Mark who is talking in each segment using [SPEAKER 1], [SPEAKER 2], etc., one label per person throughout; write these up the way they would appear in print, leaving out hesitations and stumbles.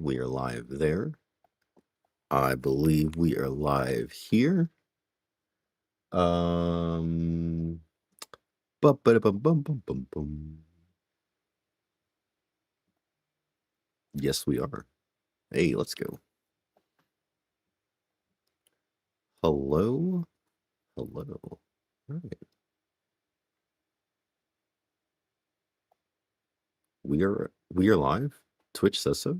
[SPEAKER 1] we are live there. I believe we are live here. Bum, ba-da-bum, bum, bum, bum, bum. Yes, we are. Hey, let's go. Hello. Hello. All right. We are live. Twitch says so.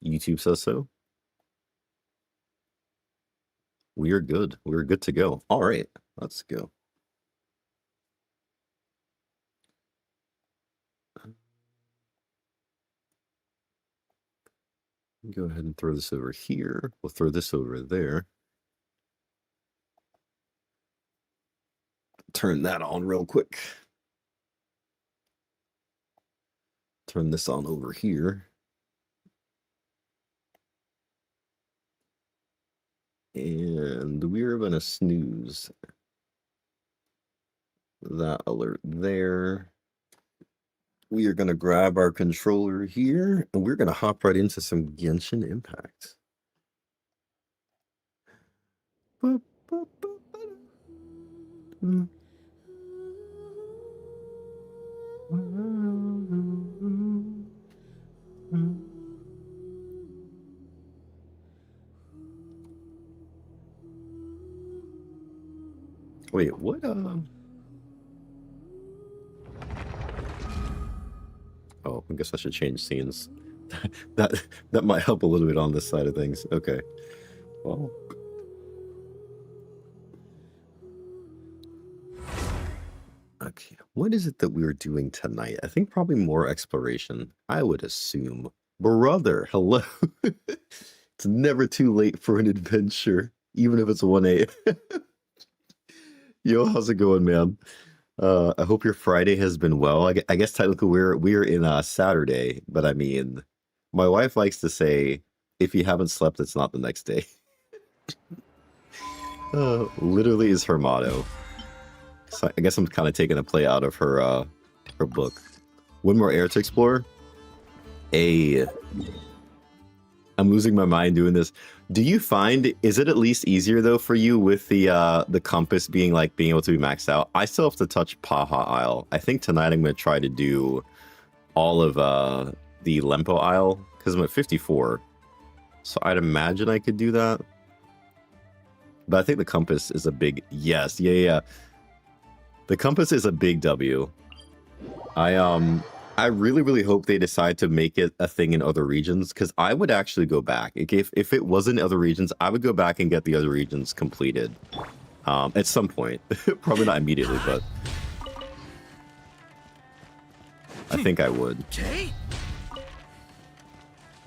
[SPEAKER 1] YouTube says so. We are good. We're good to go. All right, let's go. Go ahead and throw this over here. We'll throw this over there. Turn that on real quick. Turn this on over here. And we're going to snooze that alert there. We are going to grab our controller here, and we're going to hop right into some Genshin Impact. Wait, what? Oh, I guess I should change scenes. that might help a little bit on this side of things. Okay. Well. Okay, what is it that we're doing tonight? I think probably more exploration, I would assume. Brother, hello. It's never too late for an adventure, even if it's 1 a.m. Yo, how's it going, man? I hope your Friday has been well. I guess technically we're in Saturday, but I mean, my wife likes to say, if you haven't slept, it's not the next day. Literally is her motto. So I guess I'm kind of taking a play out of her book. One more air to explore. I'm losing my mind doing this. Do you find, is it at least easier though for you with the compass being able to be maxed out? I still have to touch Paha Isle. I think tonight I'm going to try to do all of the Lempo Isle because I'm at 54. So I'd imagine I could do that. But I think the compass is a big yes. Yeah. The compass is a big W. I really hope they decide to make it a thing in other regions, because I would actually go back. If it was in other regions, I would go back and get the other regions completed at some point. Probably not immediately, but I think I would.
[SPEAKER 2] Okay.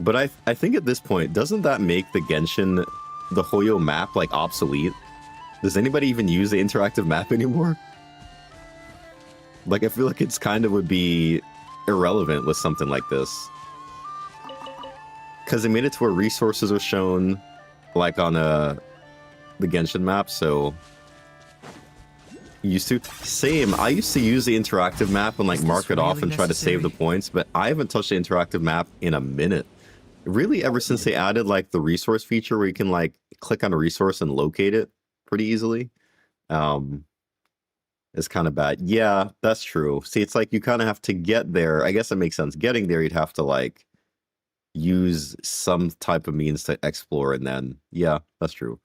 [SPEAKER 1] But I think at this point, doesn't that make the Genshin, the Hoyo map, obsolete? Does anybody even use the interactive map anymore? I feel like it's kind of would be irrelevant with something like this. Because they made it to where resources are shown, on the Genshin map, so... Used to. Same, I used to use the interactive map and, mark it off and try to save the points, but I haven't touched the interactive map in a minute. Really, ever since they added, the resource feature where you can, click on a resource and locate it pretty easily. It's kind of bad. Yeah, that's true. See, it's you kind of have to get there. I guess it makes sense. Getting there, you'd have to use some type of means to explore, and then yeah, that's true.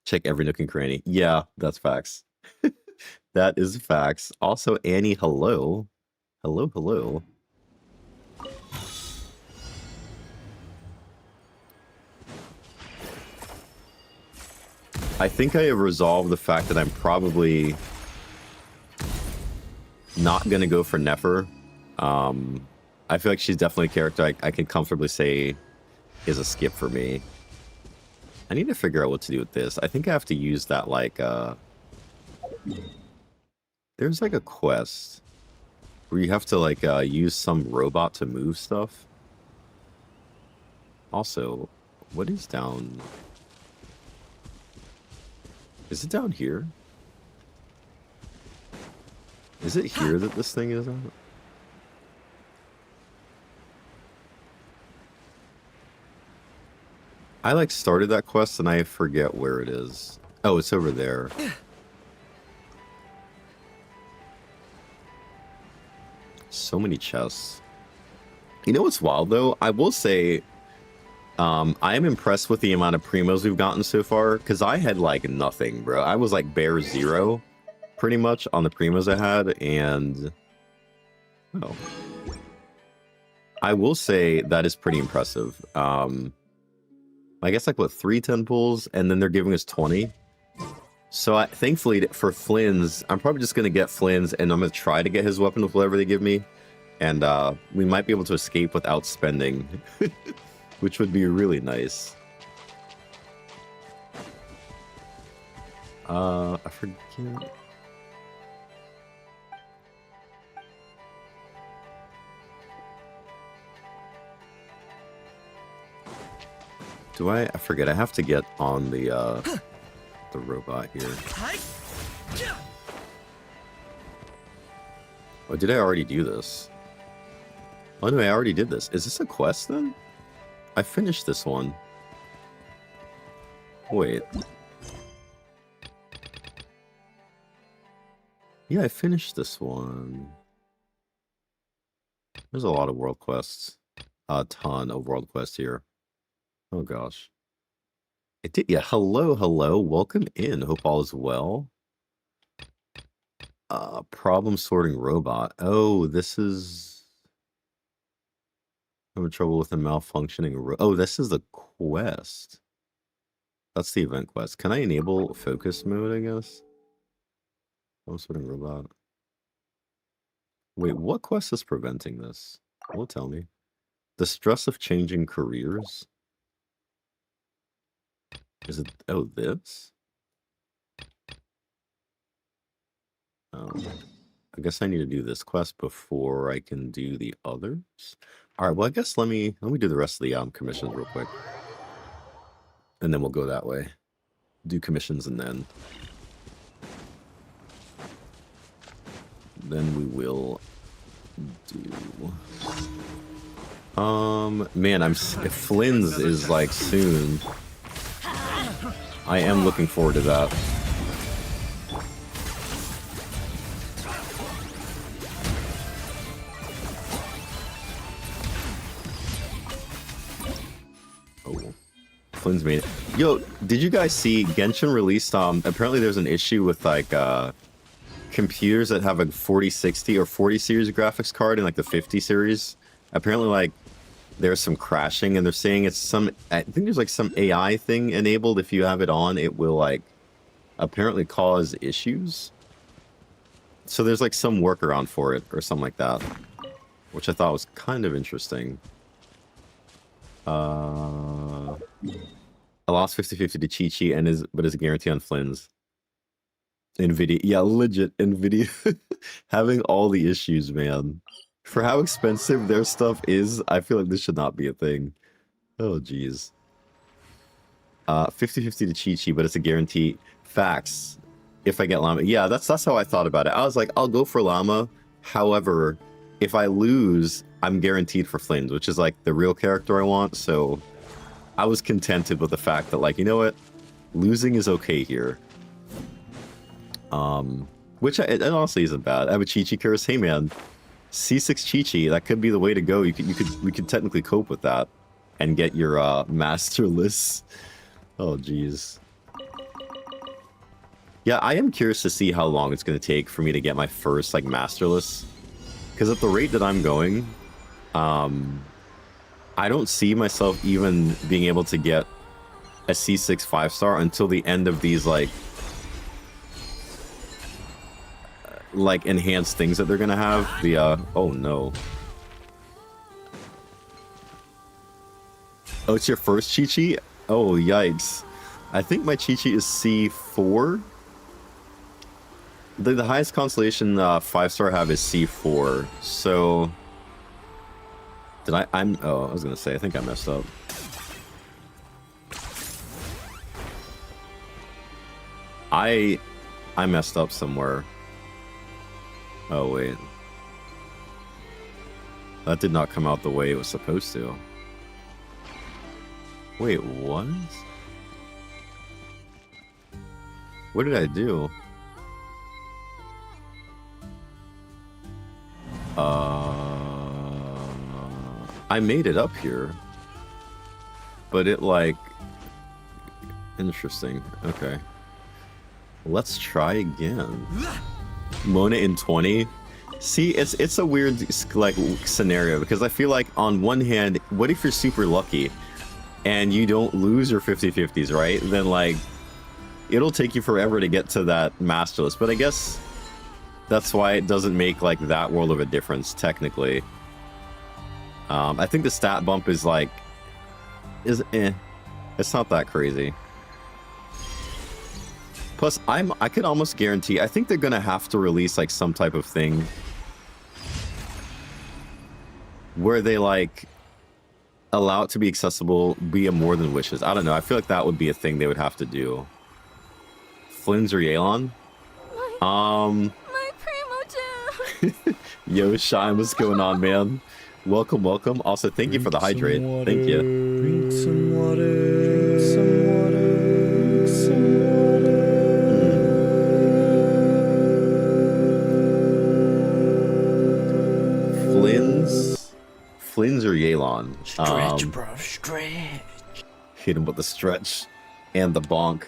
[SPEAKER 1] Check every nook and cranny. Yeah, that's facts. That is facts. Also, Annie, hello. Hello. I think I have resolved the fact that I'm probably not going to go for Nefer. I feel like she's definitely a character I can comfortably say is a skip for me. I need to figure out what to do with this. I think I have to use that, there's, a quest where you have to, use some robot to move stuff. Also, what is down... Is it down here? Is it here that this thing is on? I like started that quest and I forget where it is. Oh, it's over there. So many chests. You know what's wild though? I will say, I am impressed with the amount of primos we've gotten so far, because I had like nothing, bro. I was like bare zero, pretty much, on the primos I had, and oh, I will say that is pretty impressive. I guess like what, 3 10 pulls, and then they're giving us 20. So thankfully for Flynn's, I'm probably just gonna get Flynn's, and I'm gonna try to get his weapon with whatever they give me, and we might be able to escape without spending. Which would be really nice. I forget. Do I forget. I have to get on the robot here. Oh, did I already do this? Oh no, I already did this. Is this a quest then? I finished this one. Wait. Yeah, I finished this one. There's a lot of world quests. A ton of world quests here. Oh gosh. It did, yeah, hello, hello. Welcome in. Hope all is well. Problem sorting robot. Oh, this is... I'm having trouble with a malfunctioning oh, this is the quest. That's the event quest. Can I enable focus mode, I guess? Problem sorting robot. Wait, what quest is preventing this? Will it tell me? The stress of changing careers? Is it... Oh, this? Oh. I guess I need to do this quest before I can do the others. All right, well, I guess let me do the rest of the commissions real quick. And then we'll go that way. Do commissions and then we will do... man, if Flynn's is like soon. I am looking forward to that. Oh, Flynn's made it. Yo, did you guys see Genshin released, apparently there's an issue with like computers that have a 4060 or 40 series graphics card in like the 50 series. Apparently like there's some crashing, and they're saying it's some, I think there's like some AI thing enabled. If you have it on, it will like apparently cause issues. So there's like some workaround for it or something like that, which I thought was kind of interesting. I lost 50-50 to Chi-Chi and but is a guarantee on Flynn's. Nvidia, yeah, legit Nvidia having all the issues, man. For how expensive their stuff is, I feel like this should not be a thing. Oh, jeez. 50-50 to Chi-Chi, but it's a guarantee. Facts. If I get Llama. Yeah, that's how I thought about it. I was like, I'll go for Llama. However, if I lose, I'm guaranteed for Flynn's, which is like the real character I want. So I was contented with the fact that, like, you know what? Losing is okay here. Which it honestly isn't bad. I have a Chi-Chi curse. Hey, man. C6 Chi-Chi, that could be the way to go. We could technically cope with that and get your masterless. Oh, jeez. Yeah, I am curious to see how long it's going to take for me to get my first like masterless, because at the rate that I'm going, I don't see myself even being able to get a C6 5-star until the end of these like enhanced things that they're gonna have. The oh no. Oh, it's your first Chi-Chi? Oh, yikes. I think my Chi-Chi is C4. The highest constellation 5-star I have is C4. So did I was gonna say, I think I messed up. I messed up somewhere. Oh, wait. That did not come out the way it was supposed to. Wait, what? What did I do? I made it up here. But it, like... Interesting. Okay. Let's try again. Mona in 20? See, it's a weird, like, scenario, because I feel like, on one hand, what if you're super lucky, and you don't lose your 50-50s, right? Then, like, it'll take you forever to get to that master list. But I guess that's why it doesn't make, like, that world of a difference, technically. I think the stat bump is, like... It's not that crazy. Plus, I could almost guarantee... I think they're gonna have to release, like, some type of thing... where they, like... allow it to be accessible via more than wishes. I don't know. I feel like that would be a thing they would have to do. Flynn's or Yelan? My Primogen! Yo, Shine, what's going on, man? Welcome, welcome. Also, thank you for the hydrate. Thank you.
[SPEAKER 2] Drink some water. Drink some water. Drink some water.
[SPEAKER 1] Flynn's or Yelan?
[SPEAKER 2] Stretch, bro, stretch.
[SPEAKER 1] Hit him with the stretch and the bonk.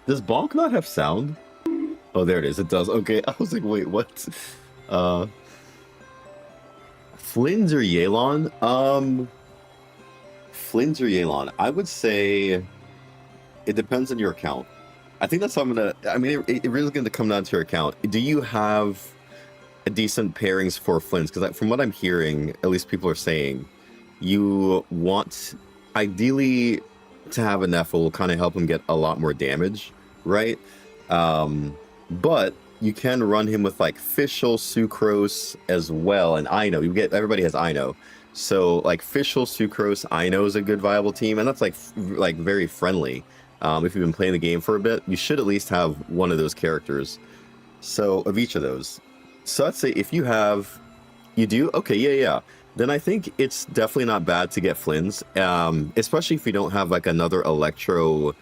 [SPEAKER 1] Does bonk not have sound? Oh, there it is. It does. Okay, I was like, wait, what? Flynn's or Yelan? Flynn's or Yelan? I would say it depends on your account. I think that's how I'm gonna... I mean, it really is gonna come down to your account. Do you have a decent pairings for Flynn's? Because from what I'm hearing, at least people are saying, you want ideally to have a Neff will kind of help him get a lot more damage, right? But you can run him with like Fischl, Sucrose as well, and Ino. Everybody has Ino, so like Fischl, Sucrose, Ino is a good viable team, and that's like very friendly. If you've been playing the game for a bit, you should at least have one of those characters. So of each of those. So I'd say if you do, okay, yeah. Then I think it's definitely not bad to get Flynn's, especially if you don't have like another Electro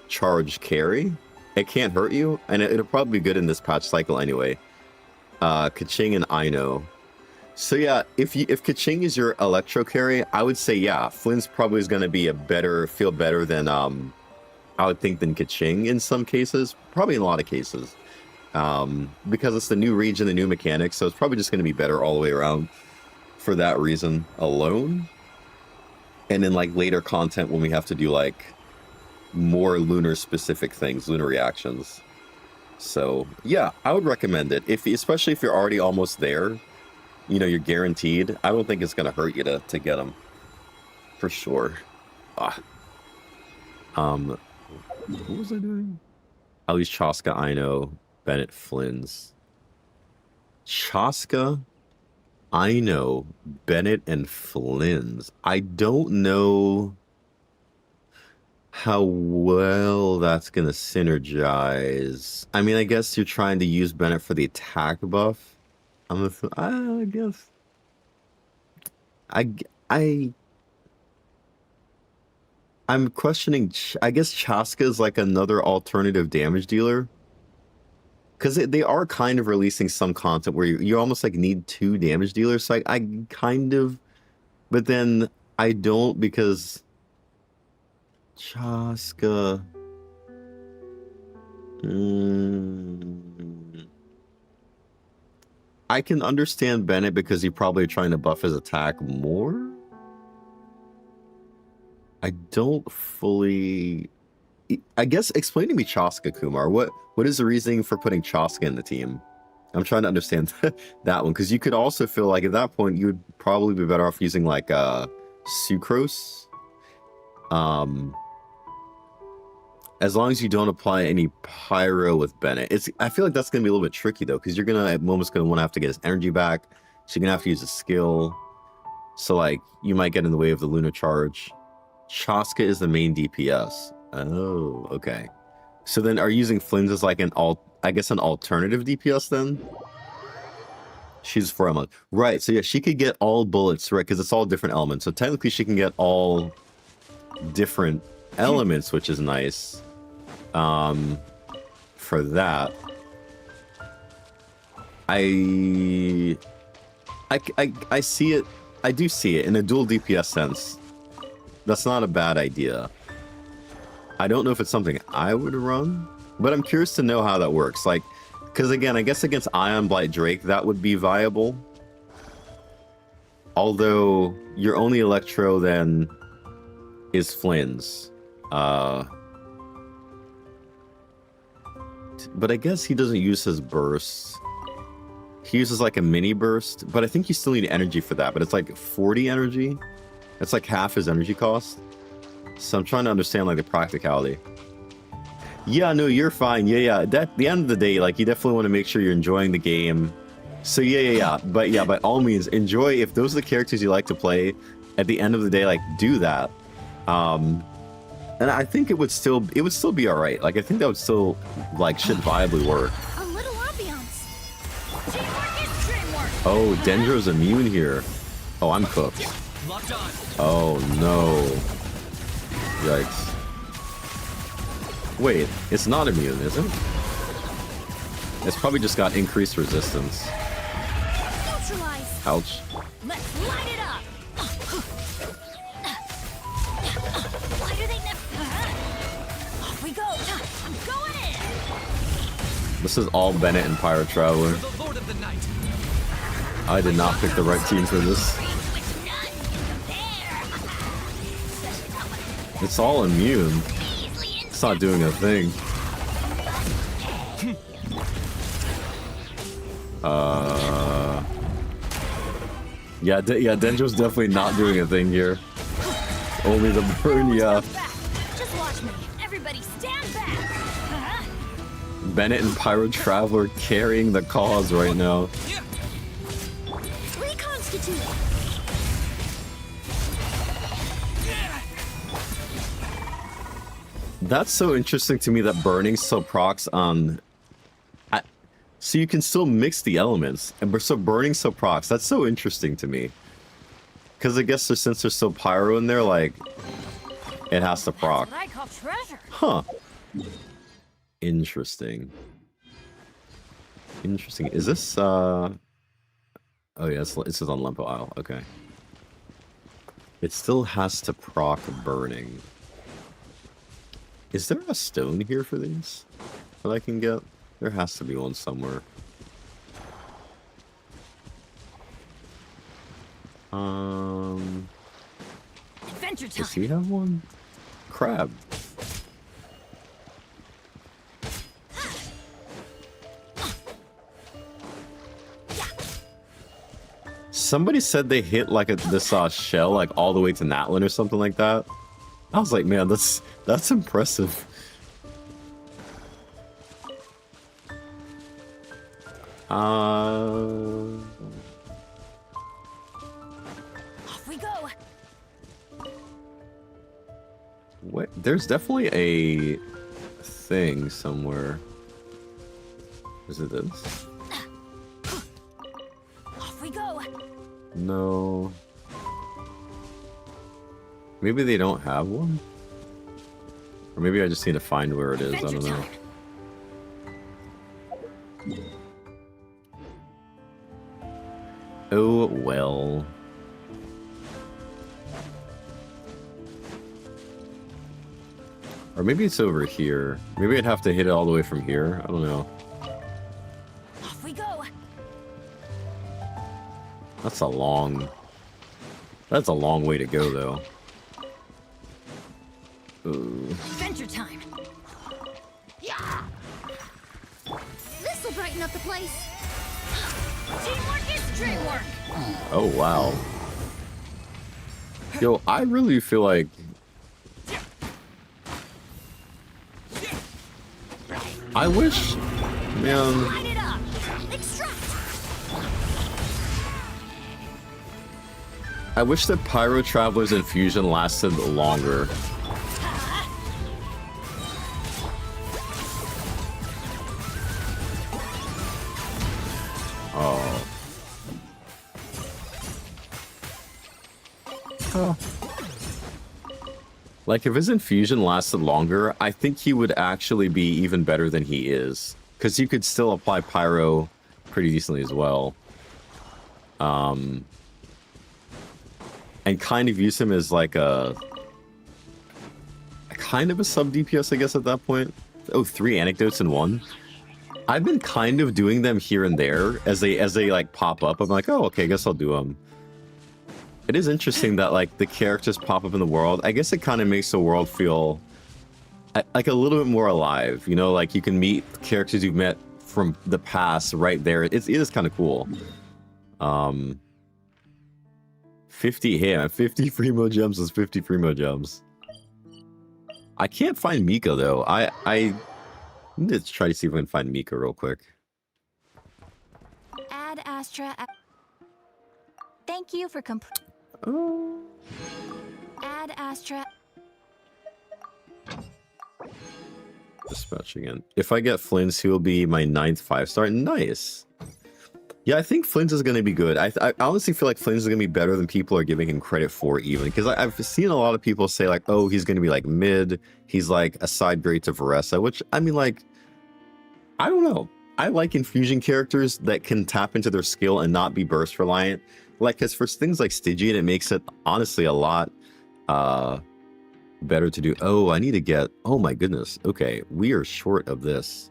[SPEAKER 1] charge carry. It can't hurt you, and it'll probably be good in this patch cycle anyway. Kaching and Ino. So yeah, if Kaching is your Electro carry, I would say yeah, Flynn's probably is going to be feel better than I would think than Kaching in some cases, probably in a lot of cases, because it's the new region, the new mechanics, so it's probably just going to be better all the way around for that reason alone. And then like later content when we have to do like more lunar specific things, lunar reactions. So yeah, I would recommend it, especially if you're already almost there, you know, you're guaranteed. I don't think it's going to hurt you to get them for sure. What was I doing? At least Chaska, Ino, Bennett, Flynn's. Chaska, Ino, Bennett, and Flynn's. I don't know how well that's gonna synergize. I mean, I guess you're trying to use Bennett for the attack buff. I guess. I'm questioning. I guess Chaska is like another alternative damage dealer, because they are kind of releasing some content where you almost like need 2 damage dealers. So I kind of, but then I don't, because Chaska. I can understand Bennett because you're probably trying to buff his attack more. I don't fully... I guess explain to me Chaska, Kumar. What is the reasoning for putting Chaska in the team? I'm trying to understand that one, because you could also feel like at that point you would probably be better off using like Sucrose. As long as you don't apply any Pyro with Bennett. I feel like that's going to be a little bit tricky though, because you're going to at moments going to want to have to get his energy back. So you're going to have to use a skill. So like you might get in the way of the Lunar Charge. Chaska is the main DPS. Oh, okay. So then are you using Flynn's as like an alternative DPS then? She's 4 element. Right, so yeah, she could get all bullets, right? Because it's all different elements. So technically she can get all different elements, which is nice. For that, I see it. I do see it in a dual DPS sense. That's not a bad idea. I don't know if it's something I would run, but I'm curious to know how that works. Like, because again, I guess against Ion Blight Drake, that would be viable. Although your only Electro then is Flynn's. But I guess he doesn't use his bursts. He uses like a mini burst, but I think you still need energy for that. But it's like 40 energy. It's like half his energy cost. So I'm trying to understand like the practicality. Yeah, no, you're fine. Yeah. At the end of the day, like you definitely want to make sure you're enjoying the game. So yeah. But yeah, by all means, enjoy. If those are the characters you like to play, at the end of the day, like do that. And I think it would still be all right. Like I think that would still like should viably work.
[SPEAKER 3] A little ambiance. Teamwork is dreamwork.
[SPEAKER 1] Oh, Dendro's immune here. Oh, I'm cooked.
[SPEAKER 4] Locked on.
[SPEAKER 1] Oh no. Yikes. Wait, it's not immune, is it? It's probably just got increased resistance.
[SPEAKER 3] Neutralize.
[SPEAKER 1] Ouch.
[SPEAKER 3] Let's light it up. Why do they never? Off we go. I'm going in.
[SPEAKER 1] This is all Bennett and Pyro Traveler.
[SPEAKER 4] The Lord of the Night.
[SPEAKER 1] I did not pick the right team for this. It's all immune. It's not doing a thing. Yeah, Dendro's definitely not doing a thing here. Only the burn, yeah.
[SPEAKER 3] Just watch me. Everybody stand back.
[SPEAKER 1] Bennett and Pyro Traveler carrying the cause right now.
[SPEAKER 3] Reconstitute.
[SPEAKER 1] That's so interesting to me that burning so procs on... so you can still mix the elements, and so burning so procs, that's so interesting to me. Because I guess since there's still pyro in there, like, it has to proc.
[SPEAKER 3] That's what I call treasure.
[SPEAKER 1] Huh. Interesting. Interesting. Is this, oh yeah, it says on Lempo Isle, okay. It still has to proc burning. Is there a stone here for these that I can get? There has to be one somewhere.
[SPEAKER 3] Adventure time.
[SPEAKER 1] Does he have one? Crab. Somebody said they hit like this shell like all the way to Natlin or something like that. I was like, man, that's impressive.
[SPEAKER 3] Off we go.
[SPEAKER 1] What? There's definitely a thing somewhere. Is it this?
[SPEAKER 3] Off we go.
[SPEAKER 1] No. Maybe they don't have one? Or maybe I just need to find where it is, I don't know. Oh, well. Or maybe it's over here. Maybe I'd have to hit it all the way from here. I don't know.
[SPEAKER 3] Off we go.
[SPEAKER 1] That's a long way to go, though. Ooh.
[SPEAKER 3] Adventure time. Yeah. This'll brighten up the place. Teamwork is dreamwork.
[SPEAKER 1] Oh, wow. Yo, I really feel like... I wish... Man...
[SPEAKER 3] Light it up. Extract.
[SPEAKER 1] I wish that Pyro Traveler's infusion lasted longer. Oh. Like, if his infusion lasted longer, I think he would actually be even better than he is. Because you could still apply Pyro pretty decently as well. And kind of use him as like a kind of a sub DPS, I guess, at that point. Oh, 3 anecdotes in one. I've been kind of doing them here and there as they like pop up. I'm like, oh, okay, I guess I'll do them. It is interesting that like the characters pop up in the world. I guess it kind of makes the world feel like a little bit more alive. You know, like you can meet characters you've met from the past right there. It is kind of cool. 50 here, 50 Primo gems is 50 Primo gems. I can't find Mika though. I need to try to see if I can find Mika real quick.
[SPEAKER 3] Add Astra. Thank you for
[SPEAKER 1] Oh.
[SPEAKER 3] Add Astra.
[SPEAKER 1] Dispatch again. If I get Flynn's, he'll be my 9th 5-star. Nice. Yeah, I think Flynn's is going to be good. I honestly feel like Flynn's is going to be better than people are giving him credit for, even. Because I've seen a lot of people say, like, oh, he's going to be, like, mid. He's, like, a side grade to Varessa. Which, I mean, like, I don't know. I like infusion characters that can tap into their skill and not be burst reliant. Like, because for things like Stygian, it makes it, honestly, a lot better to do. Oh, I need to get... Oh, my goodness. Okay, we are short of this.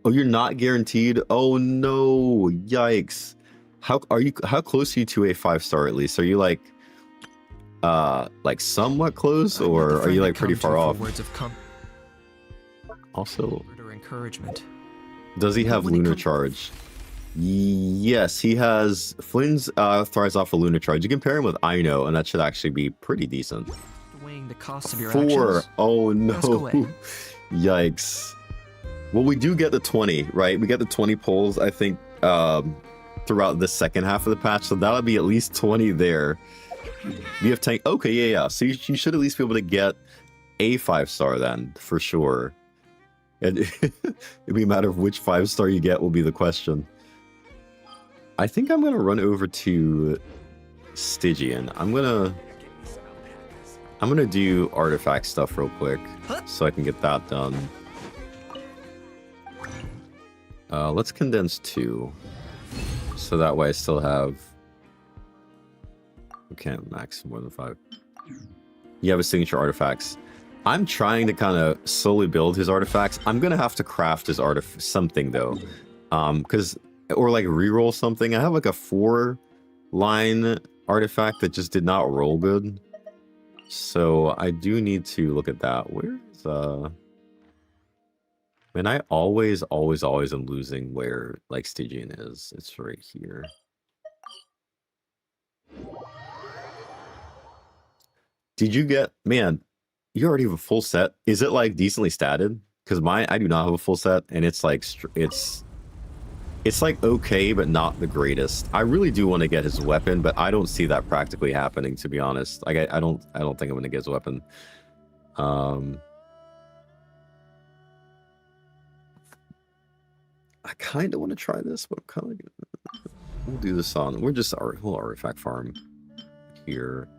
[SPEAKER 1] Oh, you're not guaranteed? Oh no, yikes. How close are you to a 5-star at least? Are you like somewhat close, or are you like pretty far off?
[SPEAKER 4] Words of
[SPEAKER 1] Also,
[SPEAKER 4] or encouragement.
[SPEAKER 1] Does he have lunar charge? Yes, he has. Flynn's thrives off a lunar charge. You can pair him with Aino, and that should actually be pretty decent.
[SPEAKER 4] Weighing the cost of your
[SPEAKER 1] 4.
[SPEAKER 4] actions.
[SPEAKER 1] Oh no.
[SPEAKER 4] Ask away.
[SPEAKER 1] Yikes. Well, we do get the 20, right? We get the 20 pulls, I think, throughout the second half of the patch. So that'll be at least 20 there. We have tank. Okay, yeah. So you should at least be able to get a 5-star then, for sure. And it'd be a matter of which 5-star you get will be the question. I think I'm going to run over to Stygian. I'm going to do artifact stuff real quick so I can get that done. Let's condense 2, so that way I still have... We can't max more than 5. You have his signature artifacts. I'm trying to kind of slowly build his artifacts. I'm gonna have to craft his something though, or like reroll something. I have like a 4-line artifact that just did not roll good, so I do need to look at that. Where's Man, I always am losing where, like, Stygian is. It's right here. Did you get... Man, you already have a full set. Is it, like, decently statted? Because I do not have a full set, and it's, like, it's like, okay, but not the greatest. I really do want to get his weapon, but I don't see that practically happening, to be honest. Like, I don't think I'm going to get his weapon. I kind of want to try this, but kind of we'll do this on. We're just whole artifact farm here.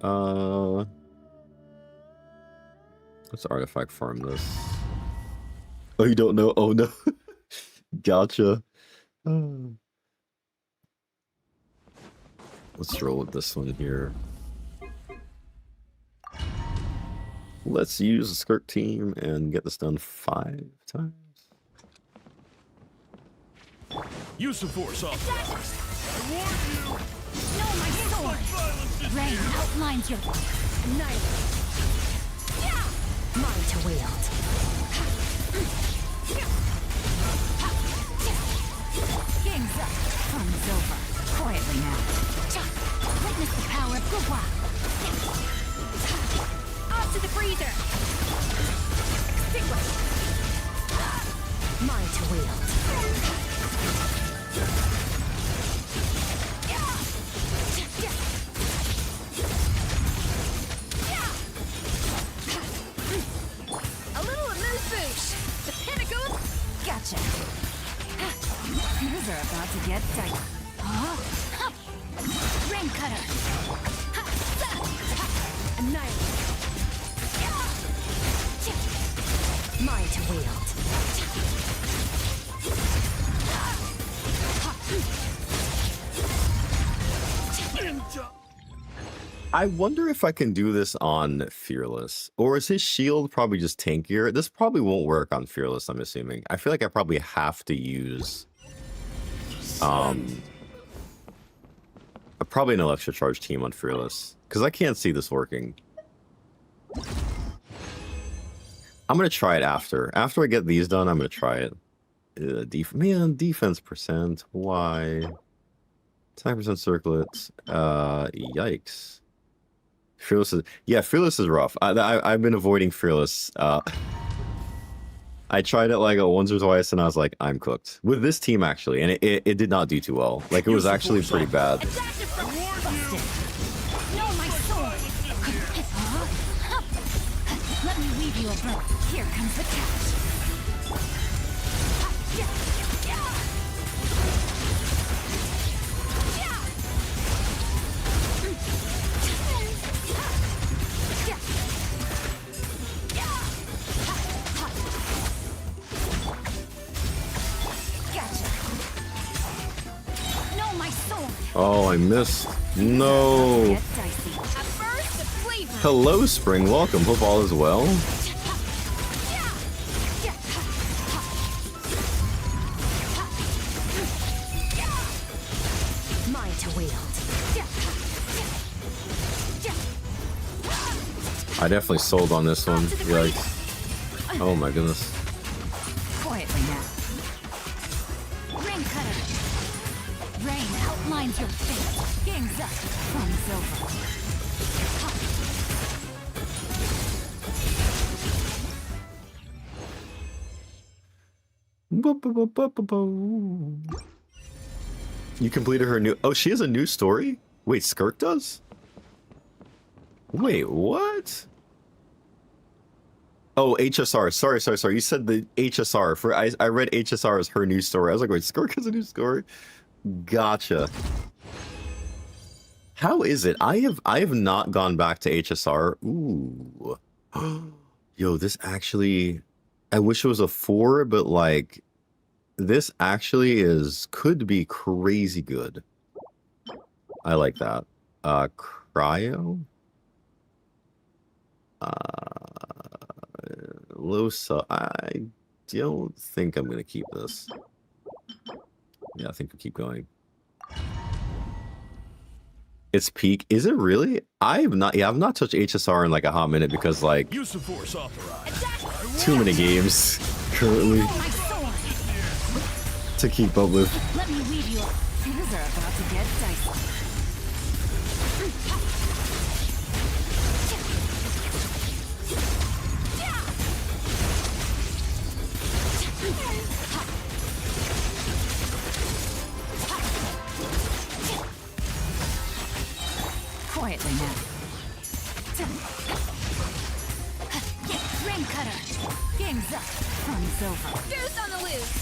[SPEAKER 1] Let's artifact farm this. Oh, you don't know? Oh no, gotcha. Let's roll with this one here. Let's use the skirt team and get this done 5 times.
[SPEAKER 5] Use some force, officer. I warn you.
[SPEAKER 3] No, my sword. Rain outlines your annihilate. Mine to wield. Game's up. Fun's over. Quietly now. Witness the power of Gugwa. Off to the freezer. Extinguish. Mine to wield. A little amuse-bouche. The pinnacle. Gotcha. These are about to get tight. Rain cutter. Annihilate. Mine to wield.
[SPEAKER 1] I wonder if I can do this on Fearless, or is his shield probably just tankier? This probably won't work on Fearless, I'm assuming. I feel like I probably have to use probably an Electro Charge team on Fearless, because I can't see this working. I'm gonna try it after. After I get these done, I'm gonna try it. Man, defense percent. Why? 10% circlets. Yikes. Fearless is, yeah, Fearless is rough. I've been avoiding Fearless. I tried it like once or twice, and I was like, I'm cooked with this team actually, and it did not do too well. Like it was actually pretty bad.
[SPEAKER 3] Let me weave you a bow. Here comes the catch.
[SPEAKER 1] Oh, I missed. No. Hello, Spring. Welcome. Hope all is well.
[SPEAKER 3] Mine to wield.
[SPEAKER 1] I definitely sold on this one. Yikes. Oh my goodness.
[SPEAKER 3] Quietly now. Rain cutter. Rain outlines your fate. Game's up. Fun's over.
[SPEAKER 1] You completed her new... Oh, she has a new story? Wait, Skirk does? Wait, what? Oh, HSR. Sorry. You said the HSR. I read HSR as her new story. I was like, wait, Skirk has a new story? Gotcha. How is it? I have not gone back to HSR. Ooh. Yo, this actually... I wish it was a 4, but like... This actually could be crazy good. I like that. Cryo? Losa. I don't think I'm gonna keep this. Yeah, I think we'll keep going. It's peak. Is it really? I've not touched HSR in like a hot minute because like
[SPEAKER 5] Use of force authorized.
[SPEAKER 1] too many games currently to keep up with.
[SPEAKER 3] Let me weave you up. Things are about to get dicey. Quietly now. Rain cutter. Game's up. Fun's over. Goose on the loose.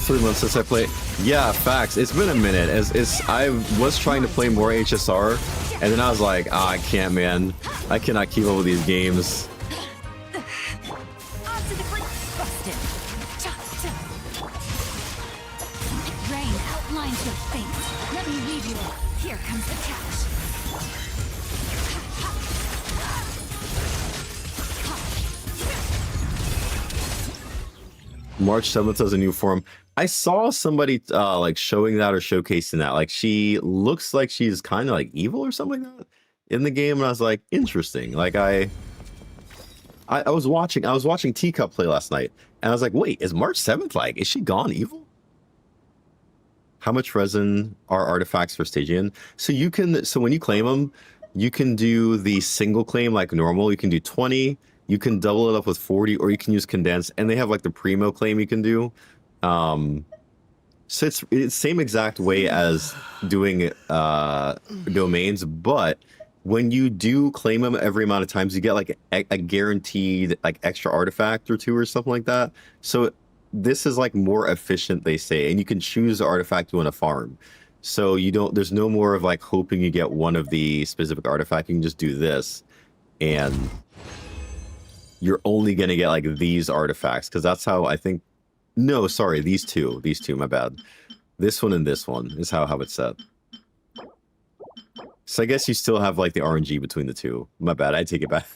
[SPEAKER 1] 3 months since I played. Yeah, facts. It's been a minute. I was trying to play more HSR, and then I was like, I can't, man. I cannot keep up with these games.
[SPEAKER 3] Rain outlines your fate. Let me weave you up. Here comes the catch.
[SPEAKER 1] March 7th has a new form. I saw somebody like showing that or showcasing that. Like she looks like she's kind of like evil or something like that in the game, and I was like, interesting. Like I was watching Teacup play last night, and I was like, wait, is March 7th like, is she gone evil? How much resin are artifacts for Stygian? So when you claim them, you can do the single claim like normal. You can do 20. You can double it up with 40, or you can use condensed, and they have like the primo claim you can do. So it's same exact way as doing domains, but when you do claim them every amount of times, you get like a guaranteed like extra artifact or 2 or something like that. So this is like more efficient, they say, and you can choose the artifact you want to farm. So you don't, there's no more of like hoping you get one of the specific artifact. You can just do this and you're only going to get like these artifacts. Cause that's how I think, no, sorry, these two, my bad. This one and this one is how I have it set. So I guess you still have like the RNG between the two. My bad, I take it back.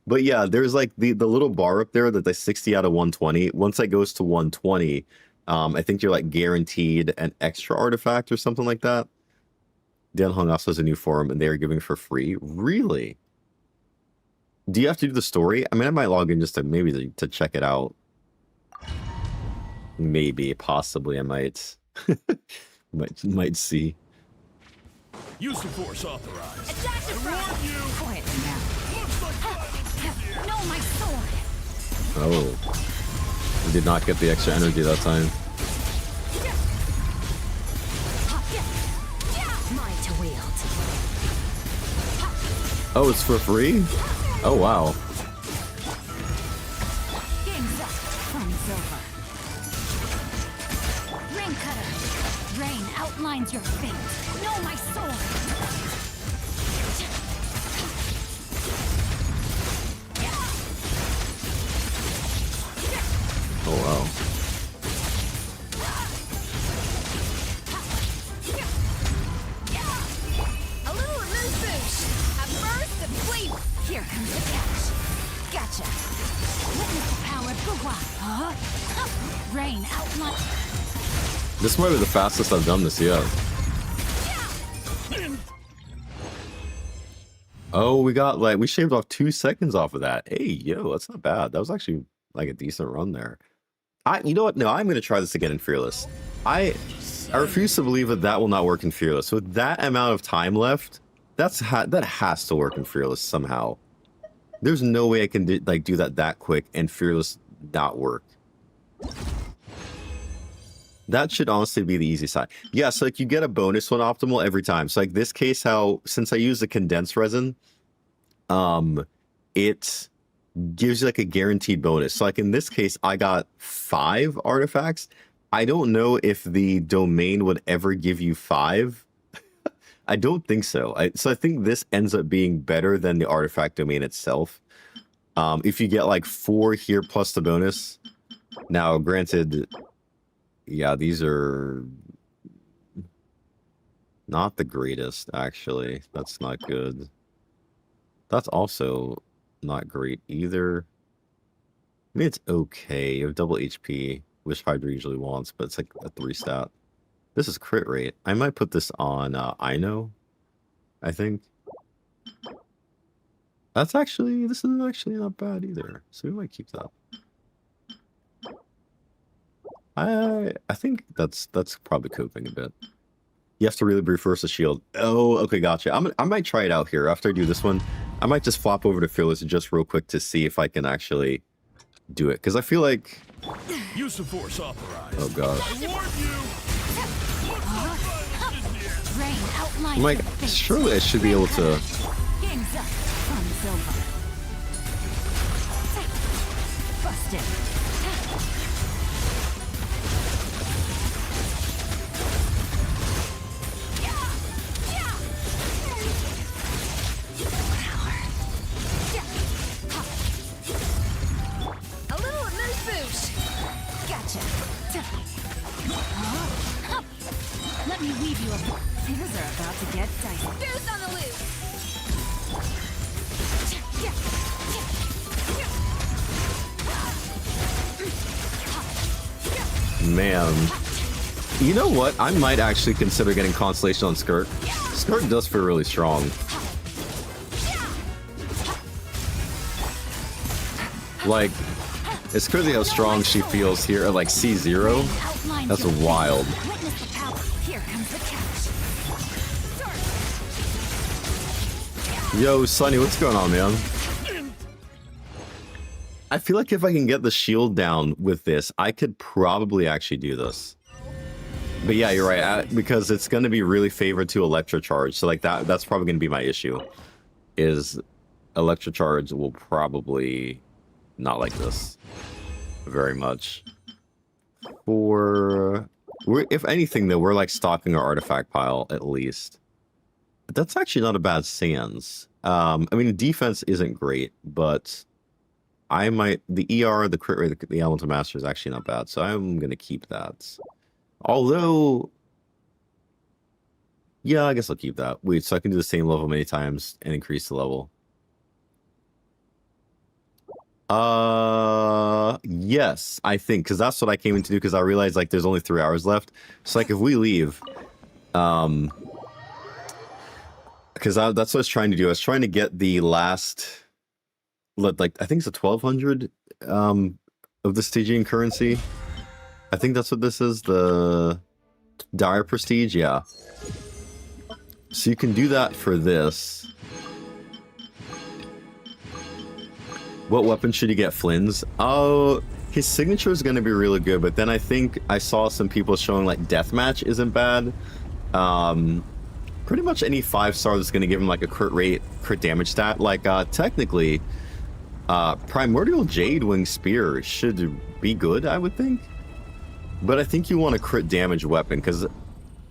[SPEAKER 1] But yeah, there's like the little bar up there that the 60 out of 120. Once that goes to 120, I think you're like guaranteed an extra artifact or something like that. Dan Hung also has a new forum and they are giving for free. Really? Do you have to do the story? I mean, I might log in just to maybe to check it out. Maybe, possibly, I might. might see.
[SPEAKER 5] Use the force authorized.
[SPEAKER 3] Attack the
[SPEAKER 5] I warn you!
[SPEAKER 3] Quietly now.
[SPEAKER 5] Looks like violence is here.
[SPEAKER 3] No, my sword!
[SPEAKER 1] Oh. We did not get the extra energy that time.
[SPEAKER 3] Mine to wield.
[SPEAKER 1] Oh, it's for free? Oh, wow.
[SPEAKER 3] Game's up. Fun's over. Rain cutter. Rain outlines your fate. Know my sword.
[SPEAKER 1] Oh, wow.
[SPEAKER 3] A little amuse bouche. A burst of sleep. Here comes the catch. Gotcha. Witness the power of Gugwa. Huh? Rain outline.
[SPEAKER 1] This might be the fastest I've done this yet. Oh, we got like, we shaved off 2 seconds off of that. Hey, yo, that's not bad. That was actually like a decent run there. You know what? No, I'm going to try this again in Fearless. I refuse to believe that that will not work in Fearless. With that amount of time left, that has to work in Fearless somehow. There's no way I can do that quick and Fearless not work. That should honestly be the easy side. Yeah, so like you get a bonus one optimal every time. So like this case, how since I use the condensed resin, it gives you like a guaranteed bonus. So like in this case, I got 5 artifacts. I don't know if the domain would ever give you 5. I don't think so. So I think this ends up being better than the artifact domain itself. If you get like 4 here plus the bonus. Now, granted, yeah, these are not the greatest, actually. That's not good. That's also not great either. I mean, it's okay. You have double HP, which Hydra usually wants, but it's like a 3 stat. This is crit rate. I might put this on Ino, I think. This is actually not bad either. So we might keep that. I think that's probably coping a bit. You have to really reverse the shield. Oh, okay, gotcha. I might try it out here after I do this one. I might just flop over to Fearless just real quick to see if I can actually do it, because I feel like.
[SPEAKER 5] Use the force authorized.
[SPEAKER 1] Oh gosh.
[SPEAKER 5] I warn you.
[SPEAKER 3] Rain outlines
[SPEAKER 1] I'm like,
[SPEAKER 3] your fate.
[SPEAKER 1] surely I should be able to.
[SPEAKER 3] Game's up. Fun's over. Busted. Let me weave you up. Things are about to get dicey. Goose on the loose.
[SPEAKER 1] Man. You know what? I might actually consider getting Constellation on Skirt. Skirt does feel really strong. Like, it's crazy how strong she feels here at like C0. That's wild.
[SPEAKER 3] Here comes the catch.
[SPEAKER 1] Yo, Sonny, what's going on, man? I feel like if I can get the shield down with this, I could probably actually do this. But yeah, you're right, because it's going to be really favored to Electrocharge. So like that's probably going to be my issue, is Electrocharge will probably not like this very much. For If anything, though, we're like stocking our artifact pile at least. But that's actually not a bad sans. I mean, defense isn't great, but the ER, the crit rate, the Elemental Master is actually not bad, so I'm gonna keep that. Although, yeah, I guess I'll keep that. Wait, so I can do the same level many times and increase the level. Yes, I think, because that's what I came in to do, because I realized, like, there's only 3 hours left. So, like, if we leave, because that's what I was trying to do. I was trying to get the last, like, I think it's a 1200 of the Stygian currency. I think that's what this is, the Dire Prestige, yeah. So you can do that for this. What weapon should you get, Flynn's? Oh, his signature is going to be really good, but then I think I saw some people showing like Deathmatch isn't bad. Pretty much any 5-star that's going to give him like a crit damage stat. Like technically, Primordial Jade Wing Spear should be good, I would think. But I think you want a crit damage weapon because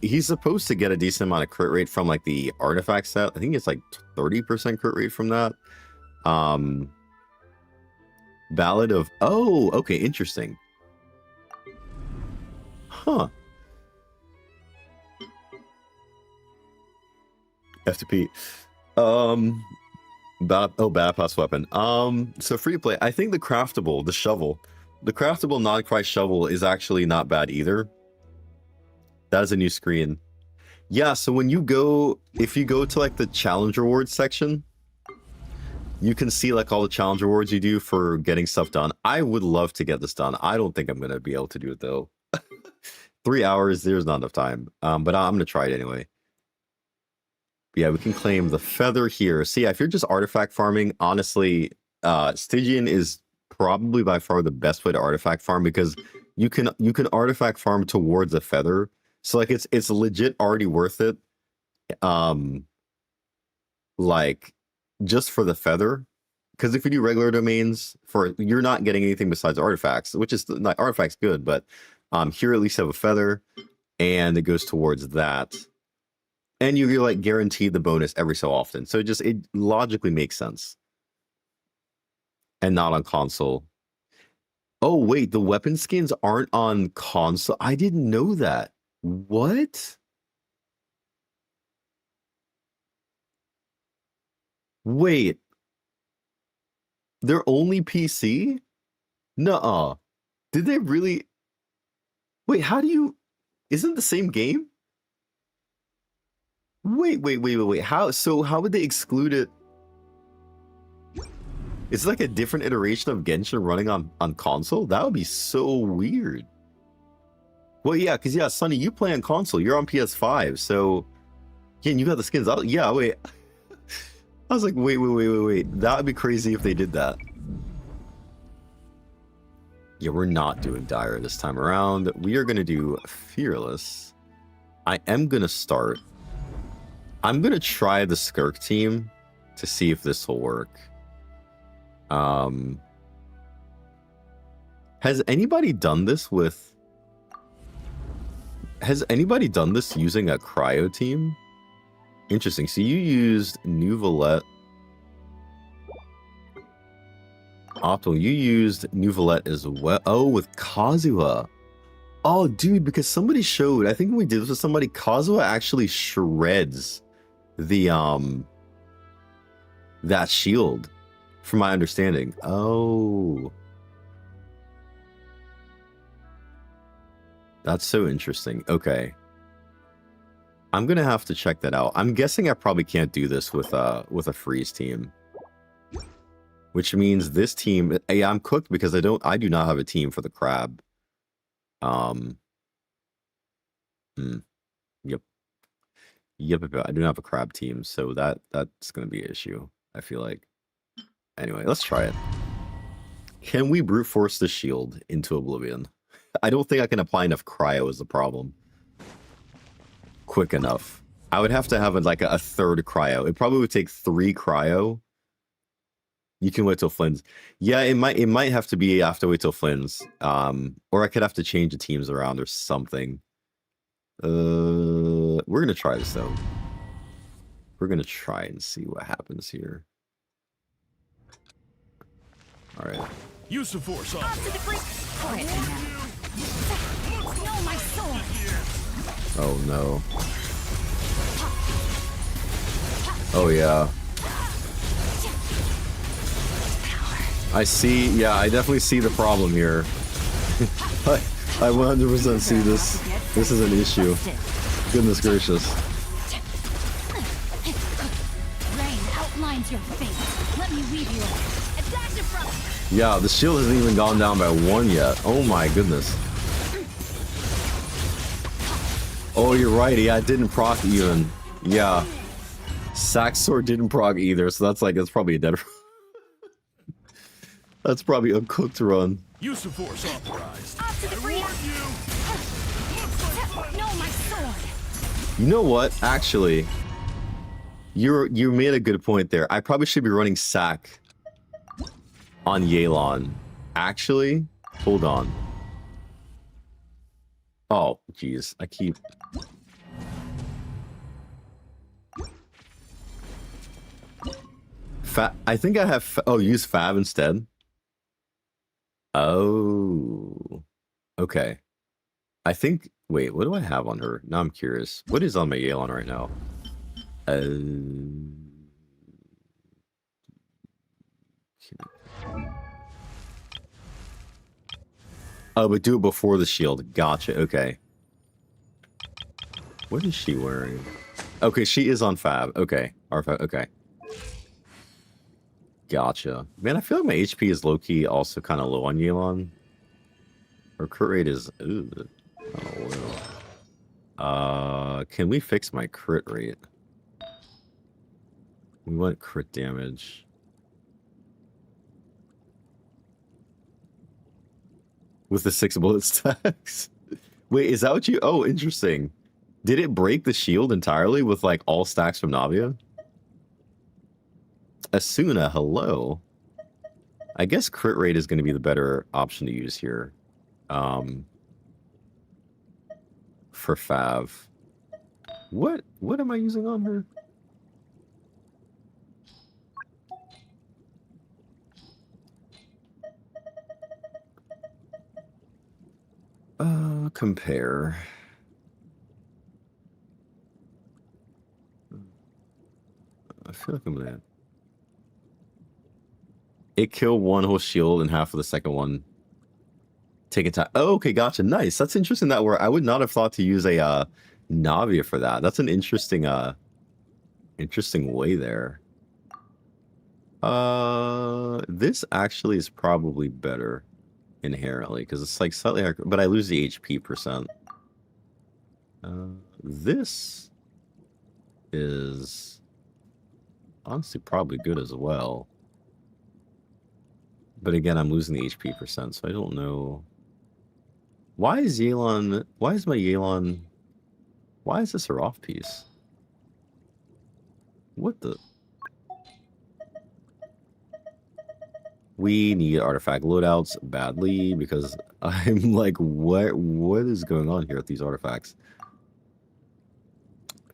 [SPEAKER 1] he's supposed to get a decent amount of crit rate from like the artifact set. I think it's like 30% crit rate from that. Ballad of... Oh, okay, interesting. Huh. FTP. Battle Pass weapon. So free to play. I think the craftable, the shovel. The craftable non-quite shovel is actually not bad either. That is a new screen. Yeah, so when you go... If you go to like the challenge rewards section, you can see like all the challenge rewards you do for getting stuff done. I would love to get this done. I don't think I'm going to be able to do it though. 3 hours, there's not enough time. But I'm going to try it anyway. But yeah, we can claim the feather here. See, if you're just artifact farming, honestly, Stygian is probably by far the best way to artifact farm because you can artifact farm towards a feather. So like it's legit already worth it. Like just for the feather, because if you do regular domains you're not getting anything besides artifacts, which is not artifacts good, but here at least have a feather and it goes towards that, and you're like guaranteed the bonus every so often, so it logically makes sense. And not on console. Oh wait, the weapon skins aren't on console. I didn't know that. What? Wait, they're only PC? Nuh-uh. Did they really? Wait, how do you... Isn't it the same game? Wait. How would they exclude it? It's like a different iteration of Genshin running on console? That would be so weird. Well, yeah, because, yeah, Sonny, you play on console. You're on PS5, so... Yeah, and you got the skins. Yeah, wait. I was like, wait. That would be crazy if they did that. Yeah, we're not doing Dire this time around. We are going to do Fearless. I am going to start. I'm going to try the Skirk team to see if this will work. Has anybody done this with... Has anybody done this using a cryo team? Interesting. So you used New Valette. Optimal. You used New Valette as well. Oh, with Kazuha. Oh, dude, because somebody showed, I think we did this with somebody, Kazuha actually shreds the, that shield, from my understanding. Oh. That's so interesting. Okay. I'm gonna have to check that out. I'm guessing I probably can't do this with a freeze team, which means this team. Hey, I'm cooked because I do not have a team for the crab. Yep. I do not have a crab team, so that's gonna be an issue, I feel like. Anyway, let's try it. Can we brute force the shield into oblivion? I don't think I can apply enough cryo is the problem. Quick enough. I would have to have a third cryo. It probably would take 3 cryo. You can wait till Flynn's. Yeah, it might have to be after wait till Flynn's. Or I could have to change the teams around or something. We're gonna try this though. We're gonna try and see what happens here. All right.
[SPEAKER 5] Use the force
[SPEAKER 3] Off
[SPEAKER 5] off.
[SPEAKER 3] to the brink. Quiet now. No, my sword.
[SPEAKER 1] Oh no. Oh yeah. I see. Yeah, I definitely see the problem here. I 100% see this. This is an issue. Goodness gracious.
[SPEAKER 3] Rain outlines your fate. Let me weave you a dash of
[SPEAKER 1] Yeah, the shield hasn't even gone down by 1 yet. Oh my goodness. Oh, you're right. Yeah, it didn't proc even. Yeah. Sax sword didn't proc either, so that's probably a dead run. That's probably a cooked run.
[SPEAKER 5] Use the force authorized.
[SPEAKER 3] Off to the brink. No, my sword.
[SPEAKER 1] You know what? Actually, you made a good point there. I probably should be running Sack on Yelan. Actually, hold on. Oh, jeez. I keep... I think I have... Oh, use Fab instead? Oh. Okay. I think... Wait, what do I have on her? Now I'm curious. What is on my Yelan right now? Oh, but do it before the shield. Gotcha. Okay. What is she wearing? Okay, she is on Fab. Okay. R5. Okay. Gotcha. Man, I feel like my HP is low-key also kind of low on Yelan. Her crit rate is... Ooh, can we fix my crit rate? We want crit damage. With the 6 bullet stacks. Wait, is that what you... Oh, interesting. Did it break the shield entirely with, like, all stacks from Navia? Asuna, hello. I guess crit rate is going to be the better option to use here. For Fav. What am I using on her? Compare. I feel like I'm gonna... It killed one whole shield and half of the second one. Taking time. Oh, okay, gotcha. Nice. That's interesting that where I would not have thought to use a Navia for that. That's an interesting interesting way there. This actually is probably better inherently because it's like slightly higher, but I lose the HP percent. This is honestly probably good as well. But again, I'm losing the HP percent, so I don't know. Why is Yelan... Why is my Yelan... Why is this her off piece? What the... We need artifact loadouts badly because I'm like, what is going on here with these artifacts?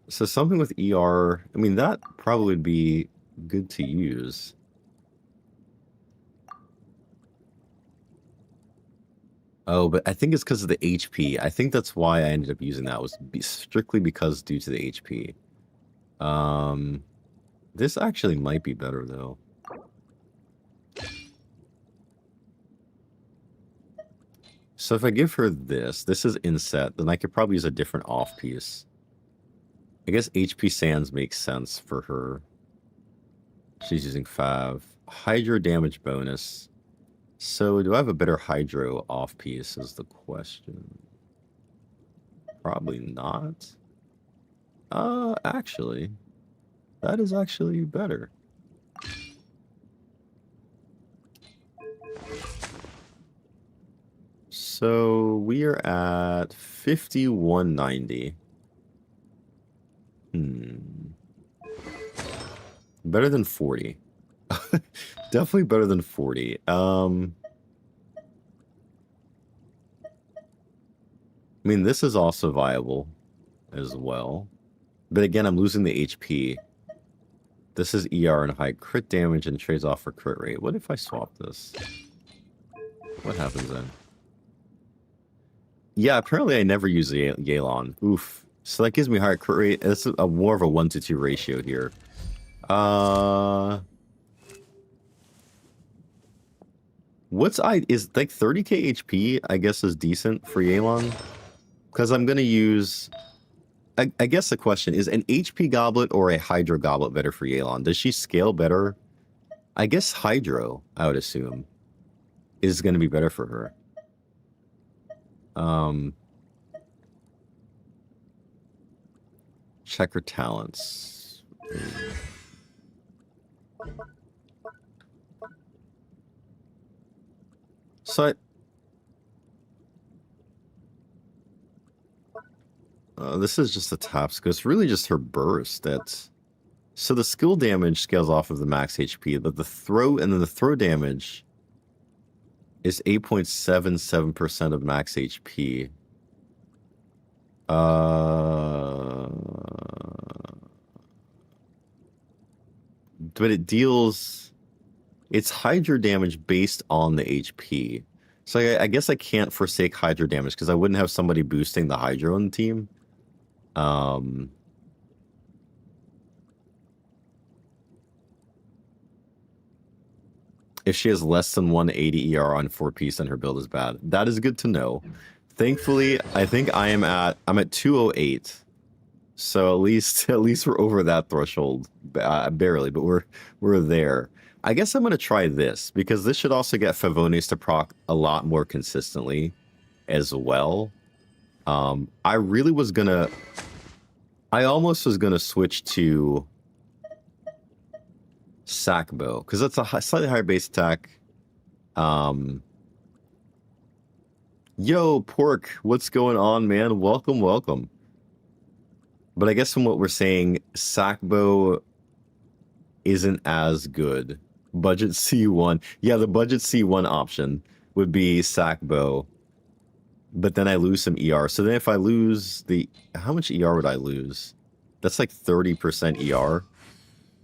[SPEAKER 1] So something with ER... I mean, that probably would be good to use. Oh, but I think it's because of the HP. I think that's why I ended up using that, was strictly because due to the HP. This actually might be better, though. So if I give her this is inset, then I could probably use a different off piece. I guess HP Sands makes sense for her. She's using Fav. Hydro damage bonus. So, do I have a better Hydro off-piece is the question. Probably not. Actually. That is actually better. So, we are at 5190. Better than 40. Definitely better than 40. I mean, this is also viable. as well. But again, I'm losing the HP. This is ER and high crit damage and trades off for crit rate. What if I swap this? What happens then? Yeah, apparently I never use the Yelan. Oof. So that gives me higher crit rate. It's a more of a 1-to-2 ratio here. Is like 30k HP, I guess, is decent for Yelan? Because I'm going to use... I guess the question is, an HP Goblet or a Hydro Goblet better for Yelan? Does she scale better? I guess Hydro, I would assume, is going to be better for her. Check her talents. So this is just a top skill. It's really just her burst. So the skill damage scales off of the max HP, but the throw and then the throw damage is 8.77% of max HP. But it deals... It's Hydro damage based on the HP. So I guess I can't forsake Hydro damage because I wouldn't have somebody boosting the Hydro on the team. If she has less than 180 ER on 4-piece, then her build is bad. That is good to know. Thankfully, I think I'm at 208. So at least we're over that threshold, barely, but we're there. I guess I'm going to try this, because this should also get Favonius to proc a lot more consistently as well. I almost was going to switch to Sackbow, because that's a slightly higher base attack. Yo, Pork, what's going on, man? Welcome, welcome. But I guess from what we're saying, Sackbow isn't as good. Budget C1. Yeah, the budget C1 option would be Sackbow. But then I lose some ER. So then if I lose the... How much ER would I lose? That's like 30% ER.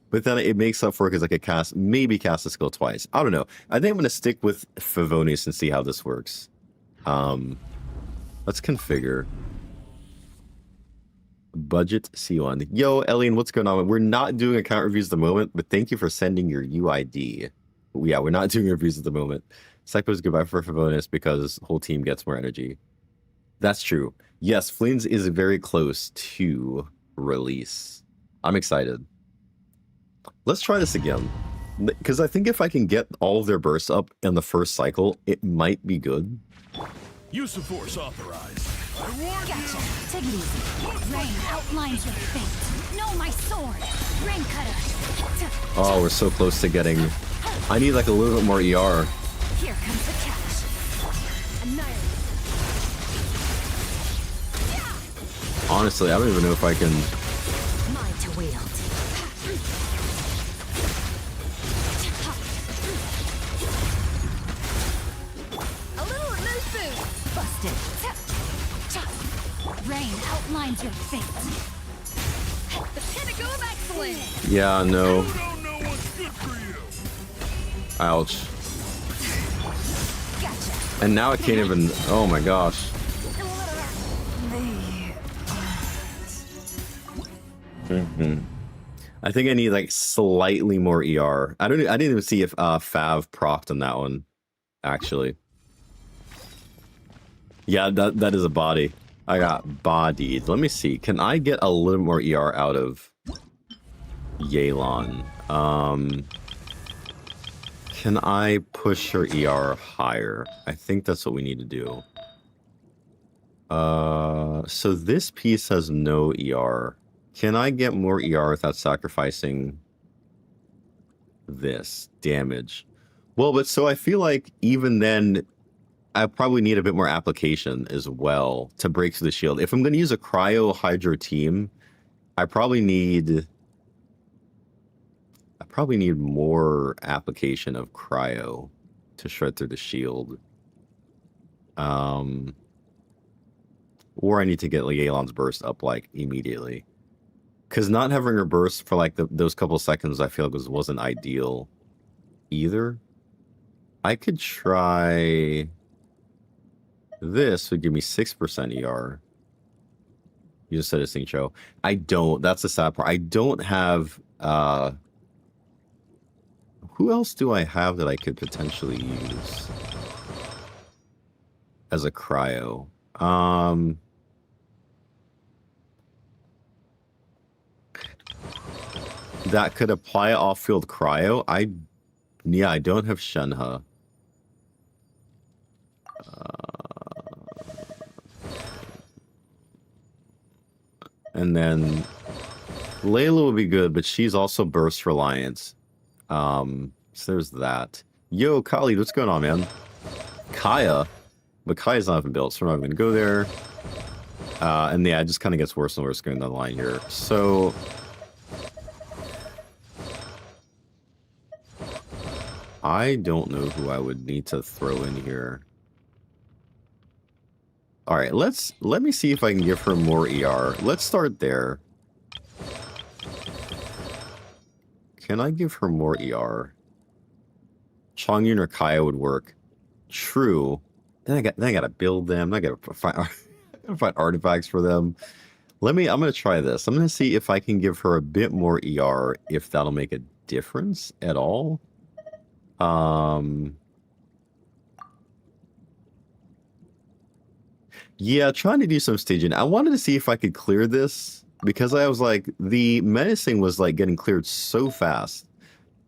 [SPEAKER 1] But then it makes up for it because I could cast... Maybe cast a skill twice. I don't know. I think I'm going to stick with Favonius and see how this works. Let's configure. Budget C1. Yo, Elian, what's going on? We're not doing account reviews at the moment, but thank you for sending your UID. Yeah, we're not doing reviews at the moment. Psycho's goodbye for Favonius because whole team gets more energy. That's true. Yes, Flynn's is very close to release. I'm excited. Let's try this again. Because I think if I can get all of their bursts up in the first cycle, it might be good.
[SPEAKER 5] Use of force authorized. I warn
[SPEAKER 3] Gotcha.
[SPEAKER 5] you.
[SPEAKER 3] Take it easy. Rain outlines your fate. No, my sword. Rain cutter.
[SPEAKER 1] Oh, we're so close to getting... I need like a little bit more ER.
[SPEAKER 3] Here comes the catch. Annihilate.
[SPEAKER 1] Honestly, I don't even know if I can...
[SPEAKER 3] Mine to wield. A little moon. Busted. Rain outlines your fate. The pinnacle of excellence.
[SPEAKER 1] Yeah, no.
[SPEAKER 5] You don't know what's good for you.
[SPEAKER 1] Ouch.
[SPEAKER 3] Gotcha.
[SPEAKER 1] And now I can't even... Oh my gosh. I think I need like slightly more ER. I didn't even see if Fav procced on that one, actually. Yeah, that is a body. I got bodied. Let me see. Can I get a little more ER out of Yelan? Can I push her ER higher? I think that's what we need to do. So this piece has no ER. Can I get more ER without sacrificing this damage? Well, but so I feel like even then, I probably need a bit more application as well to break through the shield. If I'm going to use a Cryo Hydro team, I probably need more application of Cryo to shred through the shield. Or I need to get like Yelan's burst up like immediately. Because not having her burst for like those couple seconds, I feel like wasn't ideal either. I could try this would give me 6% ER. You just said a Sing Show. I don't. That's the sad part. I don't have who else do I have that I could potentially use as a cryo? That could apply off-field cryo. I don't have Shenhe. And then Layla would be good, but she's also burst reliant. So there's that. Yo, Kali, what's going on, man? Kaya. But Kaya's not even built, so we're not going to go there. And yeah, it just kind of gets worse and worse going down the line here. So I don't know who I would need to throw in here. All right, let me see if I can give her more ER. Let's start there. Can I give her more ER? Chongyun or Kaya would work. True. Then I gotta build them. I gotta find artifacts for them. I'm gonna try this. I'm gonna see if I can give her a bit more ER, if that'll make a difference at all. Yeah, trying to do some Stygian. I wanted to see if I could clear this because I was like, the menacing was like getting cleared so fast.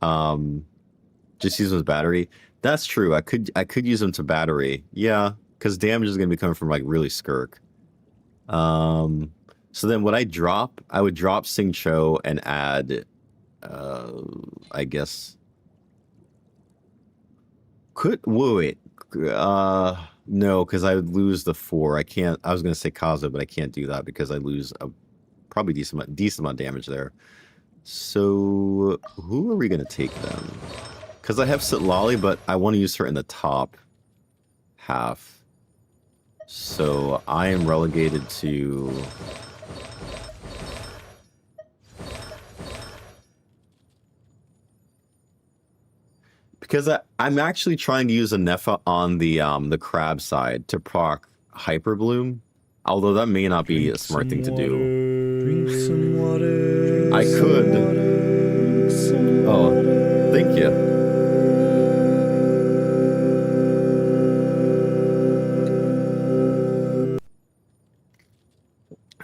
[SPEAKER 1] Just using his battery. That's true. I could use him to battery. Yeah, because damage is gonna be coming from like really skirk. So then what I would drop Sing Cho and add I guess wait. No, because I would lose the 4. I can't. I was gonna say Kazo, but I can't do that because I lose a probably decent amount of damage there. So who are we gonna take then? Because I have Sitlali, but I want to use her in the top half. So I am relegated to. Because I'm actually trying to use a Nefa on the crab side to proc Hyper Bloom, although that may not be a smart thing to do.
[SPEAKER 2] Drink some water.
[SPEAKER 1] I could. Oh, thank you.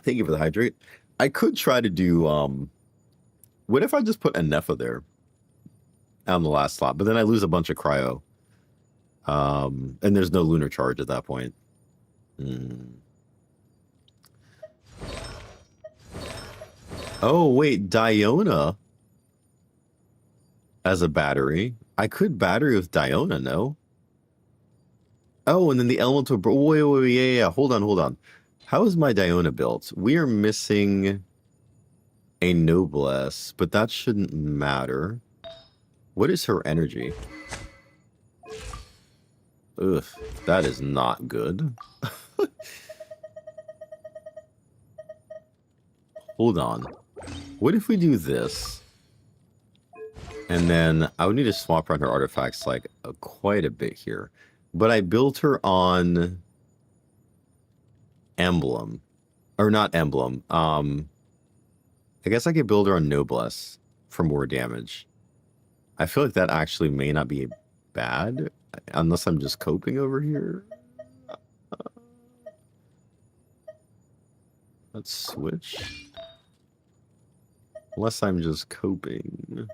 [SPEAKER 1] Thank you for the hydrate. I could try to do what if I just put a Nefa there on the last slot, but then I lose a bunch of cryo. And there's no lunar charge at that point. Oh, wait, Diona as a battery. I could battery with Diona, no? Oh, and then the elemental. Wait, yeah. Hold on. How is my Diona built? We are missing a Noblesse, but that shouldn't matter. What is her energy? Ugh, that is not good. Hold on. What if we do this? And then I would need to swap around her artifacts like quite a bit here. But I built her on Emblem. Or not Emblem. I guess I could build her on Noblesse for more damage. I feel like that actually may not be bad, unless I'm just coping over here. Let's switch. Unless I'm just coping.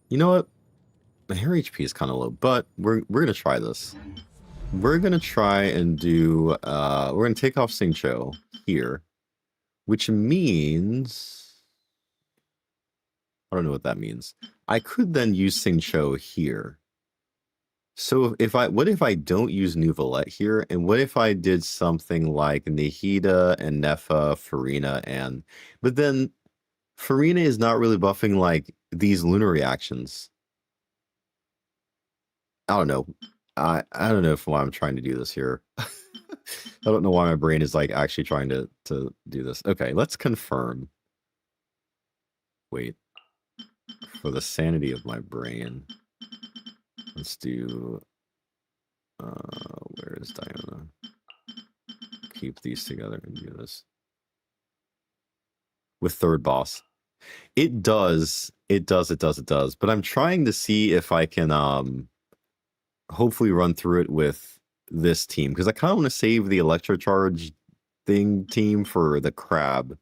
[SPEAKER 1] You know what? My hair HP is kind of low, but we're gonna try this. We're gonna try and do. We're gonna take off Sing Cho here, which means I don't know what that means. I could then use Sing Cho here. So what if I don't use Nuvolette here, and what if I did something like Nahida and Nefa, Farina, and but then Farina is not really buffing like these lunar reactions. I don't know. I don't know if why I'm trying to do this here. I don't know why my brain is like actually trying to do this. Okay, let's confirm. Wait. For the sanity of my brain. Let's do where is Diana? Keep these together and do this. With third boss. It does. But I'm trying to see if I can hopefully run through it with this team, because I kind of want to save the electrocharge team for the crab.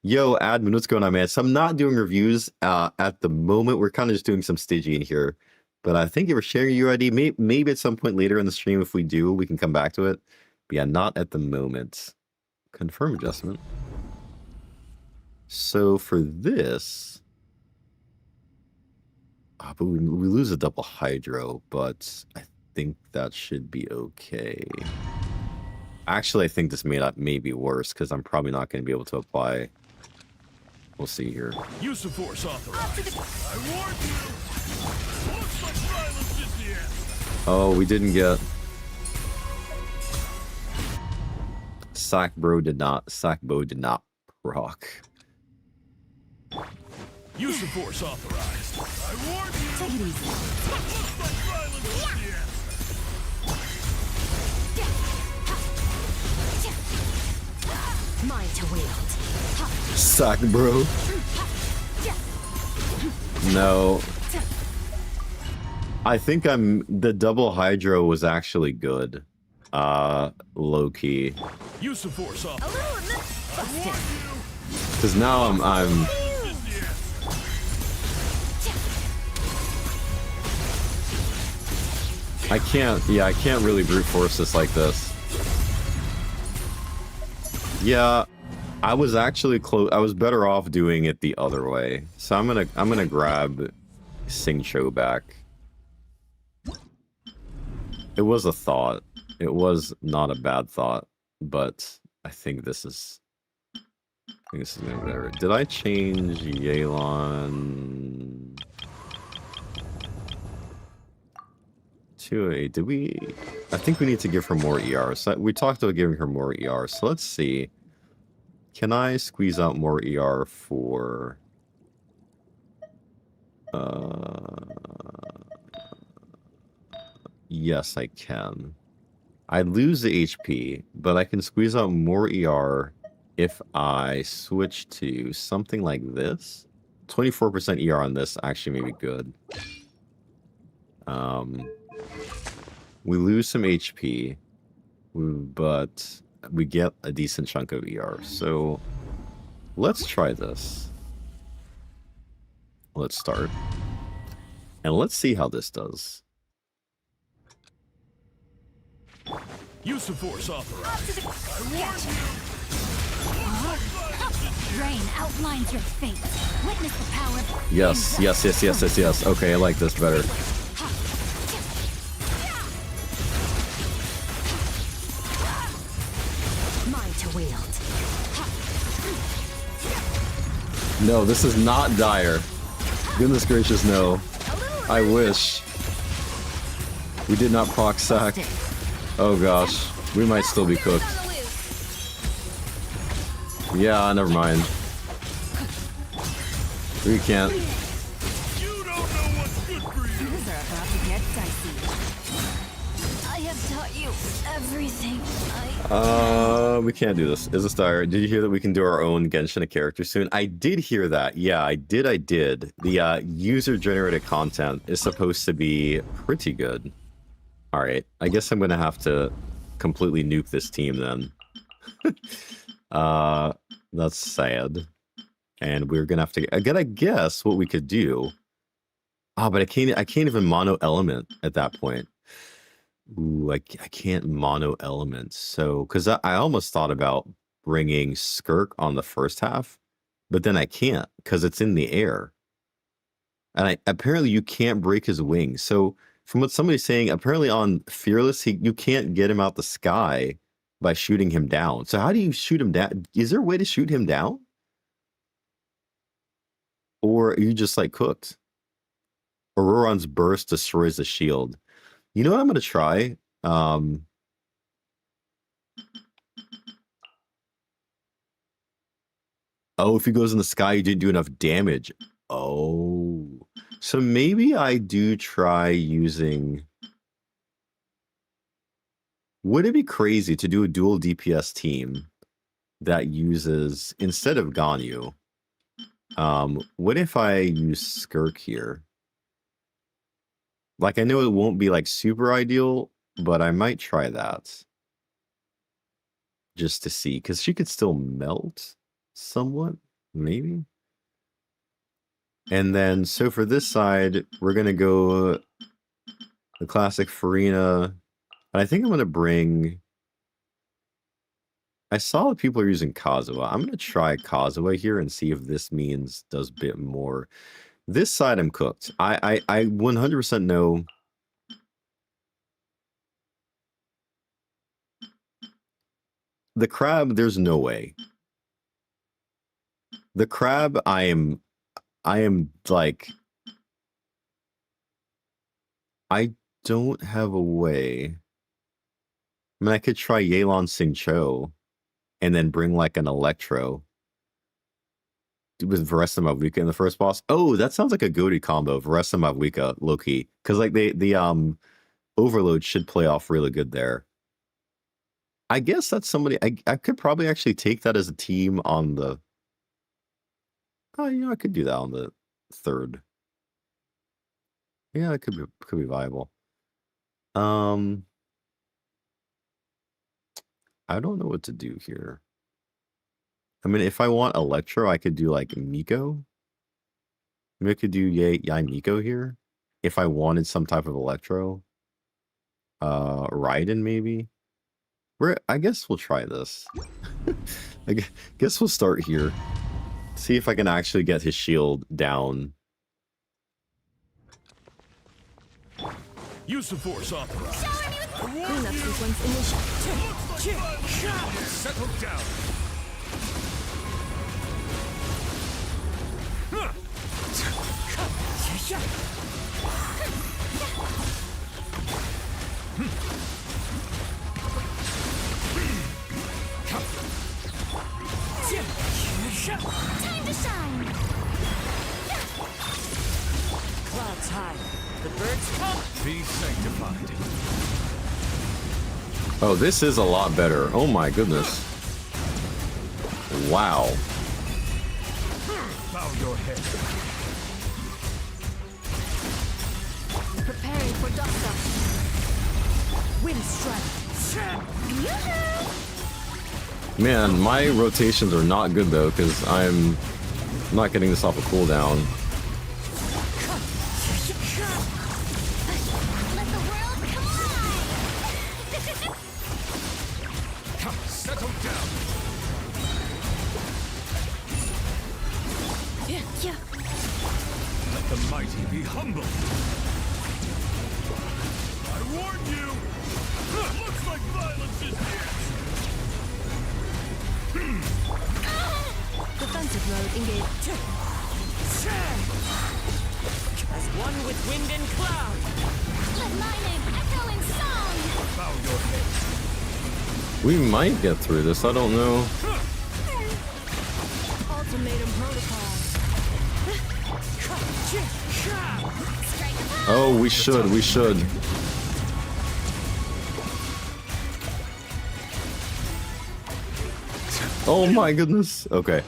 [SPEAKER 1] Yo, admin, what's going on, man? So I'm not doing reviews at the moment. We're kind of just doing some Stygian here. But I think you were sharing your ID. Maybe at some point later in the stream, if we do, we can come back to it. But yeah, not at the moment. Confirm adjustment. So for this, but we lose a double hydro, but I think that should be okay. Actually, I think this may be worse, because I'm probably not going to be able to apply. We'll see here.
[SPEAKER 5] Use of force authorized. I warned you. Looks like violence is the end.
[SPEAKER 1] Oh, we didn't get. Sackbow did not proc.
[SPEAKER 5] Use of force authorized. I warned you.
[SPEAKER 3] Take it easy.
[SPEAKER 5] Looks like violence is the end.
[SPEAKER 3] Mine to wield.
[SPEAKER 1] Sackbow. No. I think the double hydro was actually good. Low key.
[SPEAKER 5] Use of force authorized. I warned you.
[SPEAKER 1] Because now I'm I can't really brute force this like this. Yeah, I was actually close. I was better off doing it the other way. So I'm gonna grab Sing Cho back. It was a thought. It was not a bad thought, but I think this is gonna be better. Did I change Yelan to a? Did we? I think we need to give her more ER. So we talked about giving her more ER. So let's see. Can I squeeze out more ER for? Yes, I can. I lose the HP, but I can squeeze out more ER if I switch to something like this. 24% ER on this actually may be good. We lose some HP, but we get a decent chunk of ER. So let's try this. Let's start. And let's see how this does.
[SPEAKER 5] Use of force authorized. I warned you.
[SPEAKER 3] Rain outlines your fate. Witness the power.
[SPEAKER 1] Yes. Okay, I like this better.
[SPEAKER 3] Mine to wield.
[SPEAKER 1] No, this is not dire. Goodness gracious, no. I wish. We did not proc sack. Oh gosh, we might still be cooked. Yeah, never mind. We can't.
[SPEAKER 5] You don't know what's good for you.
[SPEAKER 3] Things are about to get dicey. I have taught you everything.
[SPEAKER 1] We can't do this. Is this dire? Did you hear that we can do our own Genshin character soon? I did hear that. Yeah, I did. The user-generated content is supposed to be pretty good. All right, I guess I'm gonna have to completely nuke this team then. That's sad. And we're gonna have to. I gotta guess what we could do. Ah, but I can't even mono element at that point. Ooh, I can't mono element. So, because I almost thought about bringing Skirk on the first half, but then I can't because it's in the air. And apparently you can't break his wings. So From what somebody's saying, apparently on Fearless, you can't get him out the sky by shooting him down. So how do you shoot him down? Is there a way to shoot him down? Or are you just like cooked? Auroron's burst destroys the shield. You know what I'm going to try? Oh, if he goes in the sky, you didn't do enough damage. Oh. So maybe I do try using... Would it be crazy to do a dual DPS team that uses, instead of Ganyu, what if I use Skirk here? Like, I know it won't be, like, super ideal, but I might try that. Just to see, because she could still melt somewhat, maybe? And then, so for this side, we're going to go the classic Farina. And I think I'm going to bring... I saw that people are using Kazuha. I'm going to try Kazuha here and see if this does a bit more. This side I'm cooked. I 100% know... The crab, there's no way. The crab, I am like... I don't have a way. I mean, I could try Yelan Singcho and then bring like an Electro with Varesta Mavuika in the first boss. Oh, that sounds like a goaty combo, Varesta Mavuika, low-key. Because like the Overload should play off really good there. I guess that's somebody... I could probably actually take that as a team on the... Oh, you know, I could do that on the third. Yeah, it could be viable. I don't know what to do here. I mean, if I want Electro, I could do like Miko. Maybe I could do Yai Miko here. If I wanted some type of Electro. Raiden maybe. I guess we'll try this. I guess we'll start here. See if I can actually get his shield down.
[SPEAKER 5] Use the force authorized.
[SPEAKER 3] Cleanup sequence initial.
[SPEAKER 5] Settle down.
[SPEAKER 3] Time to shine.
[SPEAKER 6] Clouds high. The birds come.
[SPEAKER 5] Be sanctified.
[SPEAKER 1] Oh, this is a lot better. Oh my goodness. Wow.
[SPEAKER 5] Bow your head.
[SPEAKER 3] Preparing for dust up.
[SPEAKER 6] Wind strike.
[SPEAKER 1] Man, my rotations are not good though, because I'm not getting this off a cooldown.
[SPEAKER 3] Let the world collide.
[SPEAKER 5] Settle down.
[SPEAKER 3] Yeah.
[SPEAKER 5] Let the mighty be humble. I warn you. Looks like violence is here.
[SPEAKER 3] Defensive mode engaged.
[SPEAKER 6] As one with wind and cloud.
[SPEAKER 3] Let my name echo in song.
[SPEAKER 5] Bow your head.
[SPEAKER 1] We might get through this, I don't know.
[SPEAKER 3] Ultimatum protocol.
[SPEAKER 1] Oh, we should. Oh my goodness. Okay.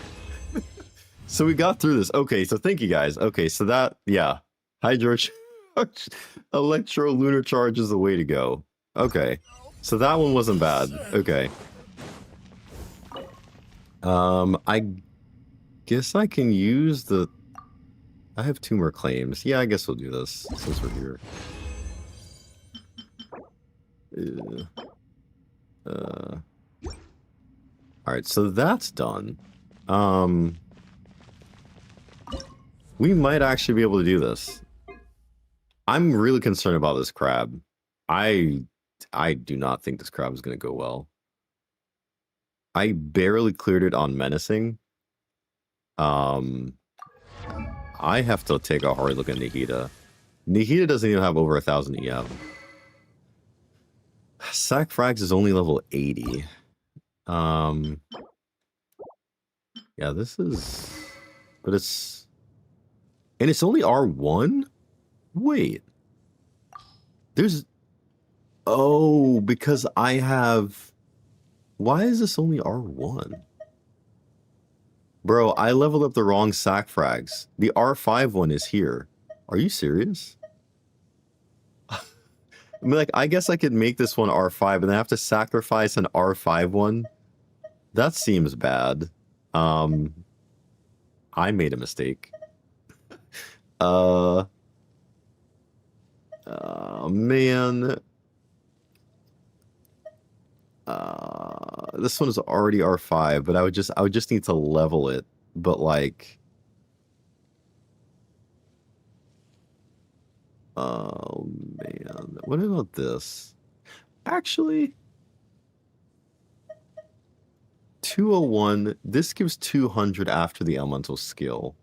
[SPEAKER 1] So we got through this. Okay, so thank you guys. Okay, so that, yeah. Hydro Charge, Electro Lunar Charge is the way to go. Okay. So that one wasn't bad. Okay. I guess I can use the... I have 2 more claims. Yeah, I guess we'll do this since we're here. Alright, so that's done. We might actually be able to do this. I'm really concerned about this crab. I do not think this crab is going to go well. I barely cleared it on menacing. I have to take a hard look at Nahiha. Nahiha doesn't even have over 1,000 EM. Sack Frags is only level 80. Yeah, this is... But it's... And it's only R1? Wait. There's... Oh, because I have... Why is this only R1? Bro, I leveled up the wrong Sack Frags. The R5 one is here. Are you serious? I mean, like, I guess I could make this one R5 and then have to sacrifice an R5 one. That seems bad. I made a mistake. Man. This one is already R5, but I would just need to level it. But like, oh man, what about this? Actually, 201. This gives 200 after the elemental skill.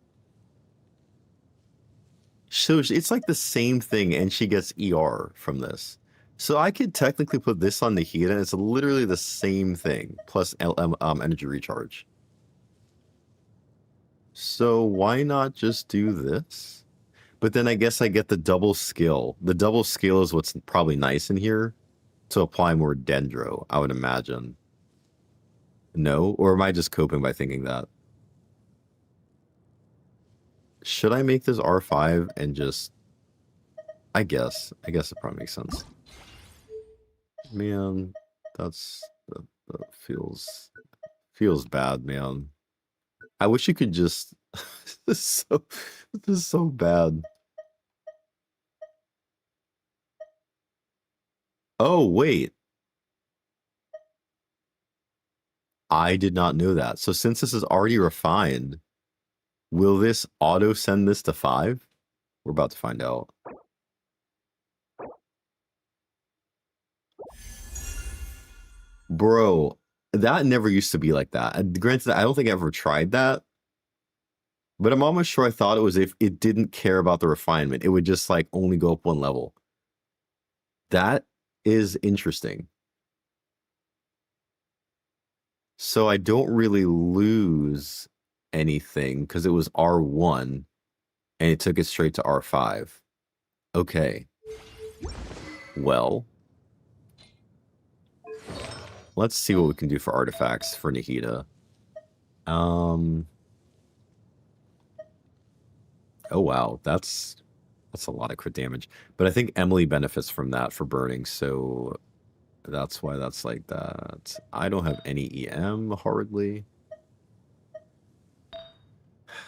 [SPEAKER 1] So it's like the same thing, and she gets ER from this. So I could technically put this on Nahiha, and it's literally the same thing, plus energy recharge. So why not just do this? But then I guess I get the double skill. The double skill is what's probably nice in here to apply more Dendro, I would imagine. No? Or am I just coping by thinking that? Should I make this R5 and just... I guess it probably makes sense. Man, that feels bad, man. I wish you could just... this is so bad. Oh, wait. I did not know that. So since this is already refined, will this auto send this to 5? We're about to find out. Bro, that never used to be like that. Granted, I don't think I ever tried that. But I'm almost sure I thought it was if it didn't care about the refinement. It would just like only go up one level. That is interesting. So I don't really lose anything because it was R1 and it took it straight to R5. Okay. Well, let's see what we can do for artifacts for Nahiha. Oh wow, that's a lot of crit damage. But I think Emily benefits from that for burning, so that's why that's like that. I don't have any EM hardly.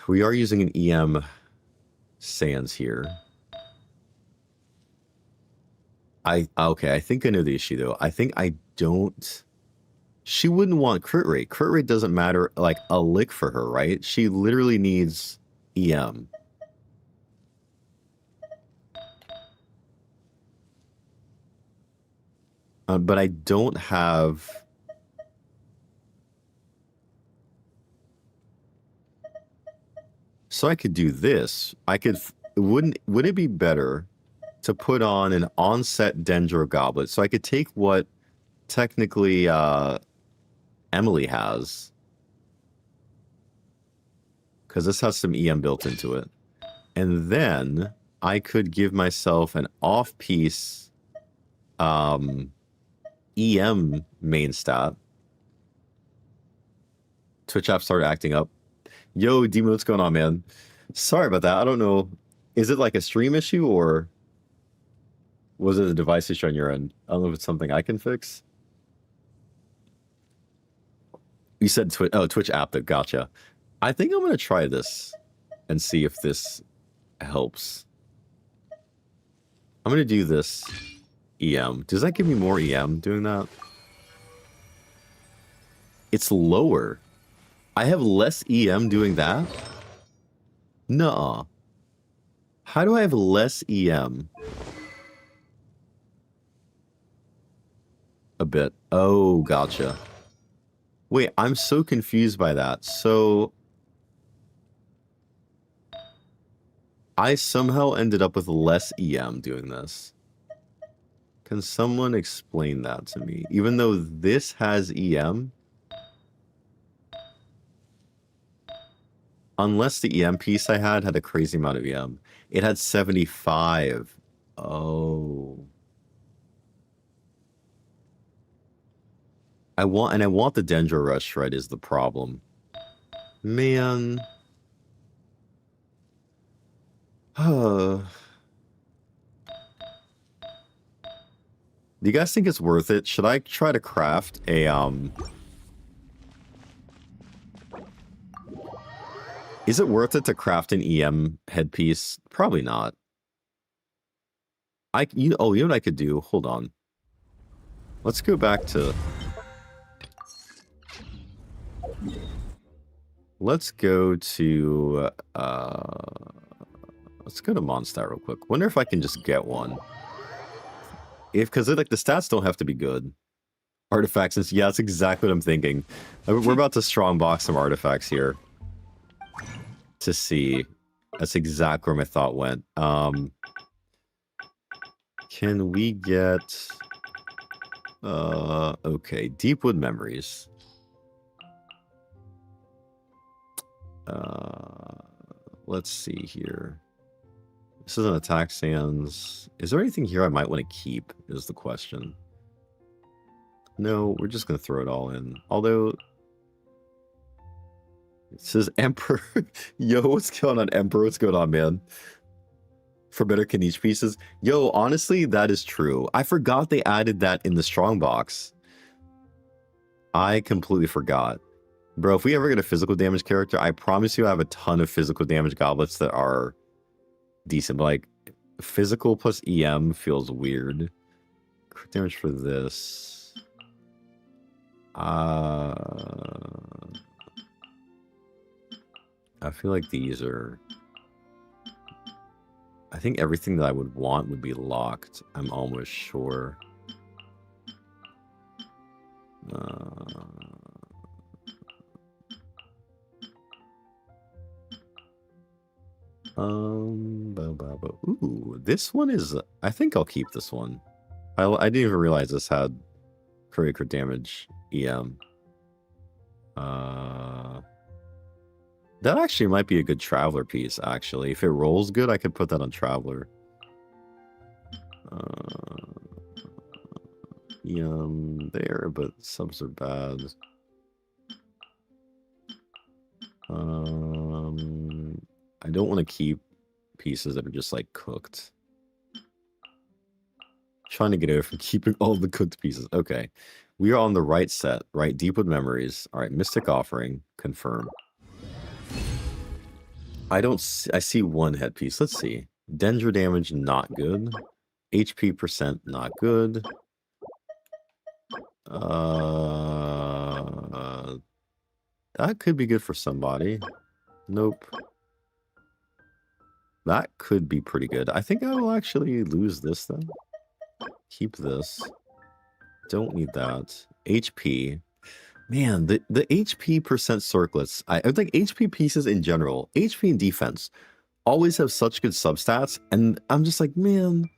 [SPEAKER 1] We are using an EM Sans here. Okay, I think I know the issue though. I think I don't... She wouldn't want crit rate. Crit rate doesn't matter like a lick for her, right? She literally needs EM. But I don't have... So I could do this. I could... Would it be better to put on an onset Dendro Goblet? So I could take what technically Emily has. Because this has some EM built into it. And then I could give myself an off-piece... EM main stat. Twitch app started acting up. Yo, Demon, what's going on, man? Sorry about that. I don't know. Is it like a stream issue or was it a device issue on your end? I don't know if it's something I can fix. You said Twitch app that gotcha. I think I'm going to try this and see if this helps. I'm going to do this. EM. Does that give me more EM doing that? It's lower. I have less EM doing that? Nuh-uh. How do I have less EM? A bit. Oh, gotcha. Wait, I'm so confused by that. So I somehow ended up with less EM doing this. Can someone explain that to me? Even though this has EM? Unless the EM piece I had a crazy amount of EM. It had 75. Oh. I want the Dendro Rush Shred is the problem. Man. Do you guys think it's worth it? Should I try to craft a Is it worth it to craft an EM headpiece? Probably not. You know what I could do? Hold on. Let's go back to Let's go to Mondstadt real quick. Wonder if I can just get one. Because like the stats don't have to be good. Artifacts, and yeah, that's exactly what I'm thinking. We're about to strongbox some artifacts here to see. That's exactly where my thought went. Can we get okay, Deepwood Memories. Let's see here. This is an attack sands. Is there anything here I might want to keep is the question. No, we're just going to throw it all in. Although, it says Emperor. Yo, what's going on, Emperor? What's going on, man? For better Kanish pieces. Yo, honestly, that is true. I forgot they added that in the strongbox. I completely forgot. Bro, if we ever get a physical damage character, I promise you I have a ton of physical damage goblets that are decent. But like, physical plus EM feels weird. Crit damage for this. I feel like these are... I think everything that I would want would be locked. I'm almost sure. Ooh, this one is... I think I'll keep this one. I didn't even realize this had crit damage EM. That actually might be a good Traveler piece, actually. If it rolls good, I could put that on Traveler. There, but subs are bad. I don't want to keep pieces that are just, like, cooked. Trying to get away from keeping all the cooked pieces. Okay. We are on the right set, right? Deepwood Memories. All right, Mystic Offering. Confirm. I see one headpiece. Let's see. Dendro damage, not good. HP percent, not good. That could be good for somebody. Nope. That could be pretty good. I think I will actually lose this then. Keep this. Don't need that. HP. Man, the HP percent circlets. I think HP pieces in general, HP and defense, always have such good substats. And I'm just like, man,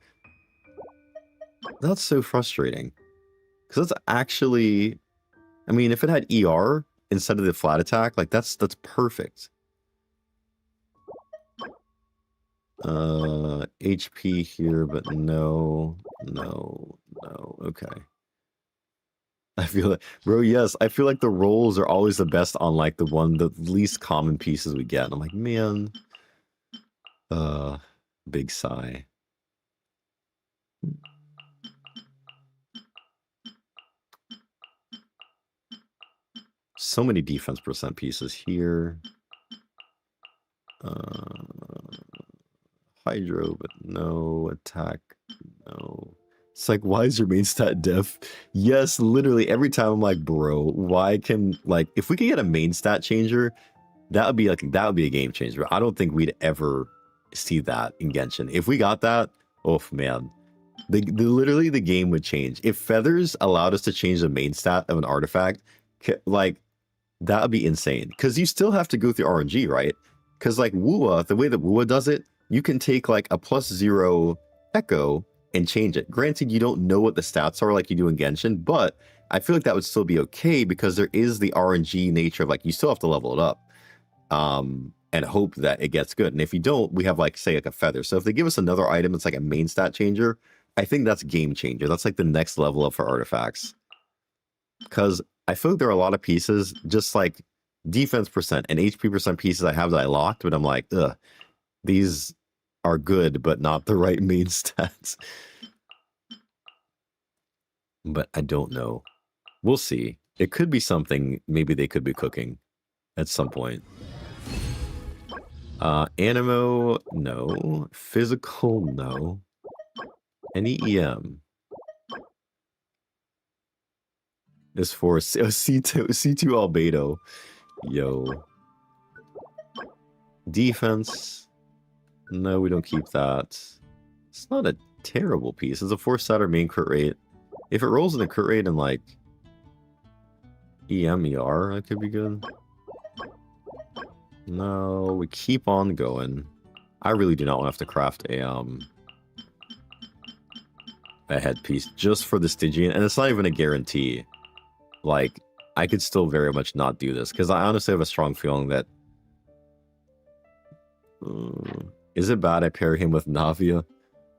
[SPEAKER 1] that's so frustrating. Because that's actually, I mean, if it had ER instead of the flat attack, like that's perfect. HP here, but no. Okay. I feel like, bro, yes, I feel like the rolls are always the best on like the least common pieces we get. And I'm like, man, big sigh. So many defense percent pieces here. Hydro, but no. Attack, no. It's like, why is your main stat def? Yes, literally every time I'm like, bro, why can, like, if we could get a main stat changer, that would be a game changer. I don't think we'd ever see that in Genshin. If we got that, oh man, literally the game would change. If feathers allowed us to change the main stat of an artifact, like that would be insane. Because you still have to go through RNG, right? Because like Wua, the way that Wua does it, you can take like a +0 echo and change it. Granted, you don't know what the stats are like you do in Genshin, but I feel like that would still be okay because there is the RNG nature of like you still have to level it up and hope that it gets good. And if you don't, we have like say like a feather. So if they give us another item that's like a main stat changer, I think that's game changer. That's like the next level up for artifacts. Because I feel like there are a lot of pieces, just like defense percent and HP percent pieces I have that I locked, but I'm like, ugh, these are good, but not the right main stats. But I don't know. We'll see. It could be something maybe they could be cooking at some point. Animo, no. Physical, no. Any EM is for C2 Albedo. Yo. Defense. No, we don't keep that. It's not a terrible piece. It's a 4-statter main crit rate. If it rolls in a crit rate and like EMER, that could be good. No, we keep on going. I really do not want to have to craft a headpiece just for the Stygian, and it's not even a guarantee. Like, I could still very much not do this, because I honestly have a strong feeling that... is it bad I pair him with Navia?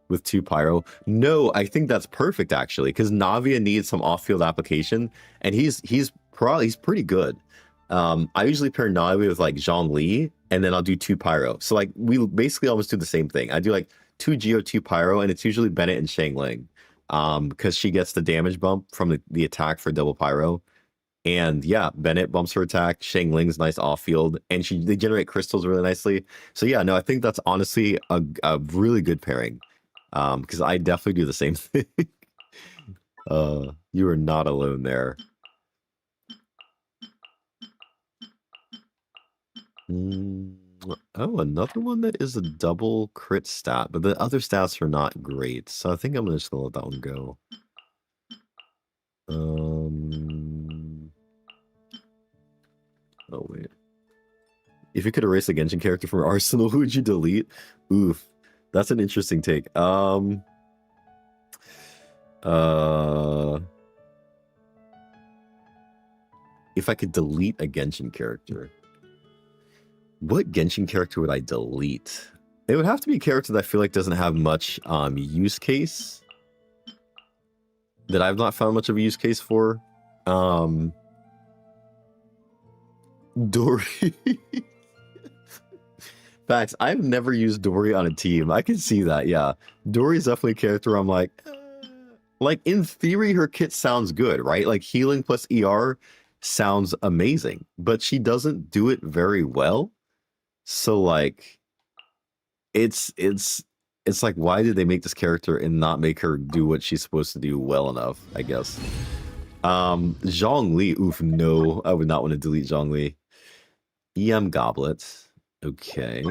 [SPEAKER 1] With 2 Pyro? No, I think that's perfect, actually, because Navia needs some off-field application, and he's pretty good. I usually pair Navia with, like, Zhongli, and then I'll do 2 Pyro. So, like, we basically almost do the same thing. I do, like, 2 Geo, 2 Pyro, and it's usually Bennett and Shangling. Because she gets the damage bump from the attack for double Pyro. And yeah, Bennett bumps her attack, Shangling's nice off-field, and they generate crystals really nicely. So yeah, no, I think that's honestly a really good pairing. Because I definitely do the same thing. You are not alone there. Oh, another one that is a double crit stat, but the other stats are not great, so I think I'm just gonna let that one go. Oh wait. If you could erase a Genshin character from Arsenal, who would you delete? Oof. That's an interesting take. If I could delete a Genshin character, what Genshin character would I delete? It would have to be a character that I feel like doesn't have much use case. That I've not found much of a use case for. Dory. Facts. I've never used Dory on a team. I can see that, yeah. Dory's definitely a character I'm like in theory, her kit sounds good, right? Like healing plus ER sounds amazing, but she doesn't do it very well. So like, it's like, why did they make this character and not make her do what she's supposed to do well enough, I guess. Zhongli, oof, no, I would not want to delete Zhongli. EM Goblet. Okay.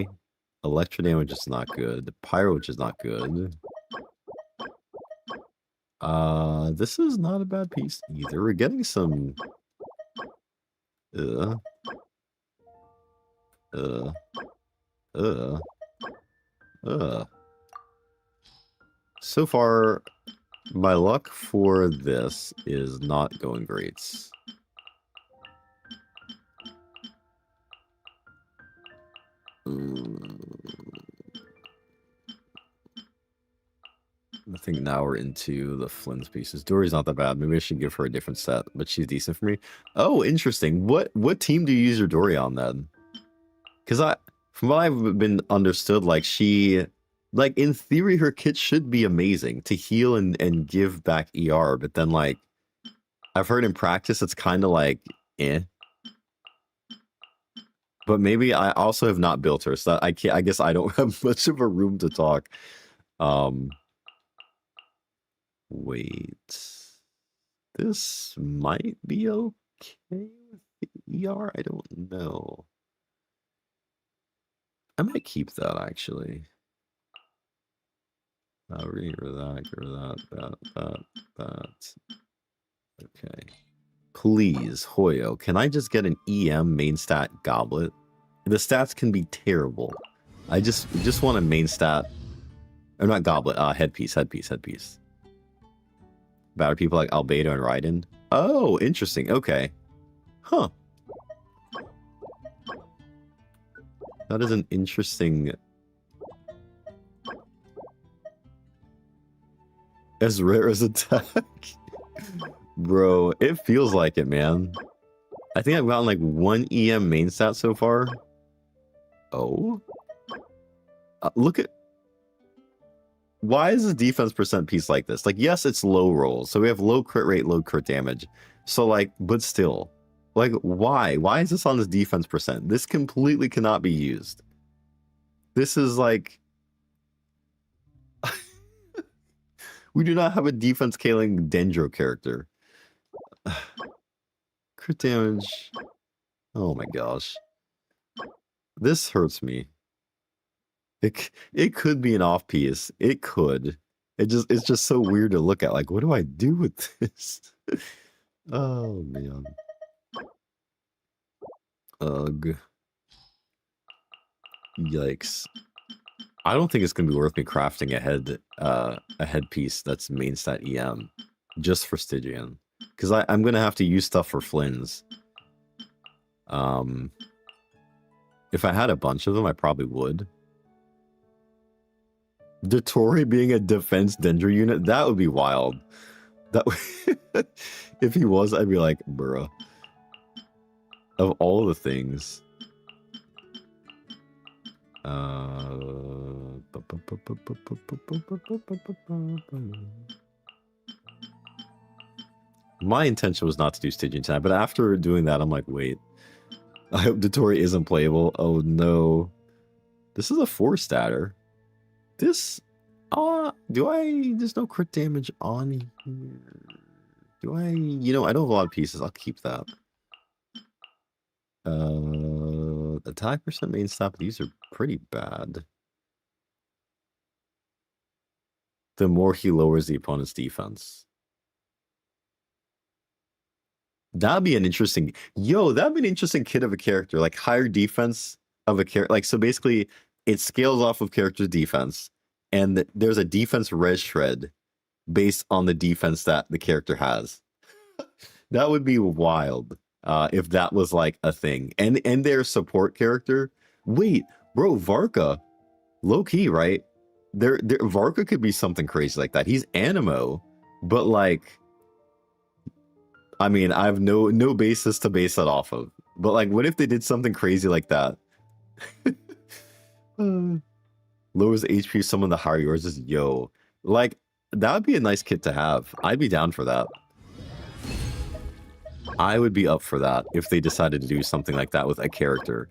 [SPEAKER 1] Electro damage is not good. Pyro, which is not good. This is not a bad piece either. We're getting some... So far, my luck for this is not going great. I think now we're into the Flynn's pieces. Dory's not that bad. Maybe I should give her a different set, but she's decent for me. Oh, interesting. What team do you use your Dory on then? Because from what I've been understood, like in theory, her kit should be amazing to heal and give back ER, but then like I've heard in practice it's kind of like eh. But maybe I also have not built her, so I guess I don't have much of a room to talk. Wait. This might be okay with the ER. I don't know. I might keep that actually. Get rid of that, get rid of that. Okay. Please, Hoyo, can I just get an EM main stat goblet? The stats can be terrible. I just want a main stat. Or not goblet, headpiece. Better people like Albedo and Raiden. Oh, interesting. Okay. Huh. That is an interesting... As rare as attack. Bro, it feels like it, man. I think I've gotten like 1 EM main stat so far. Oh? Look at... Why is the defense percent piece like this? Like, yes, it's low roll. So we have low crit rate, low crit damage. So like, but still. Like, why? Why is this on this defense percent? This completely cannot be used. This is like... We do not have a defense scaling Dendro character. Crit damage. Oh my gosh. This hurts me. It could be an off piece. It could. It's just so weird to look at. Like, what do I do with this? Oh man. Ugh. Yikes. I don't think it's gonna be worth me crafting a headpiece that's main stat EM just for Stygian. Because I'm gonna have to use stuff for Flynn's. If I had a bunch of them, I probably would. Dotori being a defense Dendro unit, that would be wild. That if he was, I'd be like, bruh. Of all the things. My intention was not to do Stygian tonight, but after doing that, I'm like, wait. I hope Dotori isn't playable. Oh no. This is a 4-statter. This, there's no crit damage on here. Do I, I don't have a lot of pieces. I'll keep that. Attack percent main stat, these are pretty bad. The more he lowers the opponent's defense. That'd be an interesting, that'd be an interesting kit of a character, like higher defense of a character. Like, so basically it scales off of character's defense, and there's a defense res shred based on the defense that the character has. That would be wild if that was like a thing. And their support character. Wait, bro, Varka, low key, right? Varka could be something crazy like that. He's Animo, but like, I mean, I have no basis to base that off of. But like, what if they did something crazy like that? Lowers HP, some of the higher yours is like, that would be a nice kit to have. I'd be down for that. I would be up for that if they decided to do something like that with a character.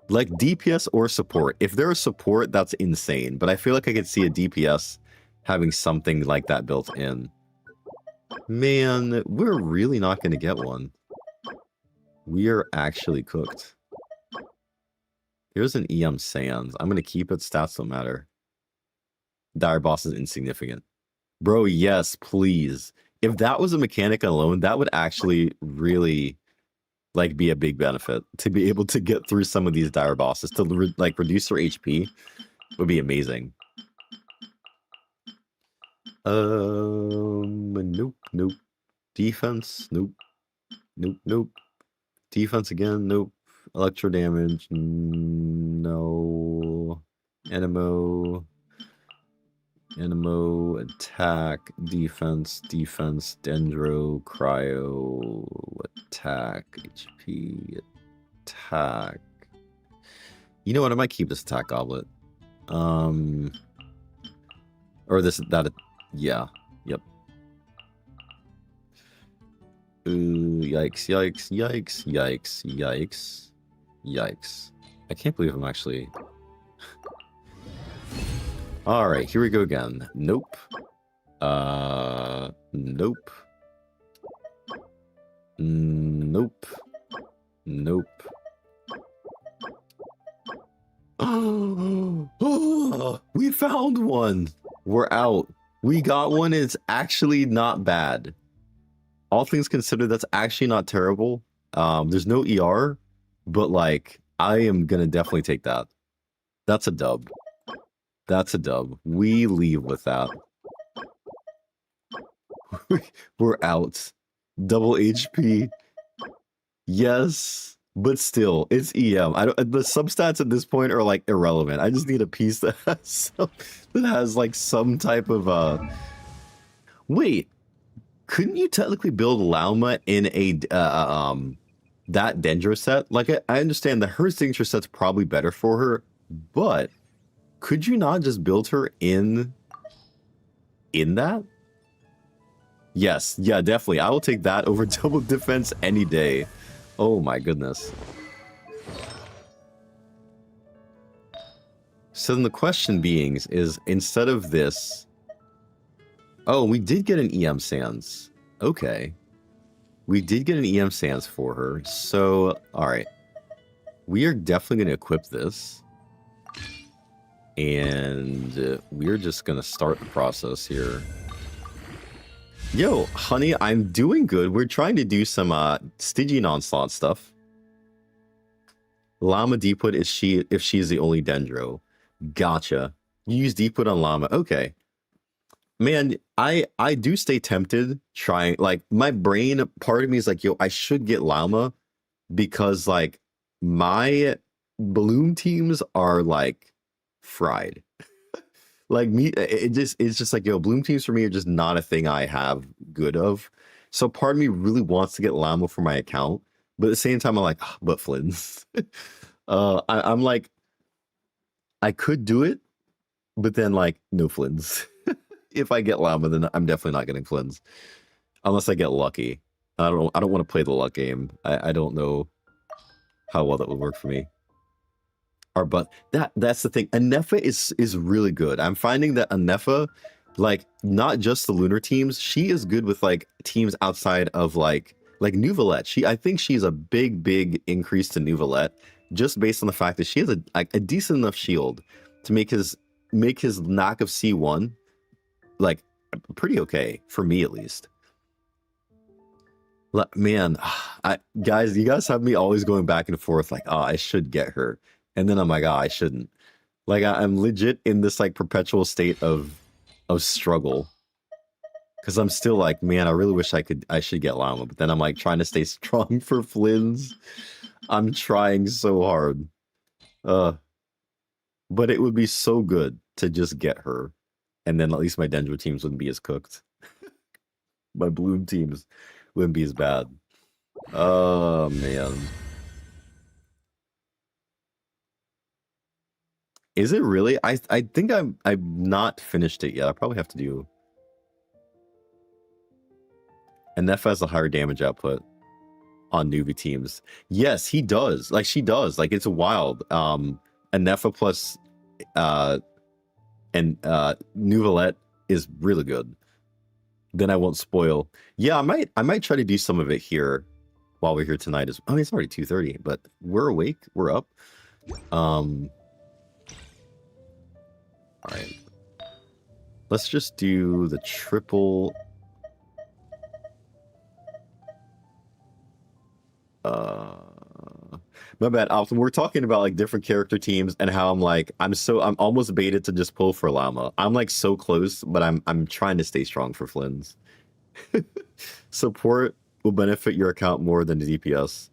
[SPEAKER 1] Like DPS or support. If they're a support, that's insane. But I feel like I could see a DPS having something like that built in. Man, we're really not going to get one. We are actually cooked. Here's an EM Sans. I'm going to keep it. Stats don't matter. Dire Boss is insignificant. Bro, yes, please. If that was a mechanic alone, that would actually really like be a big benefit. To be able to get through some of these dire bosses, to like reduce their HP would be amazing. Nope. Defense, nope. Defense again, nope. Electro damage, no. Animo, attack, defense, Dendro, cryo, attack, HP, attack. You know what? I might keep this attack goblet. Or yeah, yep. Ooh, yikes. I can't believe I'm actually... Alright, here we go again. Nope. Nope. Oh, we found one! We're out. We got one. It's actually not bad. All things considered, that's actually not terrible. There's no ER, but like I am gonna definitely take that. That's a dub. That's a dub. We leave with that. We're out. Double HP. Yes, but still, it's EM. I don't. The substats at this point are like irrelevant. I just need a piece that has like some type of Wait, couldn't you technically build Lauma in a that Dendro set? Like I understand that her signature set's probably better for her, but could you not just build her in that? Yes, yeah, definitely. I will take that over double defense any day. Oh my goodness. So then the question being is, instead of this... Oh, we did get an EM Sans. Okay. We did get an EM Sans for her. So, alright. We are definitely going to equip this. And we're just going to start the process here. Yo, honey, I'm doing good. We're trying to do some Stygian onslaught stuff. Llama Deepwood is if she's the only Dendro. Gotcha. You use Deepwood on Llama. Okay. Man, I do stay tempted trying, like, my brain, part of me is like, yo, I should get Llama because like my Bloom teams are like fried. Like me, it's just like, yo, Bloom teams for me are just not a thing I have good of. So part of me really wants to get Llama for my account, but at the same time, I'm like, oh, but Flynn's. I'm like, I could do it, but then like, no Flynn's. If I get Llama, then I'm definitely not getting Flynn's, unless I get lucky. I don't want to play the luck game. I don't know how well that would work for me. But that's the thing. Anefa is really good. I'm finding that Anefa, like, not just the lunar teams, she is good with like teams outside of like Nuvalette. I think she's a big increase to Nuvalette, just based on the fact that she has a decent enough shield to make his knock of C1 like pretty okay for me at least. Man, guys, you guys have me always going back and forth like, oh, I should get her. And then I'm like, oh, I shouldn't. Like, I'm legit in this, like, perpetual state of struggle. Because I'm still like, man, I really wish I should get Llama. But then I'm, like, trying to stay strong for Flynn's. I'm trying so hard. But it would be so good to just get her. And then at least my Dendro teams wouldn't be as cooked. My Bloom teams wouldn't be as bad. Oh, man. Is it really? I think I've not finished it yet. I probably have to do. And Neff has a higher damage output on newbie teams. Yes, he does. Like she does. Like it's wild. Anefa plus Nuvalette is really good. Then I won't spoil. Yeah, I might try to do some of it here while we're here tonight. I mean, it's already 2:30, but we're awake. We're up. All right, let's just do the triple. My bad. Often we're talking about like different character teams and how I'm almost baited to just pull for Llama. I'm like so close, but I'm trying to stay strong for Flynn's. Support will benefit your account more than the DPS.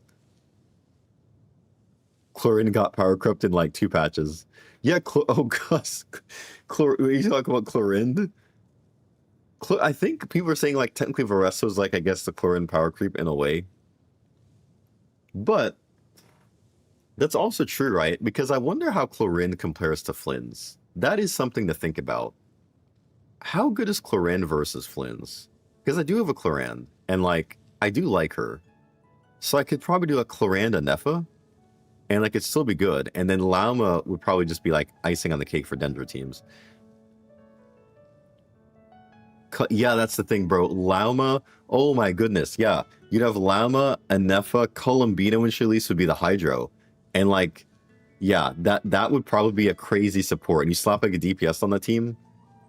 [SPEAKER 1] Chlorine got power crept in like 2 patches. Yeah, oh gosh. You talk about Chlorine? I think people are saying like technically Varesto's like, I guess, the Chlorine power creep in a way. But that's also true, right? Because I wonder how Chlorine compares to Flynn's. That is something to think about. How good is Chlorine versus Flynn's? Because I do have a Chlorine, and like, I do like her. So I could probably do a Chlorine to Nefa, and like, it'd still be good. And then Llama would probably just be like icing on the cake for Dendro teams. Yeah, that's the thing, bro. Llama, oh my goodness, yeah. You'd have Llama, Anefa, Columbina when she released would be the Hydro. And like, yeah, that would probably be a crazy support. And you slap like a DPS on the team,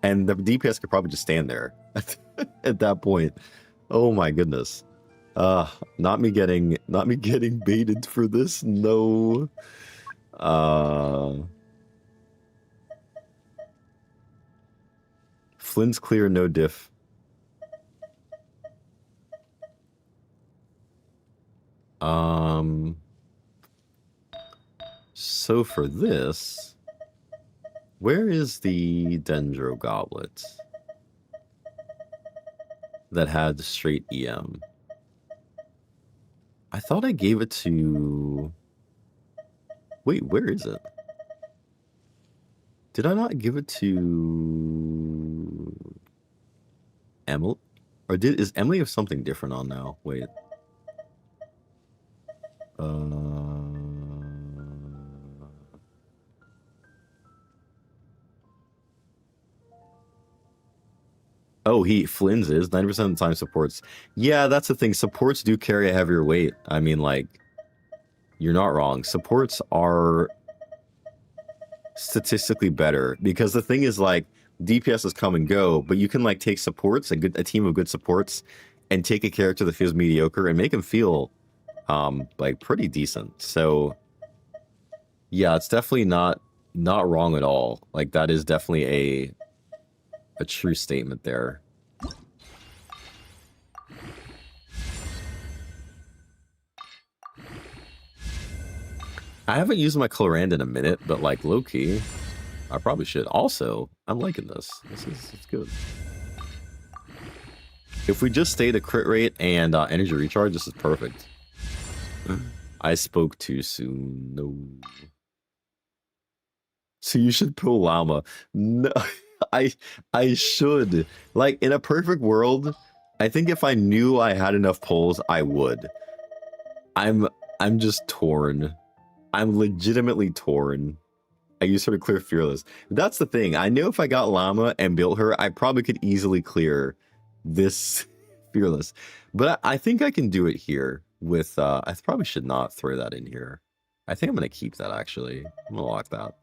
[SPEAKER 1] And the DPS could probably just stand there at that point. Oh my goodness. Not me getting baited for this. No. Flynn's clear, no diff. So for this, where is the Dendro Goblet that had straight EM? I thought I gave it to... Wait, where is it? Did I not give it to Emily? Or is Emily have something different on now? Wait. Oh, Flynn's is 90% of the time supports. Yeah, that's the thing. Supports do carry a heavier weight. I mean, like, you're not wrong. Supports are statistically better because the thing is, like, DPS come and go, but you can like take supports, a team of good supports, and take a character that feels mediocre and make him feel like pretty decent. So yeah, it's definitely not wrong at all. Like that is definitely a true statement there. I haven't used my Clorand in a minute, but like low-key, I probably should. Also, I'm liking this. It's good. If we just stay to crit rate and energy recharge, this is perfect. I spoke too soon. No. So you should pull Llama. No, I should. Like in a perfect world, I think if I knew I had enough pulls, I would. I'm just torn. I'm legitimately torn. I used her to clear Fearless. That's the thing. I knew if I got Llama and built her, I probably could easily clear this Fearless. But I think I can do it here with... I probably should not throw that in here. I think I'm going to keep that, actually. I'm going to lock that.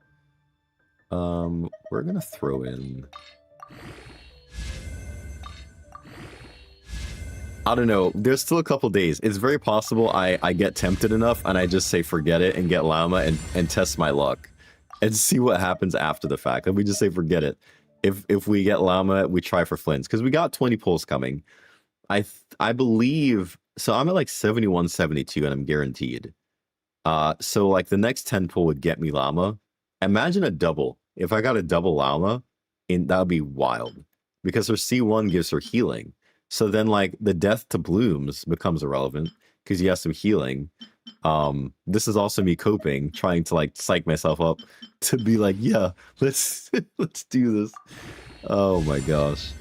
[SPEAKER 1] We're going to throw in... I don't know. There's still a couple days. It's very possible I get tempted enough and I just say forget it and get Llama and test my luck. And see what happens after the fact. And we just say forget it. If we get Llama, we try for Flynn's. Because we got 20 pulls coming. I believe... So I'm at like 71, 72 and I'm guaranteed. So like the next 10 pull would get me Llama. Imagine a double. If I got a double Llama, that would be wild. Because her C1 gives her healing. So then like the death to blooms becomes irrelevant. Because you have some healing. This is also me coping, trying to like psych myself up to be like, yeah, let's do this. Oh my gosh.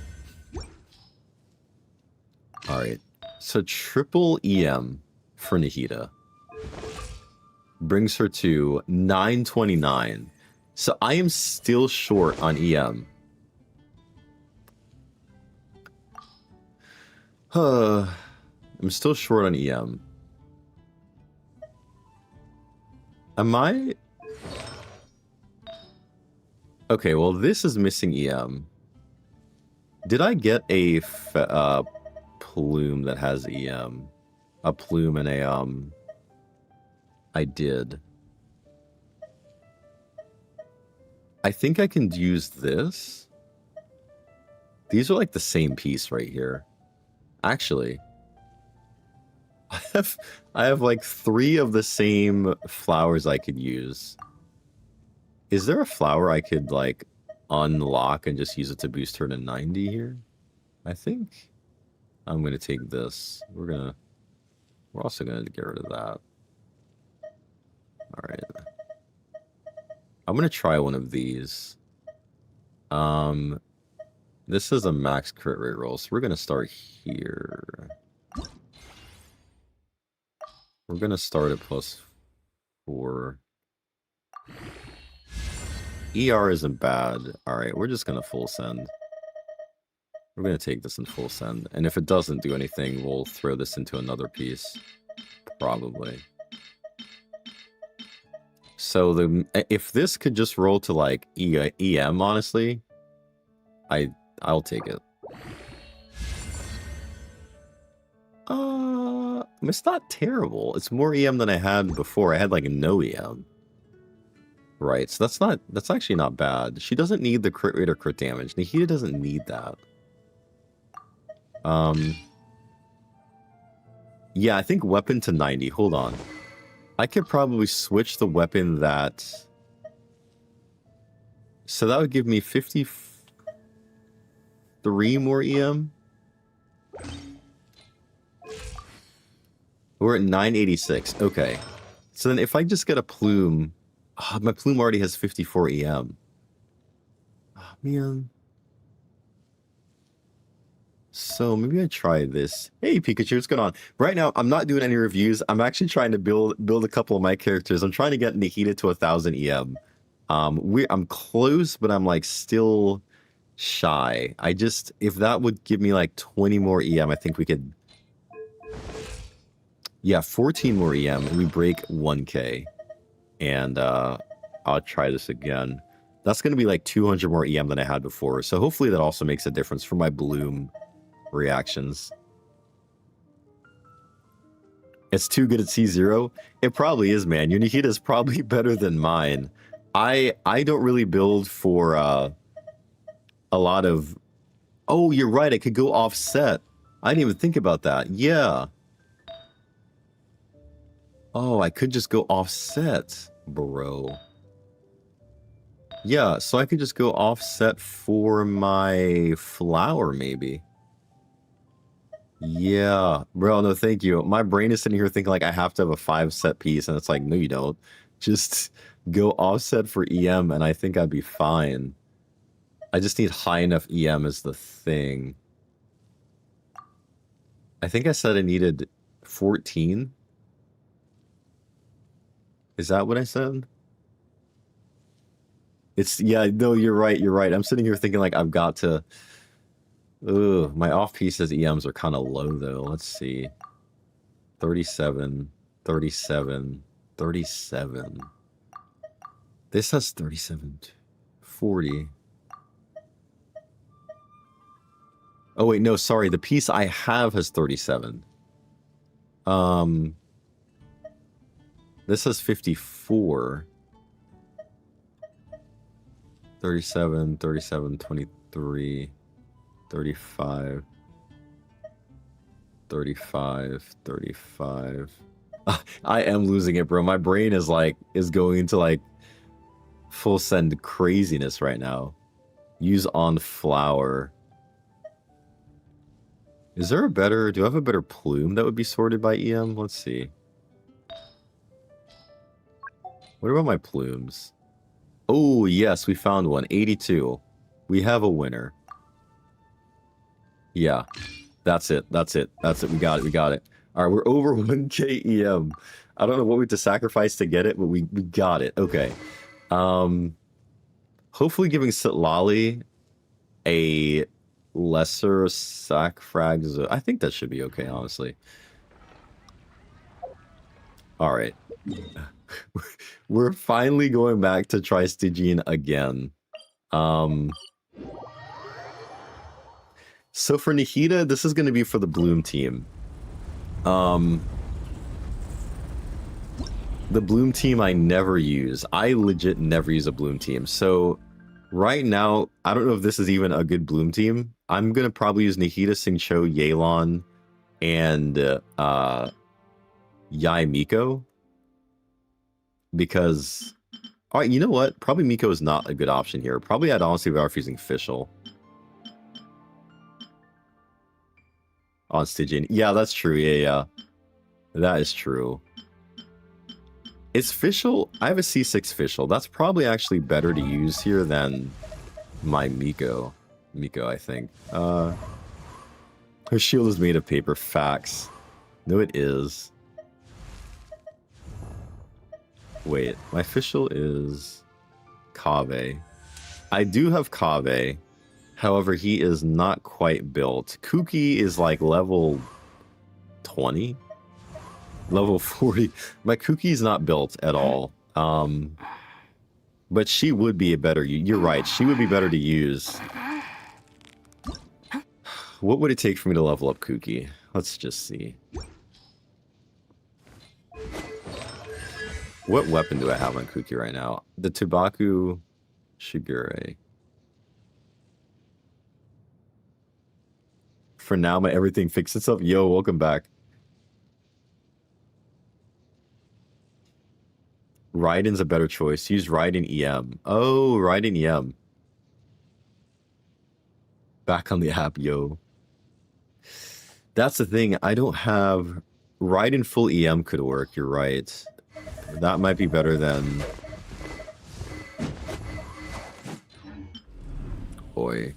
[SPEAKER 1] All right. So triple EM for Nahiha brings her to 929. So I am still short on EM. I'm still short on EM. Am I... Okay, well, this is missing EM. Did I get a plume that has EM? A plume and a... I did. I think I can use this. These are like the same piece right here. Actually... I have like 3 of the same flowers I could use. Is there a flower I could like unlock and just use it to boost her to 90 here? I think I'm gonna take this. We're also gonna get rid of that. All right. I'm gonna try one of these. This is a max crit rate roll, so we're gonna start here. We're gonna start at +4. ER isn't bad. Alright, we're just gonna full send. We're gonna take this in full send. And if it doesn't do anything, we'll throw this into another piece. Probably. So if this could just roll to like EM, honestly, I'll take it. It's not terrible. It's more EM than I had before. I had like no EM. Right, so that's actually not bad. She doesn't need the crit rate or crit damage. Nahiha doesn't need that. Yeah, I think weapon to 90. Hold on. I could probably switch the weapon that... So that would give me 53 more EM. We're at 986. Okay. So then if I just get a plume... Oh, my plume already has 54 EM. Oh, man. So maybe I try this. Hey, Pikachu, what's going on? Right now, I'm not doing any reviews. I'm actually trying to build a couple of my characters. I'm trying to get Nahiha to 1,000 EM. I'm close, but I'm like still shy. If that would give me like 20 more EM, I think we could. Yeah, 14 more EM, and we break 1K. And I'll try this again. That's going to be like 200 more EM than I had before. So hopefully that also makes a difference for my bloom reactions. It's too good at C0. It probably is, man. Your Nahiha is probably better than mine. I don't really build for a lot of... Oh, you're right. I could go offset. I didn't even think about that. Yeah. Oh, I could just go offset, bro. Yeah, so I could just go offset for my flower, maybe. Yeah, bro, no, thank you. My brain is sitting here thinking like I have to have a 5-set piece, and it's like, no, you don't. Just go offset for EM, and I think I'd be fine. I just need high enough EM as the thing. I think I said I needed 14. Is that what I said? Yeah, no, you're right, you're right. I'm sitting here thinking like I've got to... Ugh, my off-pieces EMs are kind of low though. Let's see. 37, 37, 37. This has 37, 40. Oh wait, no, sorry. The piece I have has 37. This has 54. 37, 37, 23, 35, 35, 35. I am losing it, bro. My brain is going into like full send craziness right now. Use on flower. Is there do I have a better plume that would be sorted by EM? Let's see. What about my plumes? Oh, yes, we found one. 82. We have a winner. Yeah. That's it. That's it. That's it. We got it. We got it. All right, we're over 1K EM. I don't know what we have to sacrifice to get it, but we got it. Okay. Hopefully giving Sitlali a lesser sac frag. I think that should be okay, honestly. All right. We're finally going back to try Stygian again. So for Nahiha, this is going to be for the Bloom team. The Bloom team I never use. I legit never use a Bloom team. So right now, I don't know if this is even a good Bloom team. I'm going to probably use Nahiha, Xingqiu, Yelan, and Yai Miko. Because, all right, you know what? Probably Miko is not a good option here. Probably I'd honestly be off using Fischl on Stygian. Yeah, that's true. Yeah. That is true. Is Fischl... I have a C6 Fischl. That's probably actually better to use here than my Miko. I think. Her shield is made of paper. Facts. No, it is. Wait, my Fischl is Kaveh. I do have Kaveh. However, he is not quite built. Kuki is like level 20? Level 40. My Kuki is not built at all. But she would be a better... You're right. She would be better to use What would it take for me to level up Kuki? Let's just see. What weapon do I have on Kuki right now? The Tubaku Shigure. For now, my everything fixed itself. Yo, welcome back. Raiden's a better choice. Use Raiden EM. Oh, Raiden EM. Back on the app, yo. That's the thing. I don't have... Raiden full EM could work. You're right. That might be better than... Boy.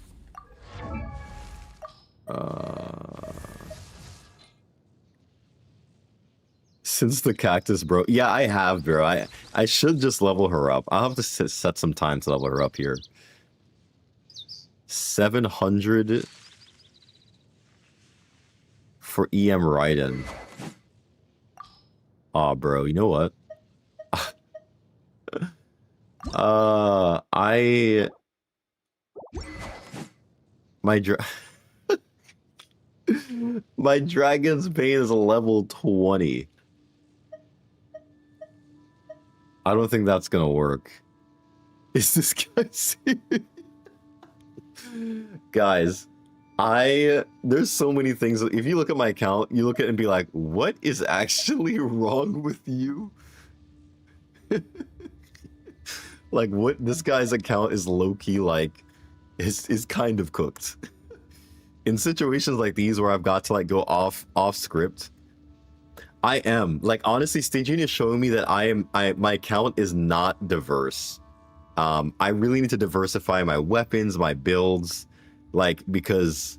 [SPEAKER 1] Since the cactus, bro. Yeah, I have, bro. I should just level her up. I'll have to set some time to level her up here. 700 for EM Raiden. Aw, bro. You know what? My Dragon's Bane is a level 20. I don't think that's gonna work. Is this guy serious? Guys, there's so many things. If you look at my account, you look at it and be like, what is actually wrong with you? Like, what? This guy's account is low-key, like, is kind of cooked. In situations like these where I've got to, like, go off script, I am. Like, honestly, Stygian is showing me that my account is not diverse. I really need to diversify my weapons, my builds, like, because,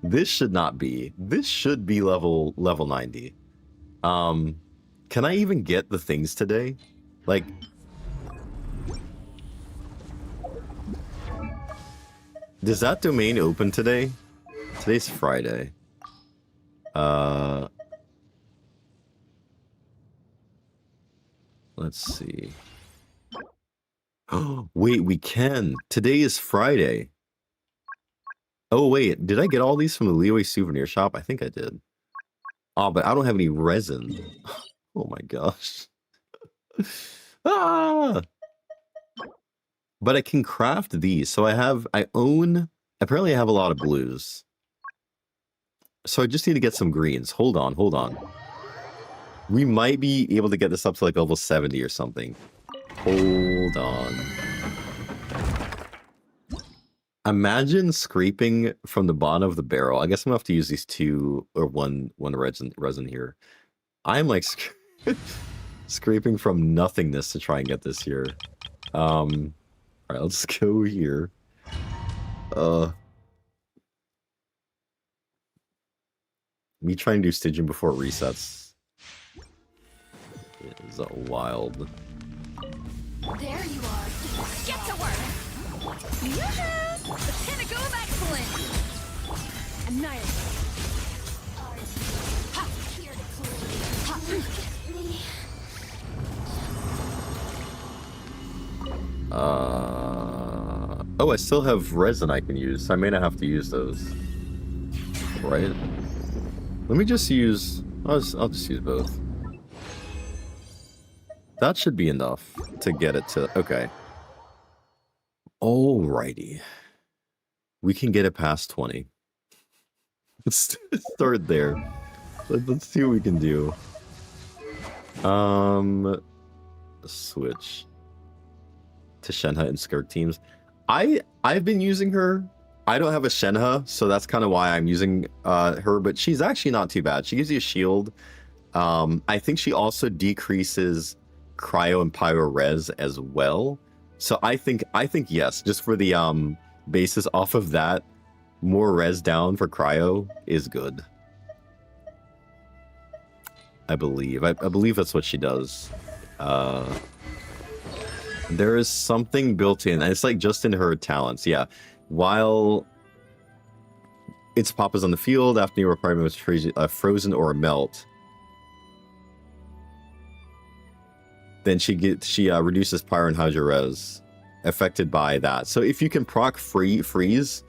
[SPEAKER 1] this should not be. This should be level 90. Can I even get the things today? Like, does that domain open today? Today's Friday. Let's see. Oh, wait, we can. Today is Friday. Oh, wait, did I get all these from the Liyue souvenir shop? I think I did. Oh, but I don't have any resin. Oh my gosh. Ah! But I can craft these. So apparently I have a lot of blues. So I just need to get some greens. Hold on. We might be able to get this up to like level 70 or something. Hold on. Imagine scraping from the bottom of the barrel. I guess I'm gonna have to use these two or one resin here. I'm like scraping from nothingness to try and get this here. All right, let's go here. Me trying to do Stygian before it resets is wild.
[SPEAKER 3] There you are. Get to work. Yoo-hoo! The pinnacle of excellence. Annihilate. Ha! Here to
[SPEAKER 1] Oh, I still have resin I can use, so I may not have to use those. Right? Let me just use... I'll just use both. That should be enough to get it to... Okay. Alrighty. We can get it past 20. Let's start there. Let's see what we can do. Switch to Shenhe and Skirk teams. I've been using her. I don't have a Shenhe, so that's kind of why I'm using her, but she's actually not too bad. She gives you a shield. I think she also decreases cryo and pyro res as well. So I think yes, just for the basis off of that, more res down for cryo is good. I believe that's what she does. There is something built in, and it's like just in her talents, yeah. While its pop is on the field, after your requirement was frozen or a melt, then she reduces pyro and hydro res. affected by that. So if you can proc freeze,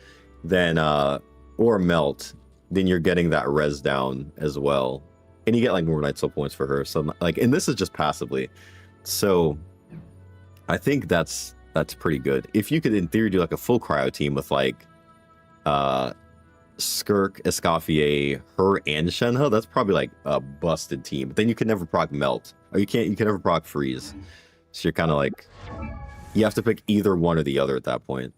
[SPEAKER 1] then or melt, then you're getting that res down as well, and you get like more night soul points for her. So like, and this is just passively. So I think that's pretty good. If you could in theory do like a full cryo team with like Skirk, Escoffier, her, and Shenhe, that's probably like a busted team. But then you can never proc melt, or you can never proc freeze. So you're kind of like, you have to pick either one or the other at that point.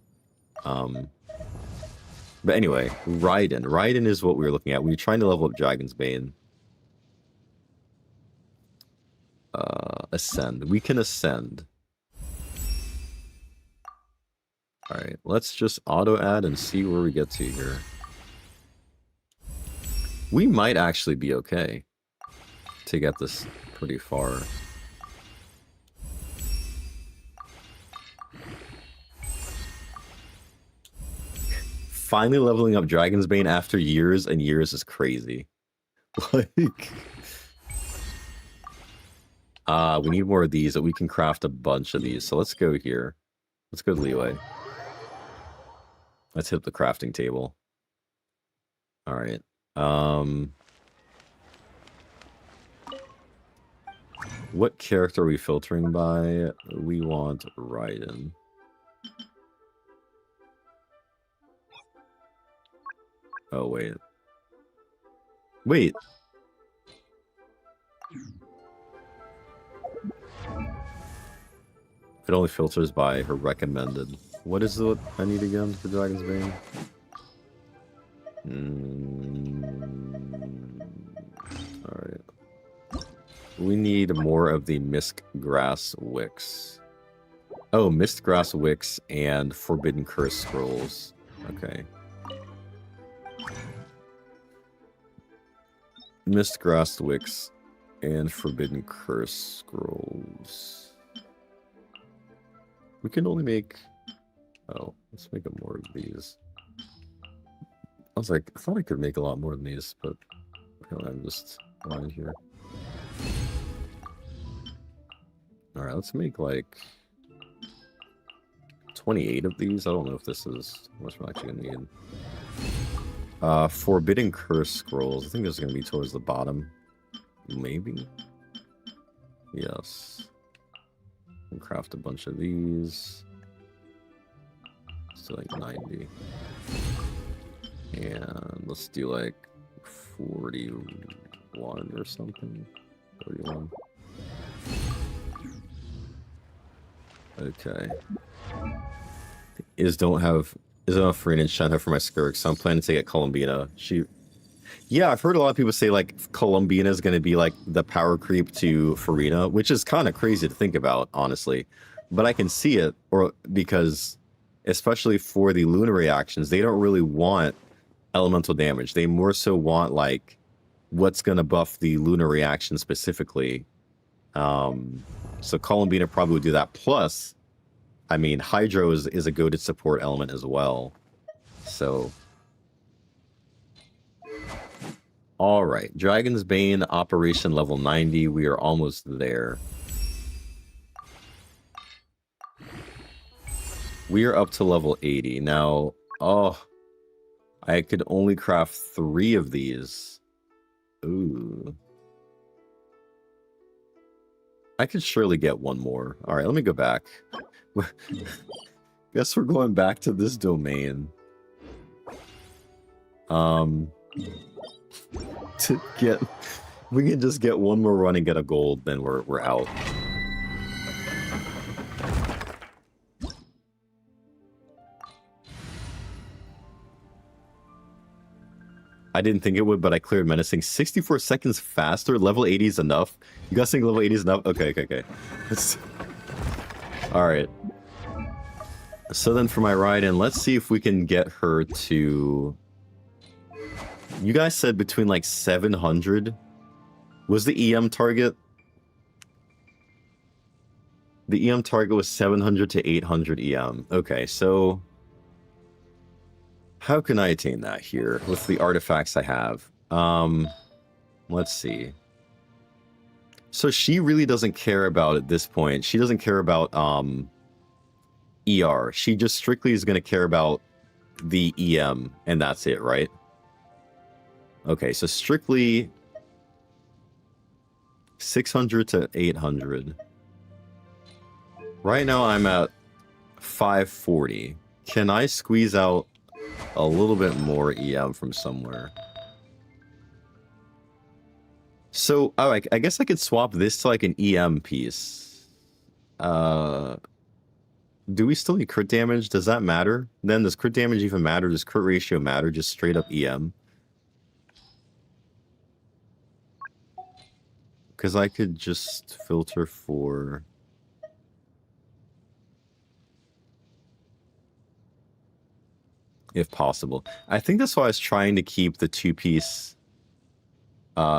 [SPEAKER 1] But anyway, Raiden. Raiden is what we were looking at. We were trying to level up Dragon's Bane. Ascend. We can ascend. Alright, let's just auto-add and see where we get to here. We might actually be okay to get this pretty far. Finally leveling up Dragon's Bane after years and years is crazy. Like, we need more of these, but we can craft a bunch of these. So let's go here. Let's go to Leeway. Let's hit the crafting table. All right. What character are we filtering by? We want Raiden. Oh, wait. Wait. It only filters by her recommended. What is it I need again for Dragon's Bane? Alright. We need more of the Mistgrass Wicks. Oh, Mistgrass Wicks and Forbidden Curse Scrolls. Okay. Mistgrass Wicks and Forbidden Curse Scrolls. We can only make... Oh, let's make more of these. I was like, I thought I could make a lot more than these, but I'm just lying here. Alright, let's make like 28 of these. I don't know if this is how much I'm actually gonna need. Forbidden Curse Scrolls. I think this is gonna be towards the bottom. Maybe? Yes. And craft a bunch of these. Let's do like 90. And let's do like 41 or something. 31. Okay. Is don't have Farina and Shenhe for my Skirk, so I'm planning to get Columbina. Yeah, I've heard a lot of people say like Columbina is going to be like the power creep to Farina, which is kind of crazy to think about, honestly. But I can see it, or because especially for the lunar reactions, they don't really want elemental damage. They more so want like what's going to buff the lunar reaction specifically. So Columbina probably would do that. Plus, I mean, Hydro is a goated support element as well. So, all right, Dragon's Bane operation level 90. We are almost there. We are up to level 80 now. Oh, I could only craft 3 of these. Ooh. I could surely get one more. All right, let me go back. Guess we're going back to this domain. To get, we can just get one more run and get a gold, then we're out. I didn't think it would, but I cleared menacing. 64 seconds faster. Level 80 is enough. You guys think level 80 is enough? Okay. All right. So then for my ride-in, let's see if we can get her to... You guys said between like 700. Was the EM target? The EM target was 700 to 800 EM. Okay, so... How can I attain that here with the artifacts I have? Let's see. So she really doesn't care about at this point. She doesn't care about ER. She just strictly is going to care about the EM, and that's it, right? Okay, so strictly 600 to 800. Right now I'm at 540. Can I squeeze out a little bit more EM from somewhere? So, oh, I guess I could swap this to like an EM piece. Do we still need crit damage? Does that matter? Then does crit damage even matter? Does crit ratio matter? Just straight up EM? Because I could just filter for... if possible. I think that's why I was trying to keep the two-piece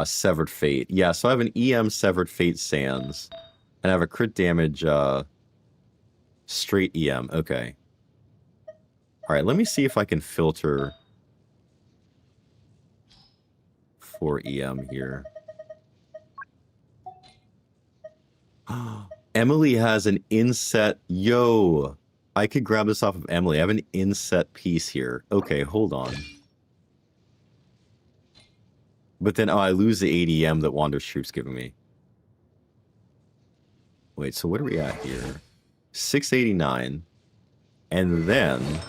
[SPEAKER 1] Severed Fate. Yeah, so I have an EM Severed Fate Sands, and I have a crit damage straight EM. Okay. Alright, let me see if I can filter for EM here. Emily has an inset. Yo! I could grab this off of Emily. I have an inset piece here. Okay, hold on. But then, oh, I lose the ADM that Wander's Troop's giving me. Wait, so what are we at here? 689. And then,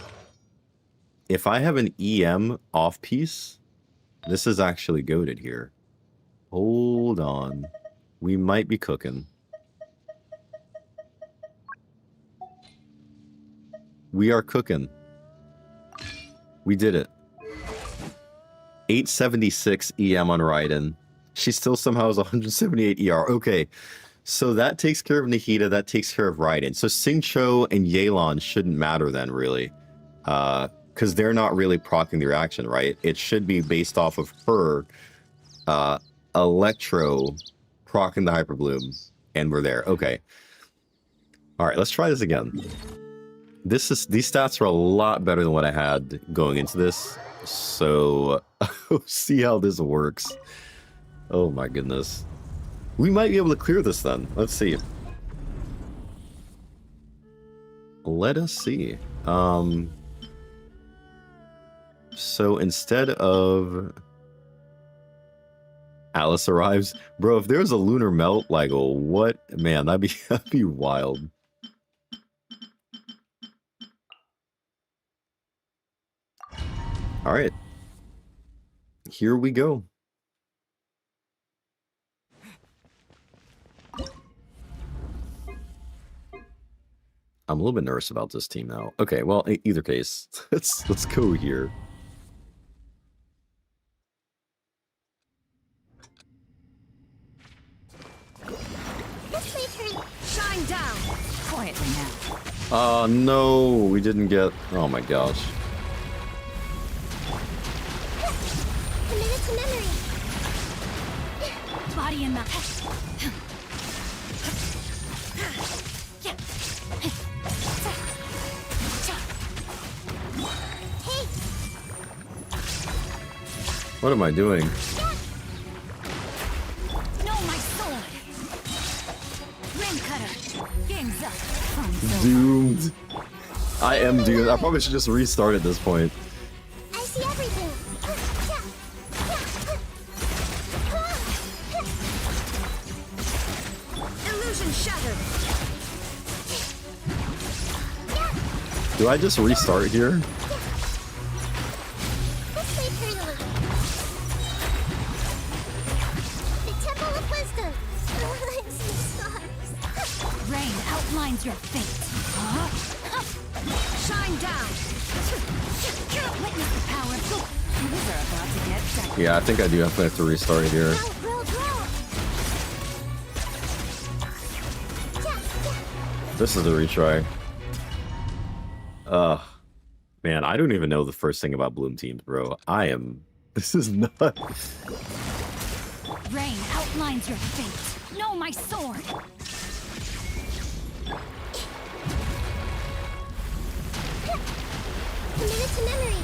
[SPEAKER 1] if I have an EM off piece, this is actually goated here. Hold on. We might be cooking. We are cooking. We did it. 876 EM on Raiden. She still somehow has 178 ER. Okay, so that takes care of Nahiha. That takes care of Raiden. So Xingqiu and Yelan shouldn't matter then, really. Because they're not really proccing the reaction, right? It should be based off of her Electro proccing the Hyper Bloom. And we're there. Okay. Alright, let's try this again. These stats are a lot better than what I had going into this, so see how this works. Oh my goodness. We might be able to clear this then. Let's see. Let us see. So instead of Alice arrives, bro, if there's a lunar melt, like, oh, what? Man, that'd be wild. All right, here we go. I'm a little bit nervous about this team now. Okay, well, in either case, let's go here.
[SPEAKER 3] Shine down quietly now.
[SPEAKER 1] Oh no, we didn't get. Oh my gosh.
[SPEAKER 3] To memory. Body and mind.
[SPEAKER 1] What am I doing?
[SPEAKER 3] No, my sword. Rim cutter. Game's up.
[SPEAKER 1] Doomed. I am doomed. I probably should just restart at this point.
[SPEAKER 3] I see everything. Illusion shattered.
[SPEAKER 1] Do I just restart here?
[SPEAKER 3] Let's wait eternally. The Temple of Wisdom. I see stars. Rain outlines your fate. Huh? Shine down. Witness the power of good. Things are about to get set.
[SPEAKER 1] Yeah, I think I do have to restart here. This is a retry. Man, I don't even know the first thing about Bloom teams, bro. This is not...
[SPEAKER 3] Rain outlines your fate. Know my sword. Committed to memory.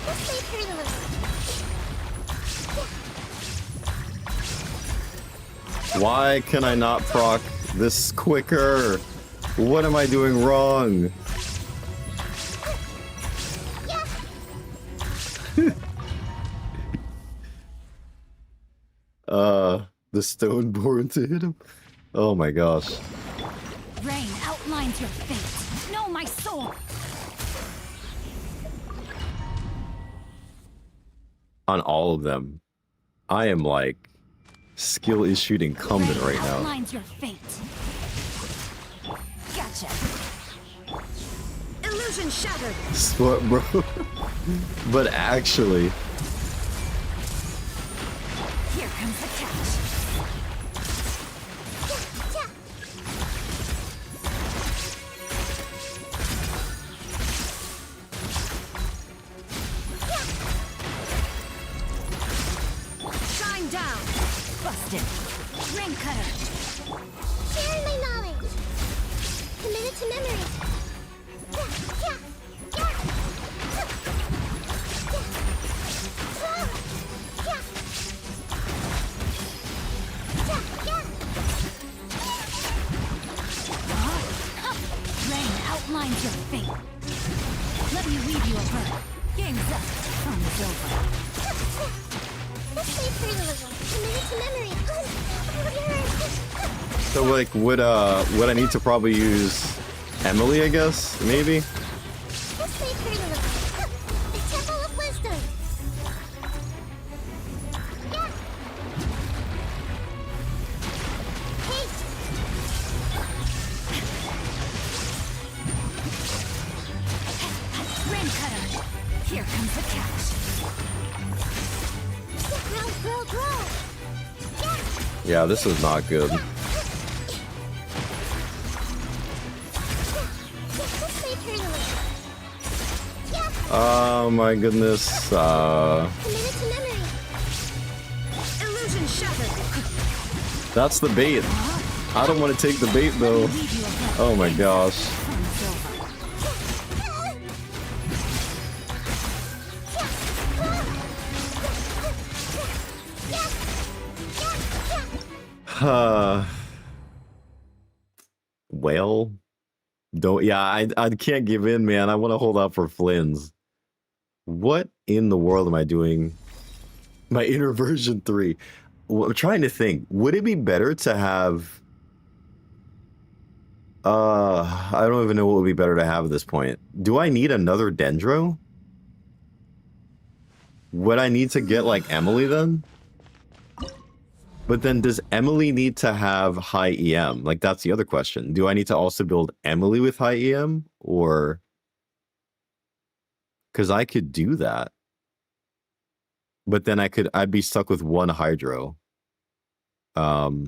[SPEAKER 3] Let's play eternally.
[SPEAKER 1] Why can I not proc this quicker? What am I doing wrong? The Stoneborn to hit him. Oh my gosh.
[SPEAKER 3] Rain outlines your fate. Know my soul.
[SPEAKER 1] On all of them, I am like skill issued incumbent
[SPEAKER 3] Rain
[SPEAKER 1] right now.
[SPEAKER 3] outlines your fate. Gotcha. Illusion shattered.
[SPEAKER 1] What, bro? But actually,
[SPEAKER 3] Here comes the catch. Shine down. Busted. Ring cutter. Sharing my knowledge. Committed to memory. Rain outlines your fate. Let me leave you a bird. Game's up. Fun is over. Let's say fertilizer. Committed to memory.
[SPEAKER 1] so like, would I need to probably use Emily? I guess maybe.
[SPEAKER 3] Let's say fertilizer. The Temple of Wisdom. Haste. Rain cutter. Here comes the catch. Grow.
[SPEAKER 1] Yeah, this is not good.
[SPEAKER 3] Let's say fertilizer.
[SPEAKER 1] Oh my goodness.
[SPEAKER 3] Committed to memory. Illusion shattered.
[SPEAKER 1] That's the bait. I don't want to take the bait though.
[SPEAKER 3] Leave you a bird.
[SPEAKER 1] Oh my gosh.
[SPEAKER 3] Fun is
[SPEAKER 1] Well, don't. Yeah, I can't give in, man. I want to hold out for Flynn's. What in the world am I doing? My inner version 3. Well, I'm trying to think. Would it be better to have? I don't even know what would be better to have at this point. Do I need another Dendro? Would I need to get like Emily then? But then does Emily need to have high EM? Like that's the other question. Do I need to also build Emily with high EM or? Because I could do that. But then I'd be stuck with one Hydro. Oh,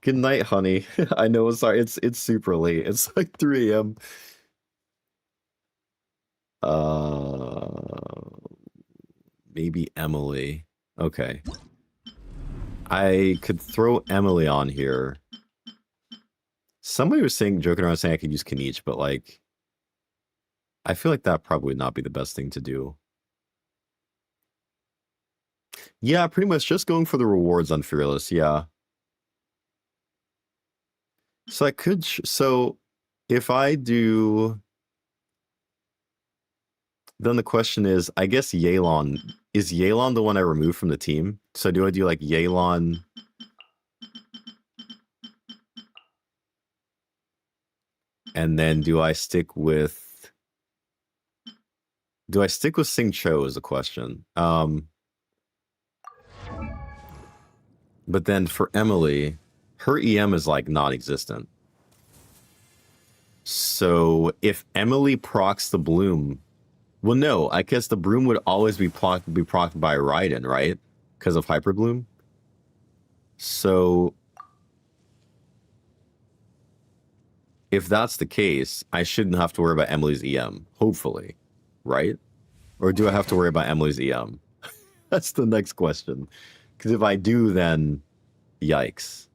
[SPEAKER 1] good night, honey. I know, sorry, it's super late. It's like 3 a.m. Maybe Emily. Okay. I could throw Emily on here. Somebody was joking around saying I could use Kaniche, but like, I feel like that probably would not be the best thing to do. Yeah, pretty much just going for the rewards on Fearless, yeah. So I could, so if I do, then the question is, I guess Yelan, is Yelan the one I removed from the team? So do I do like Yelan? And then do I stick with Sing Cho is the question. But then for Emily, her EM is like non-existent. So if Emily procs the Bloom, well, no, I guess the Broom would always be procced by Raiden, right? Because of Hyper Bloom. So if that's the case, I shouldn't have to worry about Emily's EM, hopefully, right? Or do I have to worry about Emily's EM? That's the next question. Because if I do, then yikes.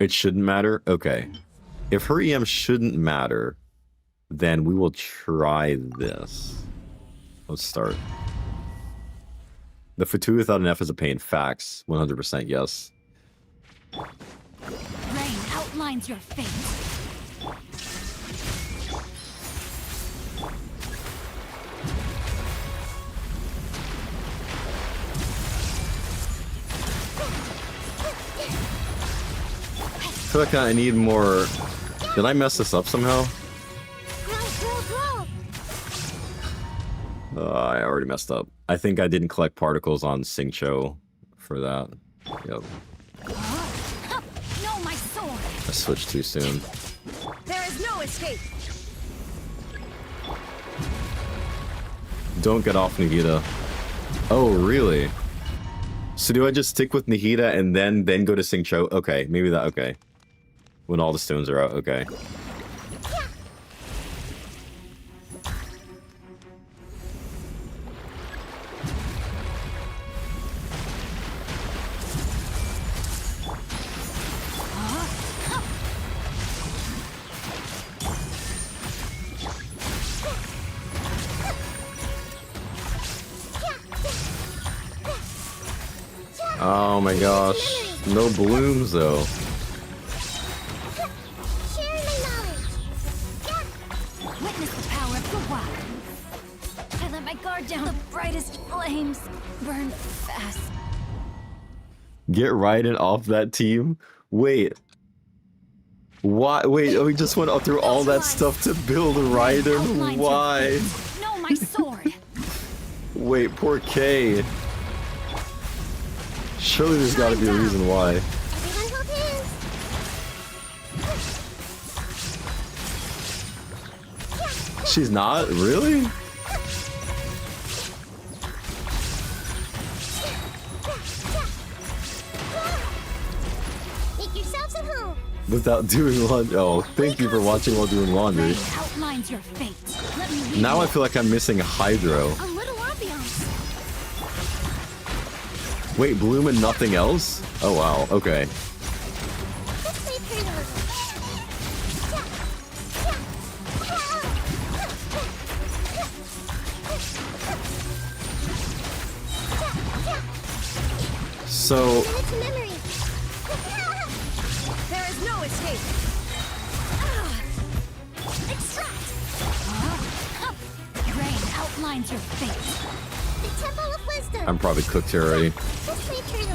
[SPEAKER 1] It shouldn't matter? Okay. If her EM shouldn't matter, then we will try this. Let's start. The Fatu without an F is a pain. Facts. 100% yes.
[SPEAKER 3] Rain outlines your fate.
[SPEAKER 1] I feel like I need more... Did I mess this up somehow? I already messed up. I think I didn't collect particles on Singcho for that. Yep.
[SPEAKER 3] No, my sword.
[SPEAKER 1] I switched too soon.
[SPEAKER 6] There is no escape.
[SPEAKER 1] Don't get off Nahiha. Oh, really? So do I just stick with Nahiha and then go to Singcho? Okay, maybe that, okay. When all the stones are out, okay. Oh my gosh. No blooms though.
[SPEAKER 3] Witness the power of the wild. I let my guard down. The brightest flames burn fast.
[SPEAKER 1] Get Raiden off that team? Wait. Why? Wait, we just went through all that stuff to build Raiden? Why?
[SPEAKER 3] No, my sword.
[SPEAKER 1] Wait, poor K. Surely there's gotta be a reason why.
[SPEAKER 3] Everyone hold hands.
[SPEAKER 1] She's not? Really?
[SPEAKER 3] Make yourselves at home.
[SPEAKER 1] Without doing laundry. Oh, thank you for watching while doing laundry.
[SPEAKER 3] Rain outlines your fate. Let me lead
[SPEAKER 1] Now
[SPEAKER 3] you.
[SPEAKER 1] I feel like I'm missing Hydro.
[SPEAKER 3] A little ambiance.
[SPEAKER 1] Wait, Bloom and nothing else? Oh wow, okay.
[SPEAKER 3] Let's play through the
[SPEAKER 1] So,
[SPEAKER 3] It's memory.
[SPEAKER 6] There is no escape.
[SPEAKER 3] Extract. Rain outlines your fate. The Temple of Wisdom.
[SPEAKER 1] I'm probably cooked here already.
[SPEAKER 3] Let's play through the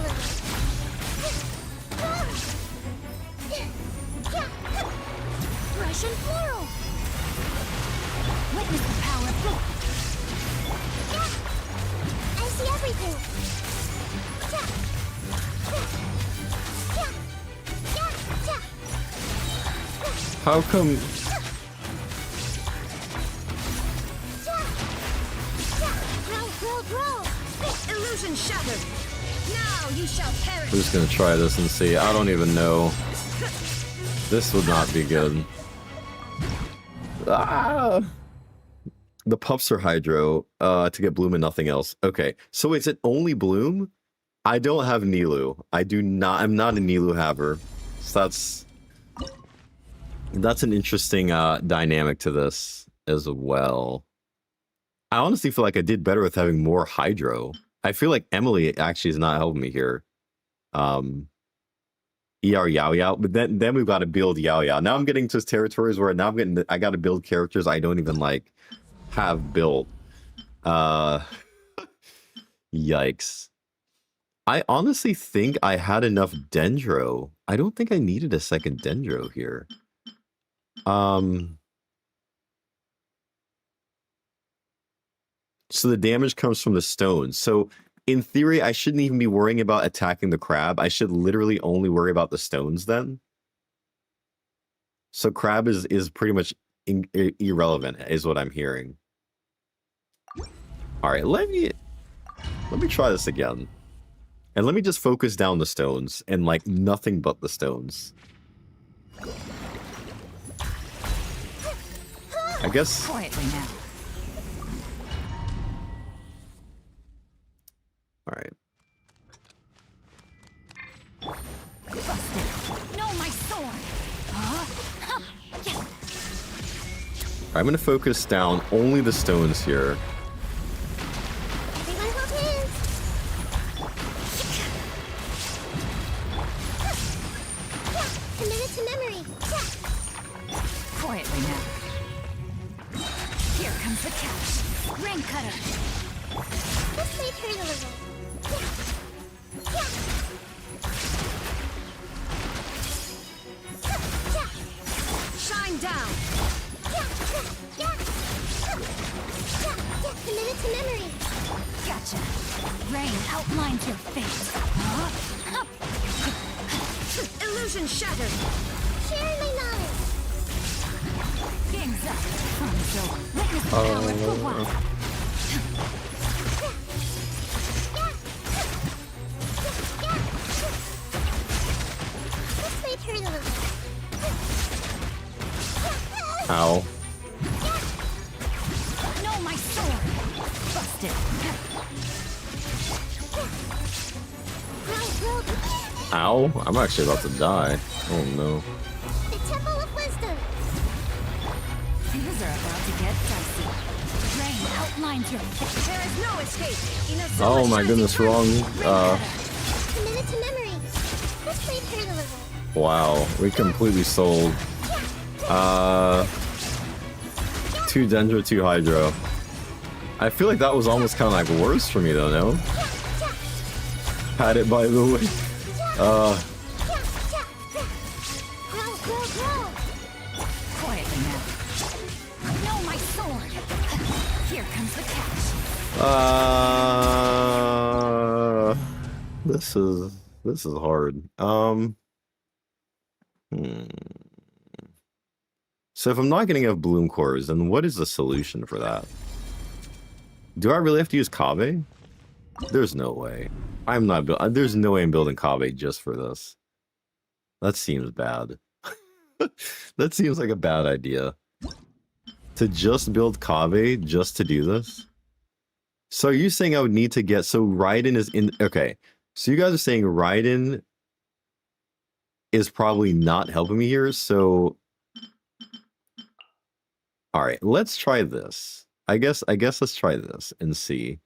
[SPEAKER 3] Russian floral. Witness the power of God. I see everything.
[SPEAKER 1] How come...
[SPEAKER 6] Illusion shattered. Now you shall perish.
[SPEAKER 1] We're just gonna try this and see. I don't even know. This would not be good. Ah! The pups are Hydro to get Bloom and nothing else. Okay, so is it only Bloom? I don't have Nilu. I'm not a Nilu haver. So that's an interesting dynamic to this as well. I honestly feel like I did better with having more Hydro. I feel like Emily actually is not helping me here. ER Yao Yao, but then we've got to build Yao Yao. Now I'm getting to territories where now I got to build characters I don't even like have built. Yikes. I honestly think I had enough Dendro. I don't think I needed a second Dendro here. So the damage comes from the stones. So in theory, I shouldn't even be worrying about attacking the crab. I should literally only worry about the stones then. So crab is pretty much irrelevant, is what I'm hearing. All right, let me try this again. And let me just focus down the stones and like nothing but the stones. I guess.
[SPEAKER 6] Quietly now.
[SPEAKER 1] All right.
[SPEAKER 3] No, my sword.
[SPEAKER 1] I'm gonna focus down only the stones here.
[SPEAKER 3] Everyone hold hands. Committed to memory.
[SPEAKER 7] Quietly now. Here comes the catch. Rain cutter.
[SPEAKER 3] This may turn a little.
[SPEAKER 7] Shine down.
[SPEAKER 3] Committed to memory.
[SPEAKER 7] Gotcha. Rain outlines your face. Illusion shattered.
[SPEAKER 3] Sharing my knowledge.
[SPEAKER 7] Game's up. Fun's over. Witness the power for one.
[SPEAKER 3] This may turn a little.
[SPEAKER 1] Ow.
[SPEAKER 7] No, my sword. Busted.
[SPEAKER 1] Ow. I'm actually about to die. Oh no.
[SPEAKER 3] The Temple of Wisdom.
[SPEAKER 7] Things are about to get dicey. Rain outlines your face. There is no escape. Inazuma
[SPEAKER 1] Oh my
[SPEAKER 7] shines
[SPEAKER 1] goodness,
[SPEAKER 7] through.
[SPEAKER 1] wrong.
[SPEAKER 7] Rain cutter.
[SPEAKER 3] Committed to memory. This may turn a little.
[SPEAKER 1] Wow. We completely sold. 2 Dendro, 2 Hydro. I feel like that was almost kind of like worse for me though, no? Had it by the way.
[SPEAKER 3] Grow.
[SPEAKER 7] Quietly now. No, my sword. Here comes the catch.
[SPEAKER 1] This is hard. So if I'm not getting enough bloom cores, then what is the solution for that? Do I really have to use Kave? There's no way. I'm not. There's no way I'm building Kave just for this. That seems bad. That seems like a bad idea. To just build Kave just to do this? So are you saying I would need to get... So Raiden is in... Okay. So you guys are saying Raiden is probably not helping me here, so... Alright, let's try this. I guess let's try this and see.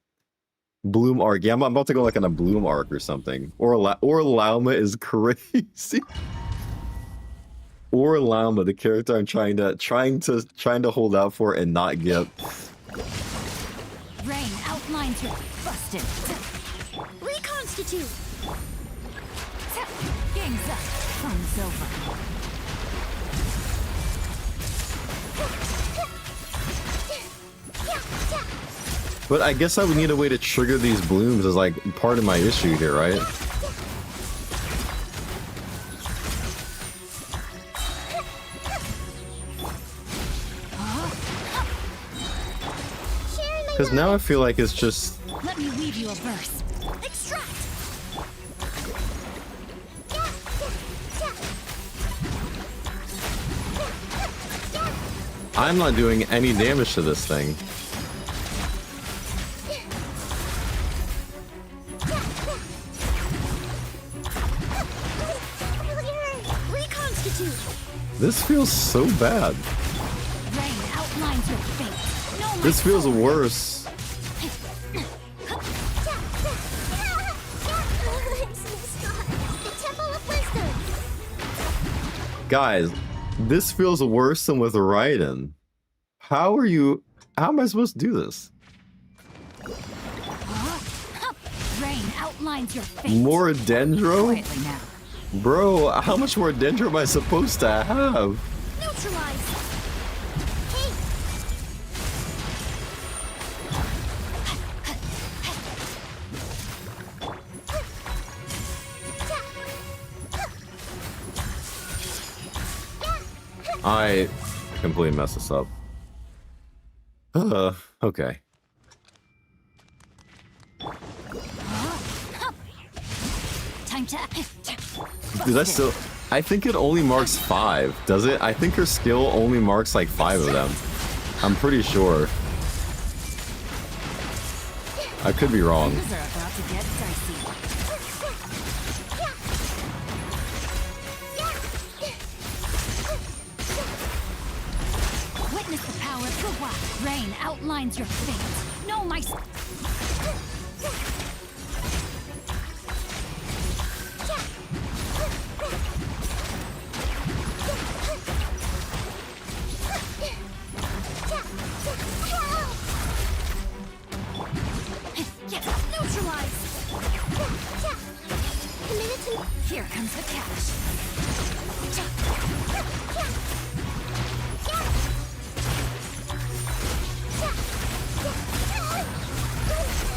[SPEAKER 1] Bloom arc. Yeah, I'm about to go like on a bloom arc or something. Or Lauma is crazy. Or Lauma, the character I'm trying to hold out for and not get.
[SPEAKER 7] Rain outlines your busted.
[SPEAKER 3] Reconstitute.
[SPEAKER 7] Game's up. Fun's over.
[SPEAKER 1] But I guess I would need a way to trigger these blooms as like part of my issue here, right? Because now I feel like it's just...
[SPEAKER 7] Let me weave you a verse.
[SPEAKER 3] Extract.
[SPEAKER 1] I'm not doing any damage to this thing.
[SPEAKER 3] Reconstitute.
[SPEAKER 1] This feels so bad.
[SPEAKER 7] Rain outlines your fate. No, my
[SPEAKER 1] This feels
[SPEAKER 7] sword.
[SPEAKER 1] worse.
[SPEAKER 3] The Temple of Wisdom.
[SPEAKER 1] Guys, this feels worse than with Raiden. How am I supposed to do this?
[SPEAKER 7] Rain outlines your fate.
[SPEAKER 1] More Dendro?
[SPEAKER 7] Quietly now.
[SPEAKER 1] Bro, how much more Dendro am I supposed to have?
[SPEAKER 3] Neutralize. Hey.
[SPEAKER 1] I completely messed this up. Okay.
[SPEAKER 7] Time to.
[SPEAKER 1] Dude, that's still... I think it only marks 5, does it? I think her skill only marks like 5 of them. I'm pretty sure. I could be wrong.
[SPEAKER 7] Things are about to get dicey. Witness the power
[SPEAKER 3] Rain outlines your fate. No, my. Neutralize. Here comes the cash.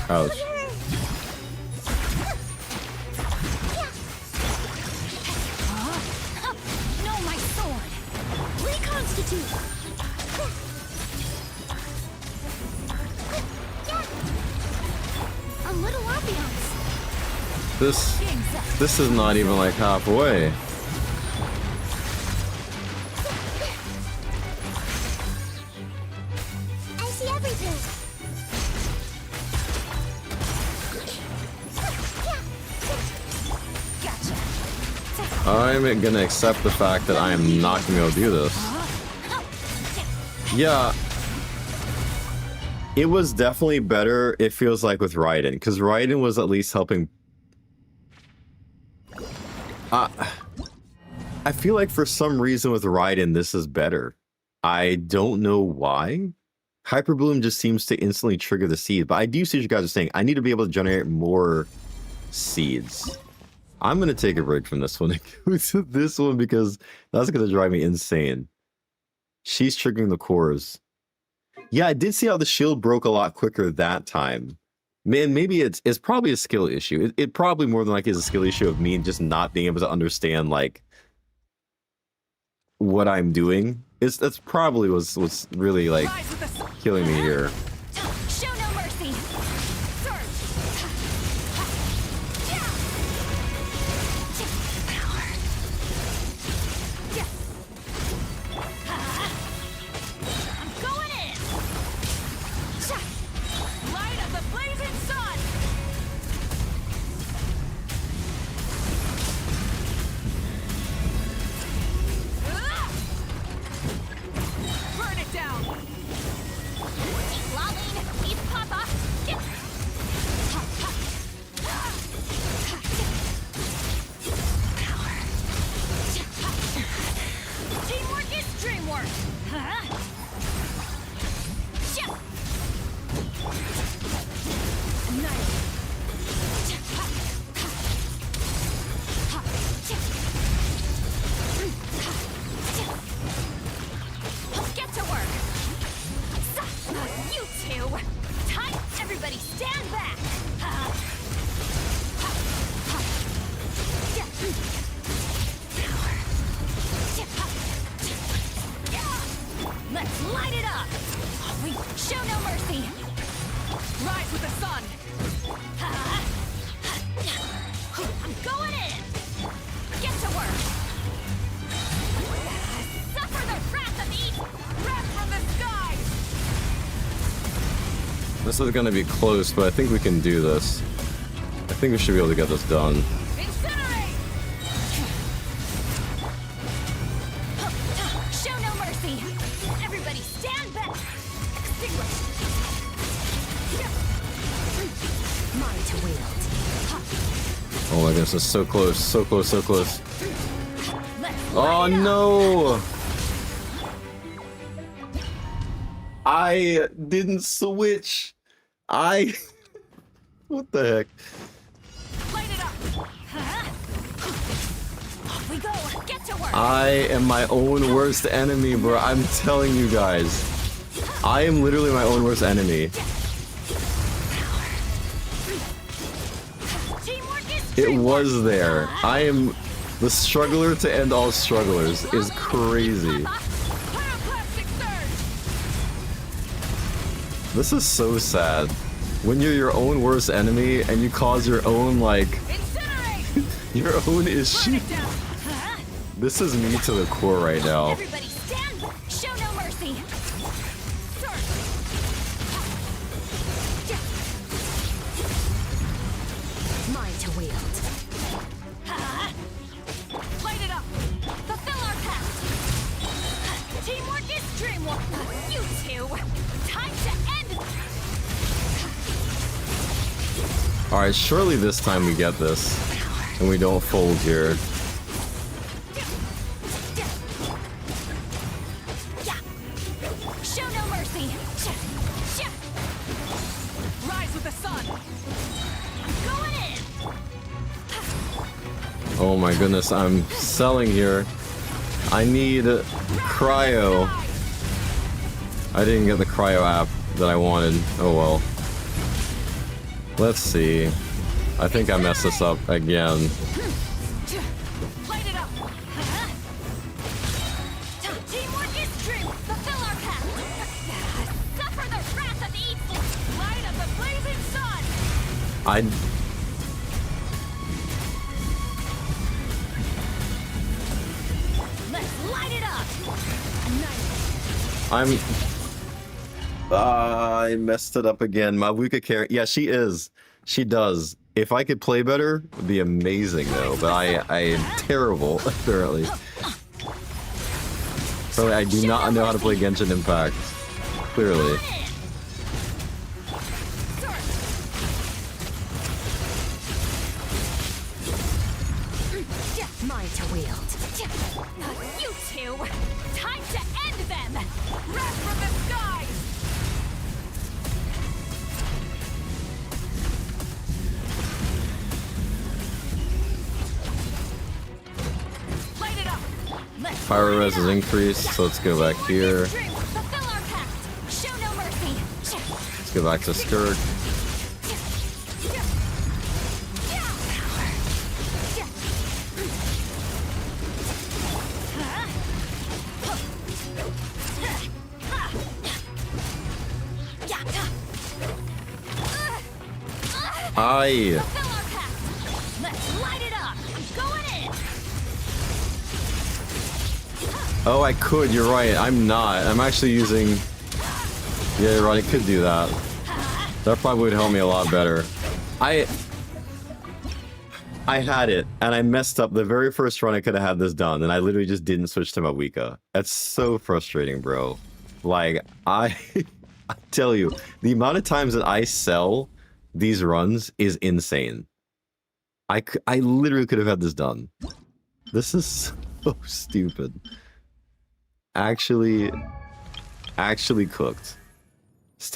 [SPEAKER 1] Ouch.
[SPEAKER 3] No, my sword. Reconstitute. A little ambiance.
[SPEAKER 1] This is not even like halfway.
[SPEAKER 3] I see everything. Gotcha.
[SPEAKER 1] I'm gonna accept the fact that I am not gonna be able to do this. Yeah. It was definitely better, it feels like, with Raiden, because Raiden was at least helping. I feel like for some reason with Raiden, this is better. I don't know why. Hyper Bloom just seems to instantly trigger the seed, but I do see what you guys are saying. I need to be able to generate more seeds. I'm going to take a break from this one and go to this one because that's going to drive me insane. She's triggering the cores. Yeah, I did see how the shield broke a lot quicker that time. Man, maybe it's probably a skill issue. It probably more than likely is a skill issue of me just not being able to understand, like, what I'm doing. That's probably what's really, like, killing me here.
[SPEAKER 3] Show no mercy. Surge. Power. I'm going in. Light of the blazing sun. Burn it down. Lolling, eat Papa. Power. Teamwork is dreamwork. Get to work. You two. Time. Everybody stand back. Let's light it up. We show no mercy. Rise with the sun. I'm going in. Get to work. Suffer the wrath of the east. Wrath from the sky.
[SPEAKER 1] This is going to be close, but I think we can do this. I think we should be able to get this done.
[SPEAKER 3] Incinerate. Show no mercy. Everybody stand back. Extinguish. Mine to wield.
[SPEAKER 1] Oh my goodness, it's so close, so close, so close.
[SPEAKER 3] Let's
[SPEAKER 1] Oh
[SPEAKER 3] light it up.
[SPEAKER 1] no! I didn't switch. What the heck?
[SPEAKER 3] Light it up. Off we go. Get to work.
[SPEAKER 1] I am my own worst enemy, bro. I'm telling you guys. I am literally my own worst enemy.
[SPEAKER 3] Teamwork is
[SPEAKER 1] It
[SPEAKER 3] dreamwork.
[SPEAKER 1] was there. I am the struggler to end all strugglers is crazy.
[SPEAKER 3] Pyroclastic surge.
[SPEAKER 1] This is so sad. When you're your own worst enemy and you cause your own, like,
[SPEAKER 3] Incinerate.
[SPEAKER 1] your own
[SPEAKER 3] Burn
[SPEAKER 1] issue.
[SPEAKER 3] it down.
[SPEAKER 1] This is me to the core right now.
[SPEAKER 3] Everybody stand back. Show no mercy. Surge. Mine to wield. Light it up. Fulfill our pact. Teamwork is dreamwork. You two. Time
[SPEAKER 1] Alright, surely this time we get this. And we don't fold here.
[SPEAKER 3] Show no mercy.
[SPEAKER 7] Rise with the sun.
[SPEAKER 3] Going in.
[SPEAKER 1] Oh my goodness, I'm selling here. I need cryo. I didn't get the cryo app that I wanted. Oh well. Let's see. I think I messed this up again.
[SPEAKER 3] Light it up. Teamwork is true. Fulfill our pact. Suffer the wrath of evil.
[SPEAKER 7] Light of the blazing sun.
[SPEAKER 3] Let's light it up.
[SPEAKER 1] I messed it up again. Mavuka carry. Yeah, she is. She does. If I could play better, it would be amazing though. But I am terrible, apparently. Apparently, I do not know how to play Genshin Impact. Clearly.
[SPEAKER 3] Mine to wield. You two. Time to end them.
[SPEAKER 7] Wrath from the skies.
[SPEAKER 3] Light it up. Let's
[SPEAKER 1] Pyro res is increased, so let's go back here.
[SPEAKER 3] fulfill our pact. Show no mercy.
[SPEAKER 1] Let's go back to Skirt. Aye.
[SPEAKER 3] Fulfill our pact. Let's light it up. Going in.
[SPEAKER 1] Oh, I could. You're right. I'm not. I'm actually using... Yeah, you're right. I could do that. That probably would help me a lot better. I had it, and I messed up the very first run I could have had this done, and I literally just didn't switch to Mawika. That's so frustrating, bro. Like, I tell you, the amount of times that I sell these runs is insane. I literally could have had this done. This is so stupid. Actually cooked.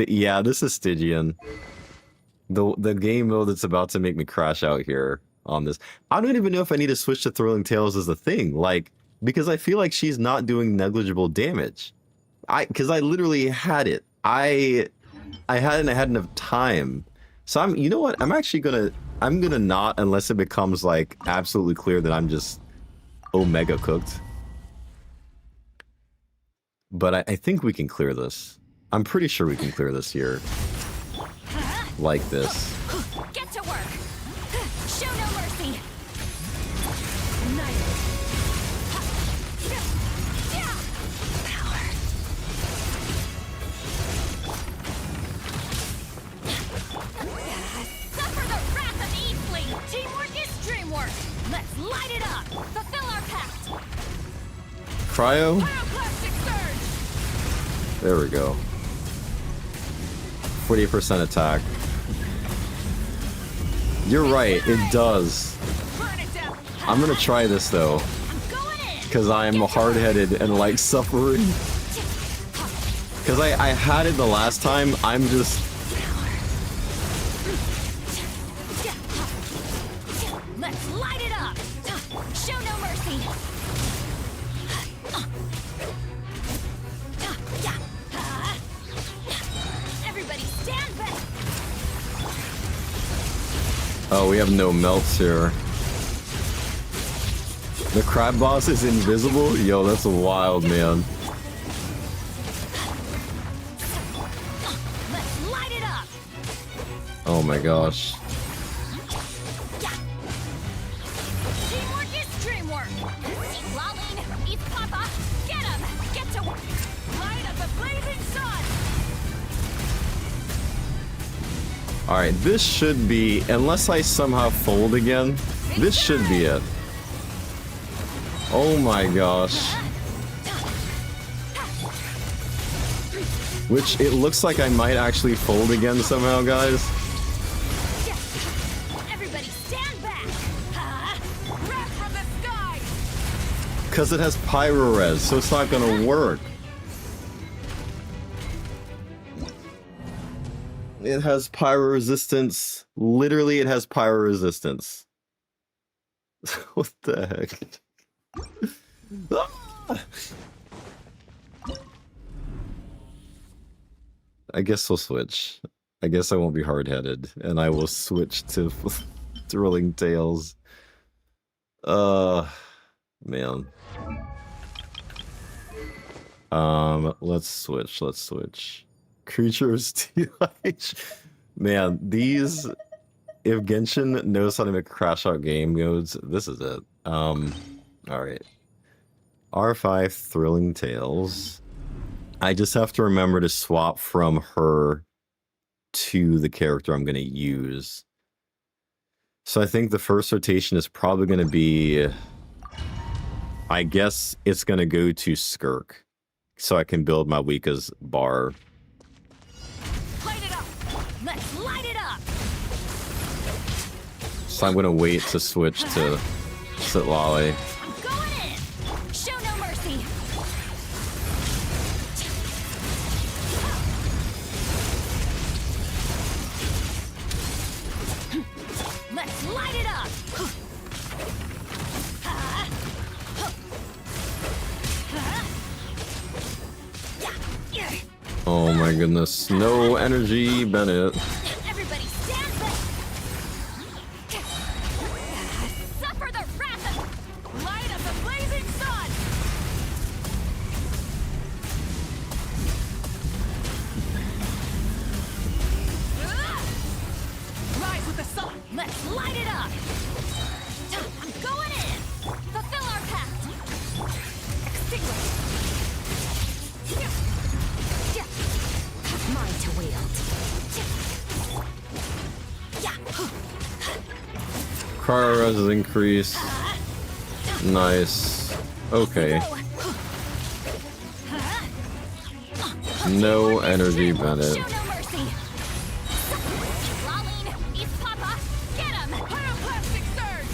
[SPEAKER 1] Yeah, this is Stygian. The game mode that's about to make me crash out here on this. I don't even know if I need to switch to Thrilling Tales as a thing, like, because I feel like she's not doing negligible damage. Because I literally had it. I hadn't had enough time. So you know what? I'm gonna not, unless it becomes like absolutely clear that I'm just Omega cooked. But I think we can clear this. I'm pretty sure we can clear this here. Like this.
[SPEAKER 3] Get to work. Show no mercy. Suffer the wrath of Eastling. Teamwork is dreamwork. Let's light it up. Fulfill our pact.
[SPEAKER 1] Cryo?
[SPEAKER 7] Pyroclastic surge.
[SPEAKER 1] There we go. 40% attack. You're right, it does.
[SPEAKER 7] Burn it down.
[SPEAKER 1] I'm gonna try this though,
[SPEAKER 3] I'm going in.
[SPEAKER 1] because I'm hard-headed and like suffering. Because I had it the last time, I'm just...
[SPEAKER 3] Let's light it up. Show no mercy. Everybody stand back.
[SPEAKER 1] Oh, we have no melts here. The crab boss is invisible? Yo, that's wild, man.
[SPEAKER 3] Let's light it up.
[SPEAKER 1] Oh my gosh.
[SPEAKER 3] Teamwork is dreamwork. Eat Lolling, eat Papa. Get him. Get to work.
[SPEAKER 7] Light of the blazing sun.
[SPEAKER 1] Alright, this should be, unless I somehow fold again, this should be it. Oh my gosh. Which, it looks like I might actually fold again somehow, guys. Because it has pyro res, so it's not gonna work. It has pyro resistance. Literally, it has pyro resistance. What the heck? Ah! I guess we'll switch. I guess I won't be hard-headed, and I will switch to Thrilling Tales. Man. Let's switch. Creatures TH. Man, these... If Genshin knows how to make crash out game modes, this is it. Alright. R5 Thrilling Tales. I just have to remember to swap from her to the character I'm going to use. So I think the first rotation is probably going to be... I guess it's going to go to Skirk. So I can build my Wika's bar.
[SPEAKER 3] Light it up! Let's light it up!
[SPEAKER 1] So I'm going to wait to switch to Sitlali.
[SPEAKER 3] I'm going in! Show no mercy! Let's light it up!
[SPEAKER 1] Oh my goodness. No energy, Bennett.
[SPEAKER 3] Everybody stand back! Suffer the wrath of light of the blazing sun! Rise with the sun! Let's light it up! I'm going in! Fulfill our pact! Extinguish! Mine to wield.
[SPEAKER 1] Cryo res is increased. Nice. Okay. No energy, Bennett.
[SPEAKER 3] Show no mercy. Laline, East Papa, get him! Pyroclastic surge!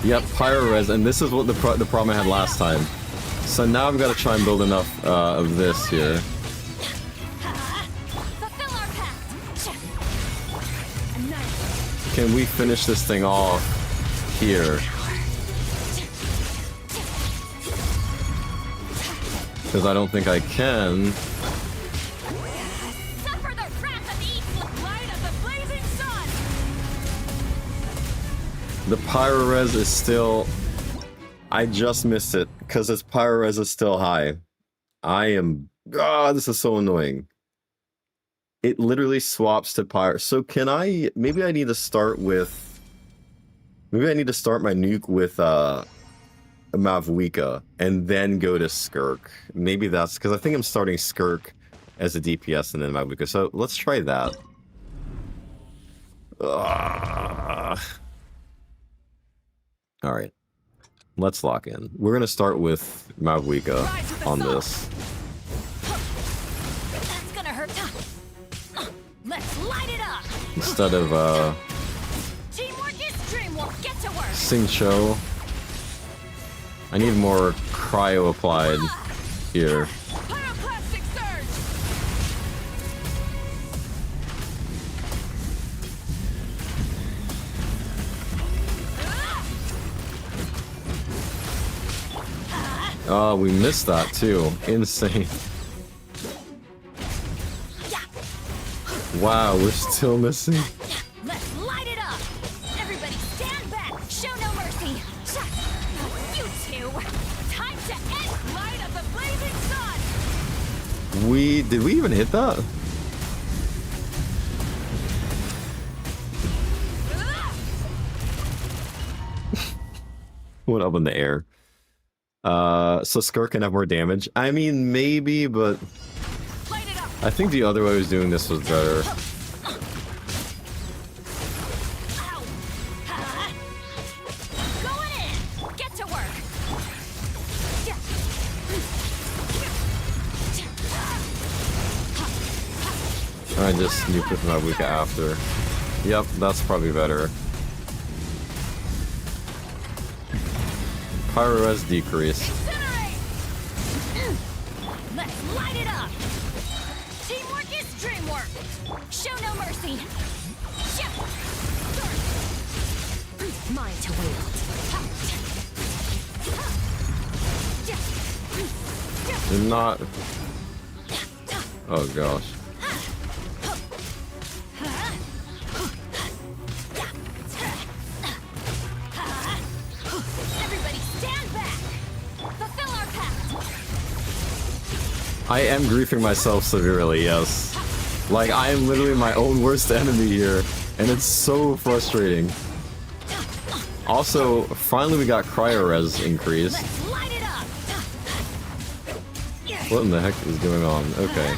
[SPEAKER 1] Yep, pyro res, and this is what the problem I had last time. So now I've got to try and build enough of this here.
[SPEAKER 3] Fulfill our pact.
[SPEAKER 1] Can we finish this thing off here? Because I don't think I can.
[SPEAKER 3] Suffer the wrath of East, light of the blazing sun!
[SPEAKER 1] The pyro res is still... I just missed it, because its pyro res is still high. I am... Ah, this is so annoying. It literally swaps to pyro. So can I... Maybe I need to start with... Maybe I need to start my nuke with Mavwika, and then go to Skirk. Maybe that's... Because I think I'm starting Skirk as a DPS and then Mavwika. So let's try that. Alright. Let's lock in. We're going to start with Mavwika on this.
[SPEAKER 3] That's gonna hurt. Let's light it up!
[SPEAKER 1] Instead of
[SPEAKER 3] Teamwork is dreamwork. Get to work!
[SPEAKER 1] Singcho. I need more cryo applied here.
[SPEAKER 3] Pyroclastic surge!
[SPEAKER 1] Oh, we missed that too. Insane. Wow, we're still missing.
[SPEAKER 3] Let's light it up! Everybody stand back! Show no mercy! You two! Time to end light of the blazing sun!
[SPEAKER 1] Did we even hit that? Went up in the air. So Skirk can have more damage. I mean, maybe, but
[SPEAKER 3] Light it up!
[SPEAKER 1] I think the other way I was doing this was better.
[SPEAKER 3] Ow! Going in! Get to work!
[SPEAKER 1] I just nuked with my Wika after. Yep, that's probably better. Pyro res decrease.
[SPEAKER 3] Incinerate! Let's light it up! Teamwork is dreamwork! Show no mercy!
[SPEAKER 7] Mine to wield.
[SPEAKER 1] Do not. Oh gosh.
[SPEAKER 3] Everybody stand back! Fulfill our pact!
[SPEAKER 1] I am griefing myself severely, yes. Like, I am literally my own worst enemy here, and it's so frustrating. Also, finally we got cryo res increased.
[SPEAKER 3] Let's light it up!
[SPEAKER 1] What in the heck is going on? Okay.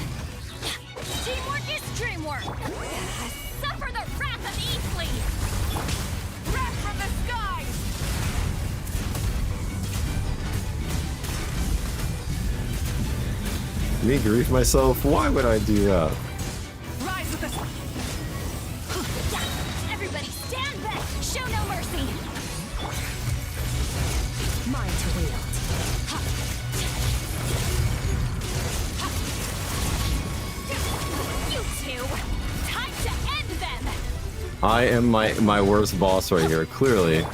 [SPEAKER 3] Teamwork is dreamwork! Suffer the wrath of Eastleigh! Wrath from the skies!
[SPEAKER 1] Me grief myself? Why would I do that?
[SPEAKER 3] Rise with the... Everybody stand back! Show no mercy!
[SPEAKER 7] Mine to wield.
[SPEAKER 3] You two! Time to end them!
[SPEAKER 1] I am my worst boss right here, clearly.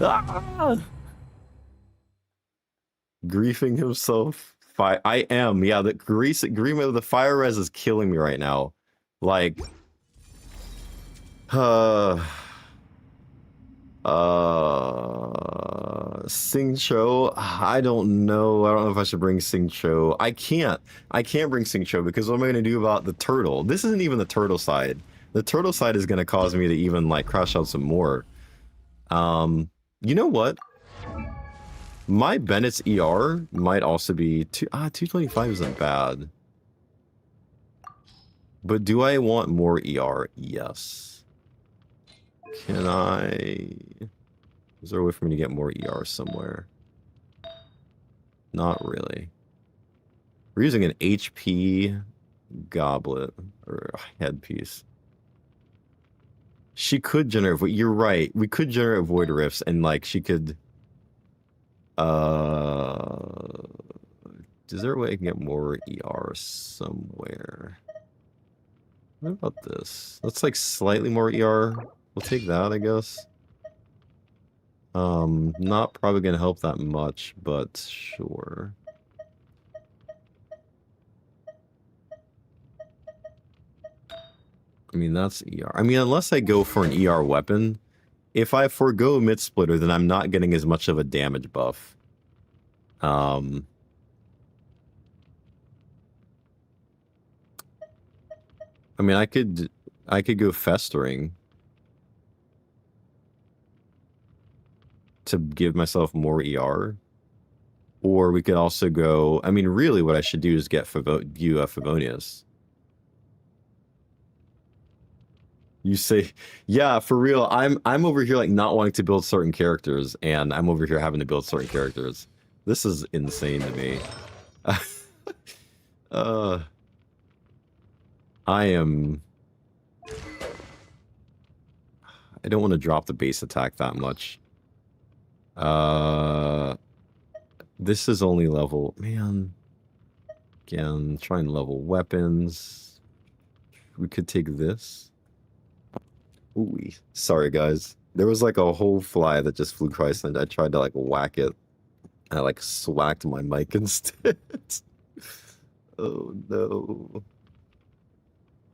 [SPEAKER 1] Ah! Griefing himself. I am, yeah, the agreement of the fire res is killing me right now. Like, Singcho, I don't know. I don't know if I should bring Singcho. I can't bring Singcho because what am I going to do about the turtle? This isn't even the turtle side. The turtle side is going to cause me to even like crash out some more. You know what? My Bennett's ER might also be 225 isn't bad. But do I want more ER? Yes. Can I... Is there a way for me to get more ER somewhere? Not really. We're using an HP goblet or headpiece. She could generate... You're right. We could generate void rifts and like she could... Is there a way I can get more ER somewhere? What about this? That's like slightly more ER. We'll take that, I guess. Not probably gonna help that much, but sure. I mean, that's ER. I mean, unless I go for an ER weapon, if I forego mid splitter, then I'm not getting as much of a damage buff. I mean, I could go festering to give myself more ER, or we could also go. I mean, really, what I should do is get Favonius. You say, yeah, for real. I'm over here like not wanting to build certain characters, and I'm over here having to build certain characters. This is insane to me. I don't want to drop the base attack that much. This is only level... Man. Again, try and level weapons. We could take this. Ooh, sorry guys. There was like a whole fly that just flew across and I tried to like whack it. And I like swacked my mic instead. Oh no.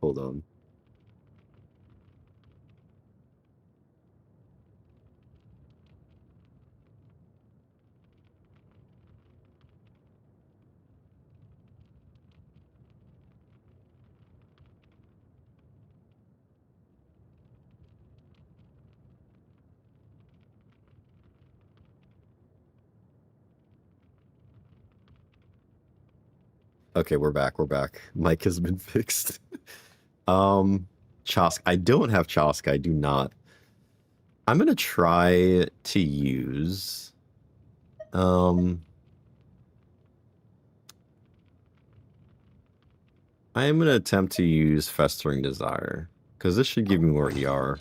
[SPEAKER 1] Hold on. Okay, we're back. We're back. Mic has been fixed. Chosk. I don't have Chosk. I do not. I'm gonna try to use I am gonna attempt to use Festering Desire, because this should give me more ER.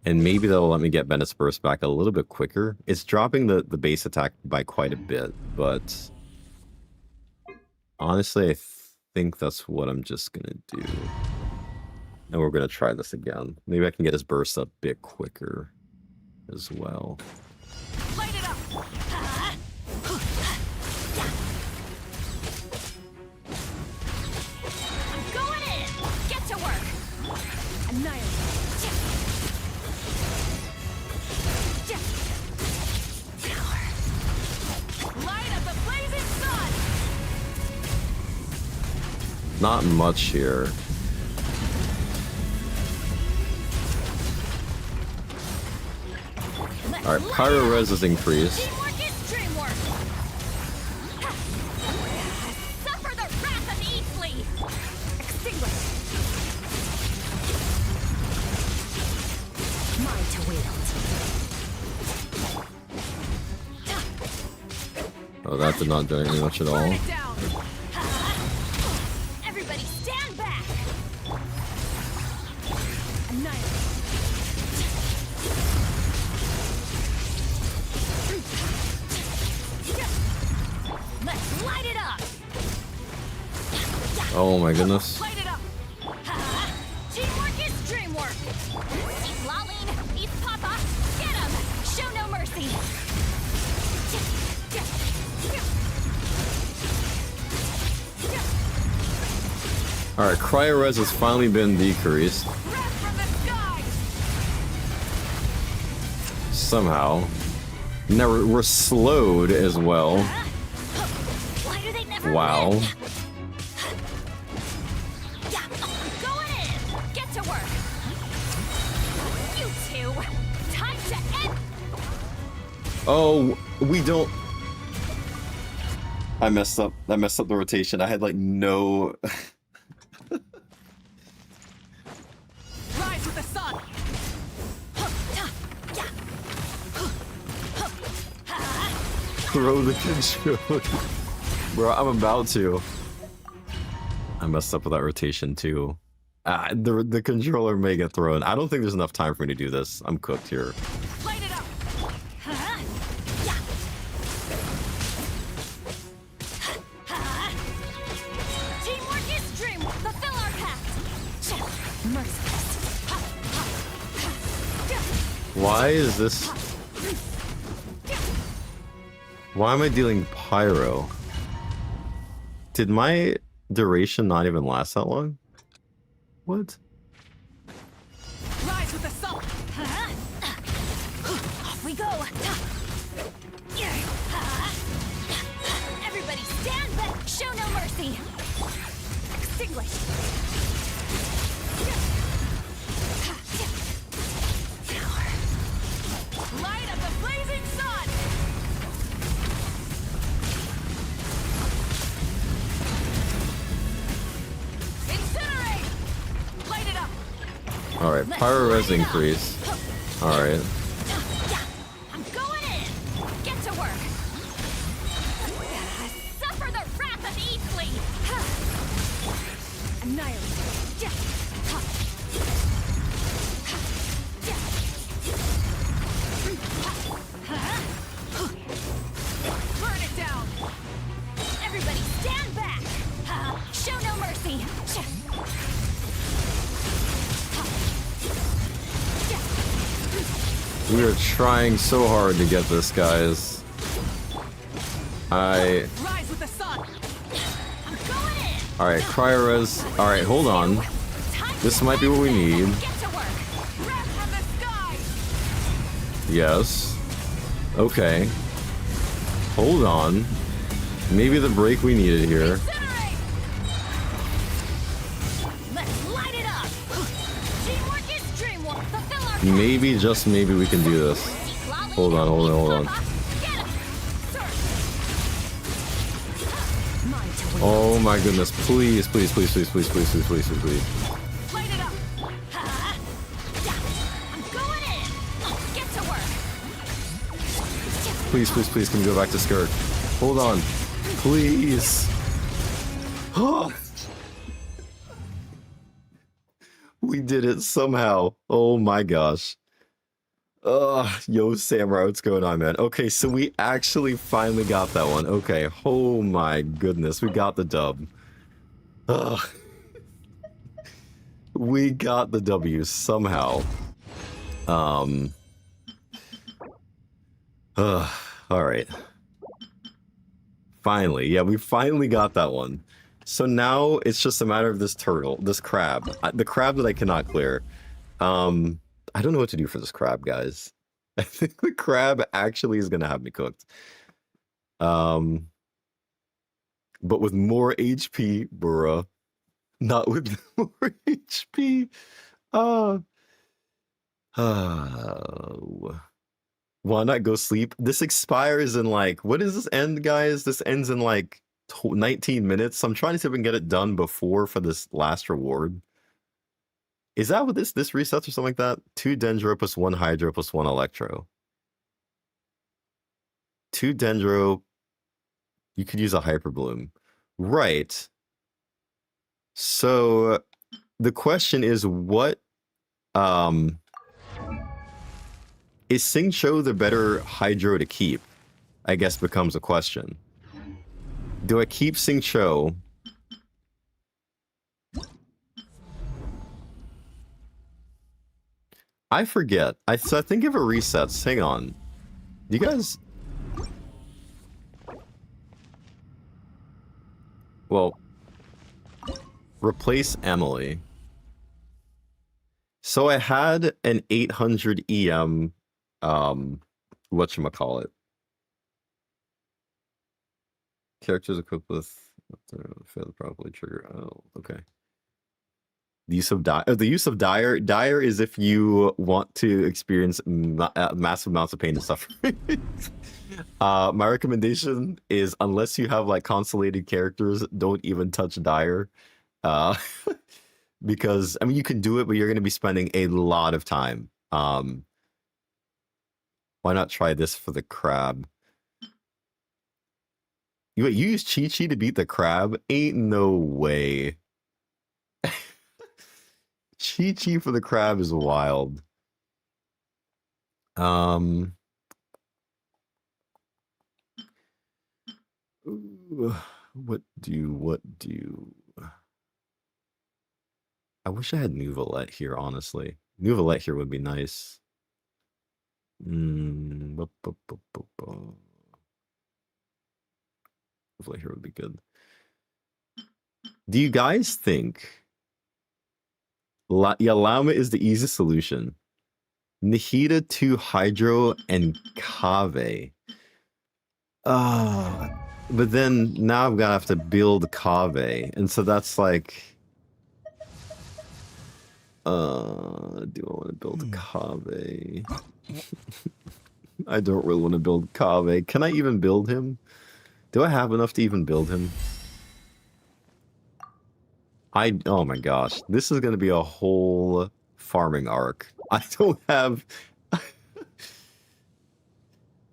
[SPEAKER 1] And maybe that'll let me get Bennett's Burst back a little bit quicker. It's dropping the base attack by quite a bit, but honestly, I think that's what I'm just gonna do. And we're gonna try this again. Maybe I can get his burst a bit quicker as well.
[SPEAKER 3] Light it up. I'm going in. Get to work. Annihilate. Light up the blazing sun.
[SPEAKER 1] Not much here. Alright, Pyro Res is increased.
[SPEAKER 3] Teamwork is dreamwork. Suffer the wrath of Eatley. Extinguish.
[SPEAKER 7] Mine to wield.
[SPEAKER 1] Oh, that did not do anything much at all.
[SPEAKER 3] Burn it down. Everybody stand back. Annihilate. Let's light it up.
[SPEAKER 1] Oh my goodness.
[SPEAKER 3] Light it up. Teamwork is dreamwork. Eat Laline, eat Papa. Get him. Show no mercy.
[SPEAKER 1] Alright, Cryo Res has finally been decreased.
[SPEAKER 3] Wrath from the sky.
[SPEAKER 1] Somehow. Now we're slowed as well.
[SPEAKER 3] Why do they never
[SPEAKER 1] Wow.
[SPEAKER 3] win? Yeah, I'm going in. Get to work. You two. Time to end.
[SPEAKER 1] Oh, we don't. I messed up. I messed up the rotation. I had like no.
[SPEAKER 3] Rise with the sun.
[SPEAKER 1] Throw the controller. Bro, I'm about to. I messed up with that rotation too. The controller may get thrown. I don't think there's enough time for me to do this. I'm cooked here.
[SPEAKER 3] Light it up. Teamwork is dreamwork. Fulfill our pact. Merciless.
[SPEAKER 1] Why is this? Why am I dealing pyro? Did my duration not even last that long? What?
[SPEAKER 3] Rise with the sun. Off we go. Everybody stand back. Show no mercy. Extinguish. Light up the blazing sun. Incinerate. Light it up.
[SPEAKER 1] Alright, pyro res increase. Alright.
[SPEAKER 3] I'm going in. Get to work. Suffer the wrath of Eatley. Annihilate. Burn it down. Everybody stand back. Show no mercy.
[SPEAKER 1] We are trying so hard to get this, guys.
[SPEAKER 3] Rise with the sun. I'm going in.
[SPEAKER 1] Alright, cryo res. Alright, hold on.
[SPEAKER 3] Time
[SPEAKER 1] This
[SPEAKER 3] to
[SPEAKER 1] might be what we
[SPEAKER 3] end
[SPEAKER 1] need.
[SPEAKER 3] this. Get to work. Wrath from the sky.
[SPEAKER 1] Yes. Okay. Hold on. Maybe the break we needed here.
[SPEAKER 3] Incinerate. Let's light it up. Teamwork is dreamwork. Fulfill our
[SPEAKER 1] Maybe, just maybe, we can do this. Hold on, hold on, hold on. Oh my goodness. Please, please, please, please, please, please, please, please, please, please.
[SPEAKER 3] Light it up. I'm going in. Get to work.
[SPEAKER 1] Please, please, please, can we go back to skirt? Hold on. Please. We did it somehow. Oh my gosh. Yo, Samurai, what's going on, man? Okay, so we actually finally got that one. Okay, oh my goodness, we got the dub. Ugh. We got the W somehow. All right. Finally, yeah, we finally got that one. So now it's just a matter of this turtle, this crab, the crab that I cannot clear. I don't know what to do for this crab, guys. I think the crab actually is gonna have me cooked. But with more HP, bruh. Not with more HP. Oh. Why not go sleep? This expires in like, what is this end, guys? This ends in like 19 minutes. So I'm trying to see if we can get it done before for this last reward. Is that what this resets or something like that? 2 Dendro plus 1 Hydro plus 1 Electro. 2 Dendro. You could use a Hyper Bloom. Right. So the question is what is Xingqiu the better Hydro to keep? I guess becomes a question. Do I keep Xingqiu? I forget. So I think if it resets, hang on. You guys... Well, replace Emily. So I had an 800 EM, whatchamacallit. Characters equipped with fail to properly trigger. Oh, okay. The use of dire. Dire is if you want to experience massive amounts of pain and suffering. My recommendation is, unless you have like constellated characters, don't even touch dire. Because I mean, you can do it, but you're going to be spending a lot of time. Why not try this for the crab? You use Chi-Chi to beat the crab? Ain't no way. Chi-Chi for the crab is wild. What do? I wish I had Nuvolette here, honestly. Nuvolette here would be nice. Nuvolette here would be good. Do you guys think... Lama is the easiest solution. Nahiha 2 Hydro and Kave. But then now I'm gonna have to build Kave, and so that's like, do I want to build Kave? I don't really want to build Kave. Can I even build him? Do I have enough to even build him? Oh my gosh, this is gonna be a whole farming arc. I don't have...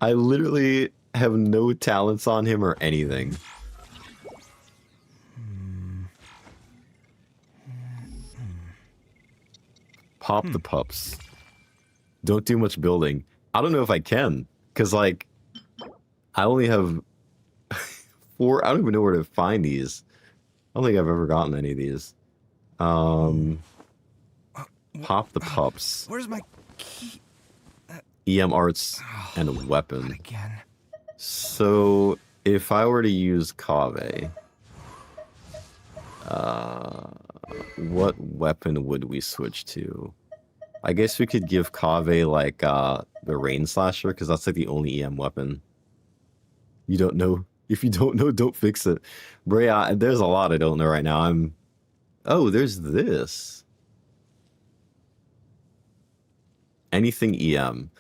[SPEAKER 1] I literally have no talents on him or anything. Pop the pups. Don't do much building. I don't know if I can, because like, I only have 4. I don't even know where to find these. I don't think I've ever gotten any of these. Pop the pups.
[SPEAKER 4] Where's my key?
[SPEAKER 1] EM arts and a weapon.
[SPEAKER 4] Again.
[SPEAKER 1] So if I were to use Kave, what weapon would we switch to? I guess we could give Kave like the Rain Slasher, because that's like the only EM weapon. You don't know. If you don't know, don't fix it. Bro, yeah, there's a lot I don't know right now. Oh, there's this. Anything EM.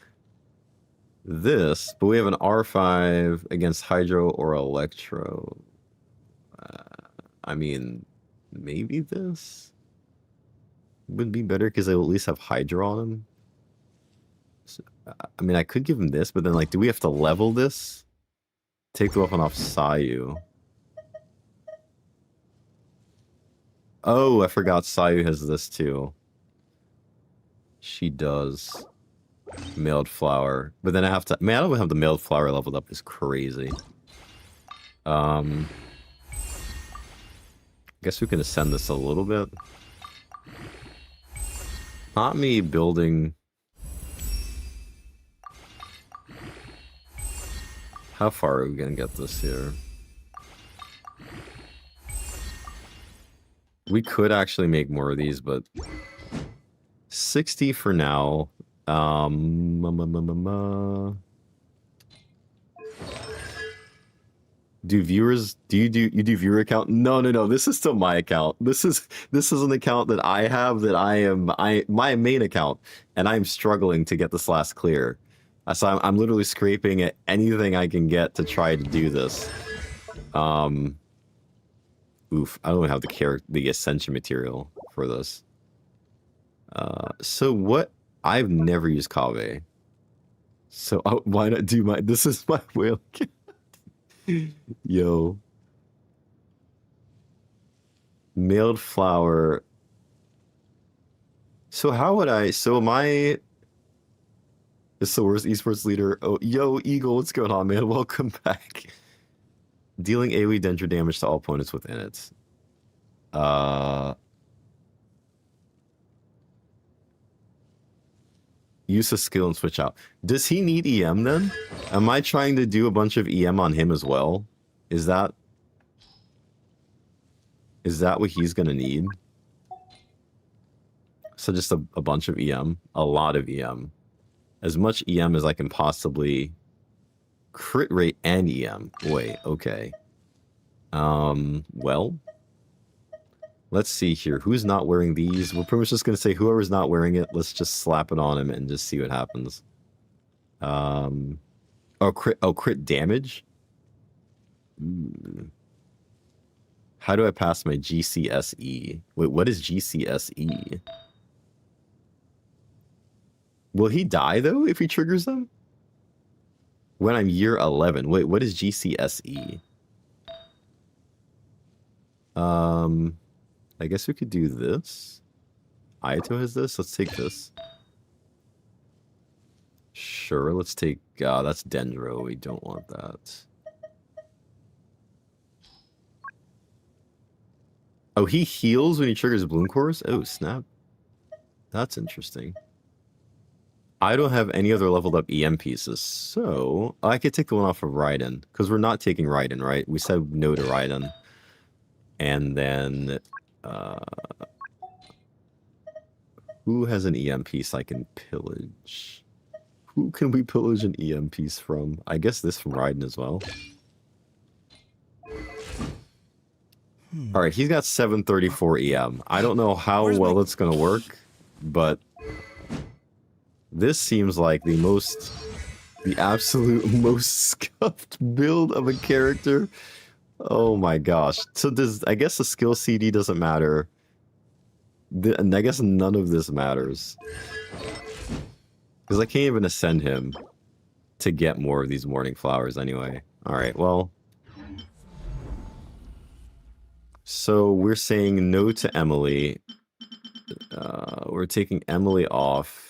[SPEAKER 1] This, but we have an R5 against Hydro or Electro. I mean, maybe this would be better because I will at least have Hydro on him. So, I mean, I could give him this, but then like, do we have to level this? Take the weapon off Sayu. Oh, I forgot Sayu has this too. She does. Mailed flower. But then I have to... Man, I don't have the mailed flower leveled up. It's crazy. Guess we can ascend this a little bit. Not me building... How far are we gonna get this here? We could actually make more of these, but 60 for now. Do viewers do you do viewer account? No. This is still my account. This is an account that I have that my main account, and I'm struggling to get this last clear. So I'm literally scraping at anything I can get to try to do this. Oof, I don't have the ascension material for this. So what? I've never used Kave. So why not do my... This is my whale cat. Yo. Mailed flower. So how would I... So my... This the worst esports leader. Oh, yo, Eagle, what's going on, man? Welcome back. Dealing AoE danger damage to all opponents within it. Use a skill and switch out. Does he need EM then? Am I trying to do a bunch of EM on him as well? Is that what he's gonna need? So just a bunch of EM. A lot of EM. As much EM as I can possibly... Crit rate and EM. Wait, okay. Well... Let's see here. Who's not wearing these? We're pretty much just going to say whoever's not wearing it, let's just slap it on him and just see what happens. Oh, crit damage? Ooh. How do I pass my GCSE? Wait, what is GCSE? Will he die, though, if he triggers them? When I'm year 11. Wait, what is GCSE? I guess we could do this. Ayato has this. Let's take this. Sure, let's take... that's Dendro. We don't want that. Oh, he heals when he triggers Bloom Cores? Oh, snap. That's interesting. I don't have any other leveled up EM pieces, so... I could take the one off of Raiden, because we're not taking Raiden, right? We said no to Raiden. And then... who has an EM piece I can pillage? Who can we pillage an EM piece from? I guess this from Raiden as well. Alright, he's got 734 EM. I don't know how well it's gonna work, but this seems like the absolute most scuffed build of a character. Oh my gosh. So I guess the skill CD doesn't matter. And I guess none of this matters. Because I can't even ascend him to get more of these morning flowers anyway. Alright, well. So we're saying no to Emily. We're taking Emily off.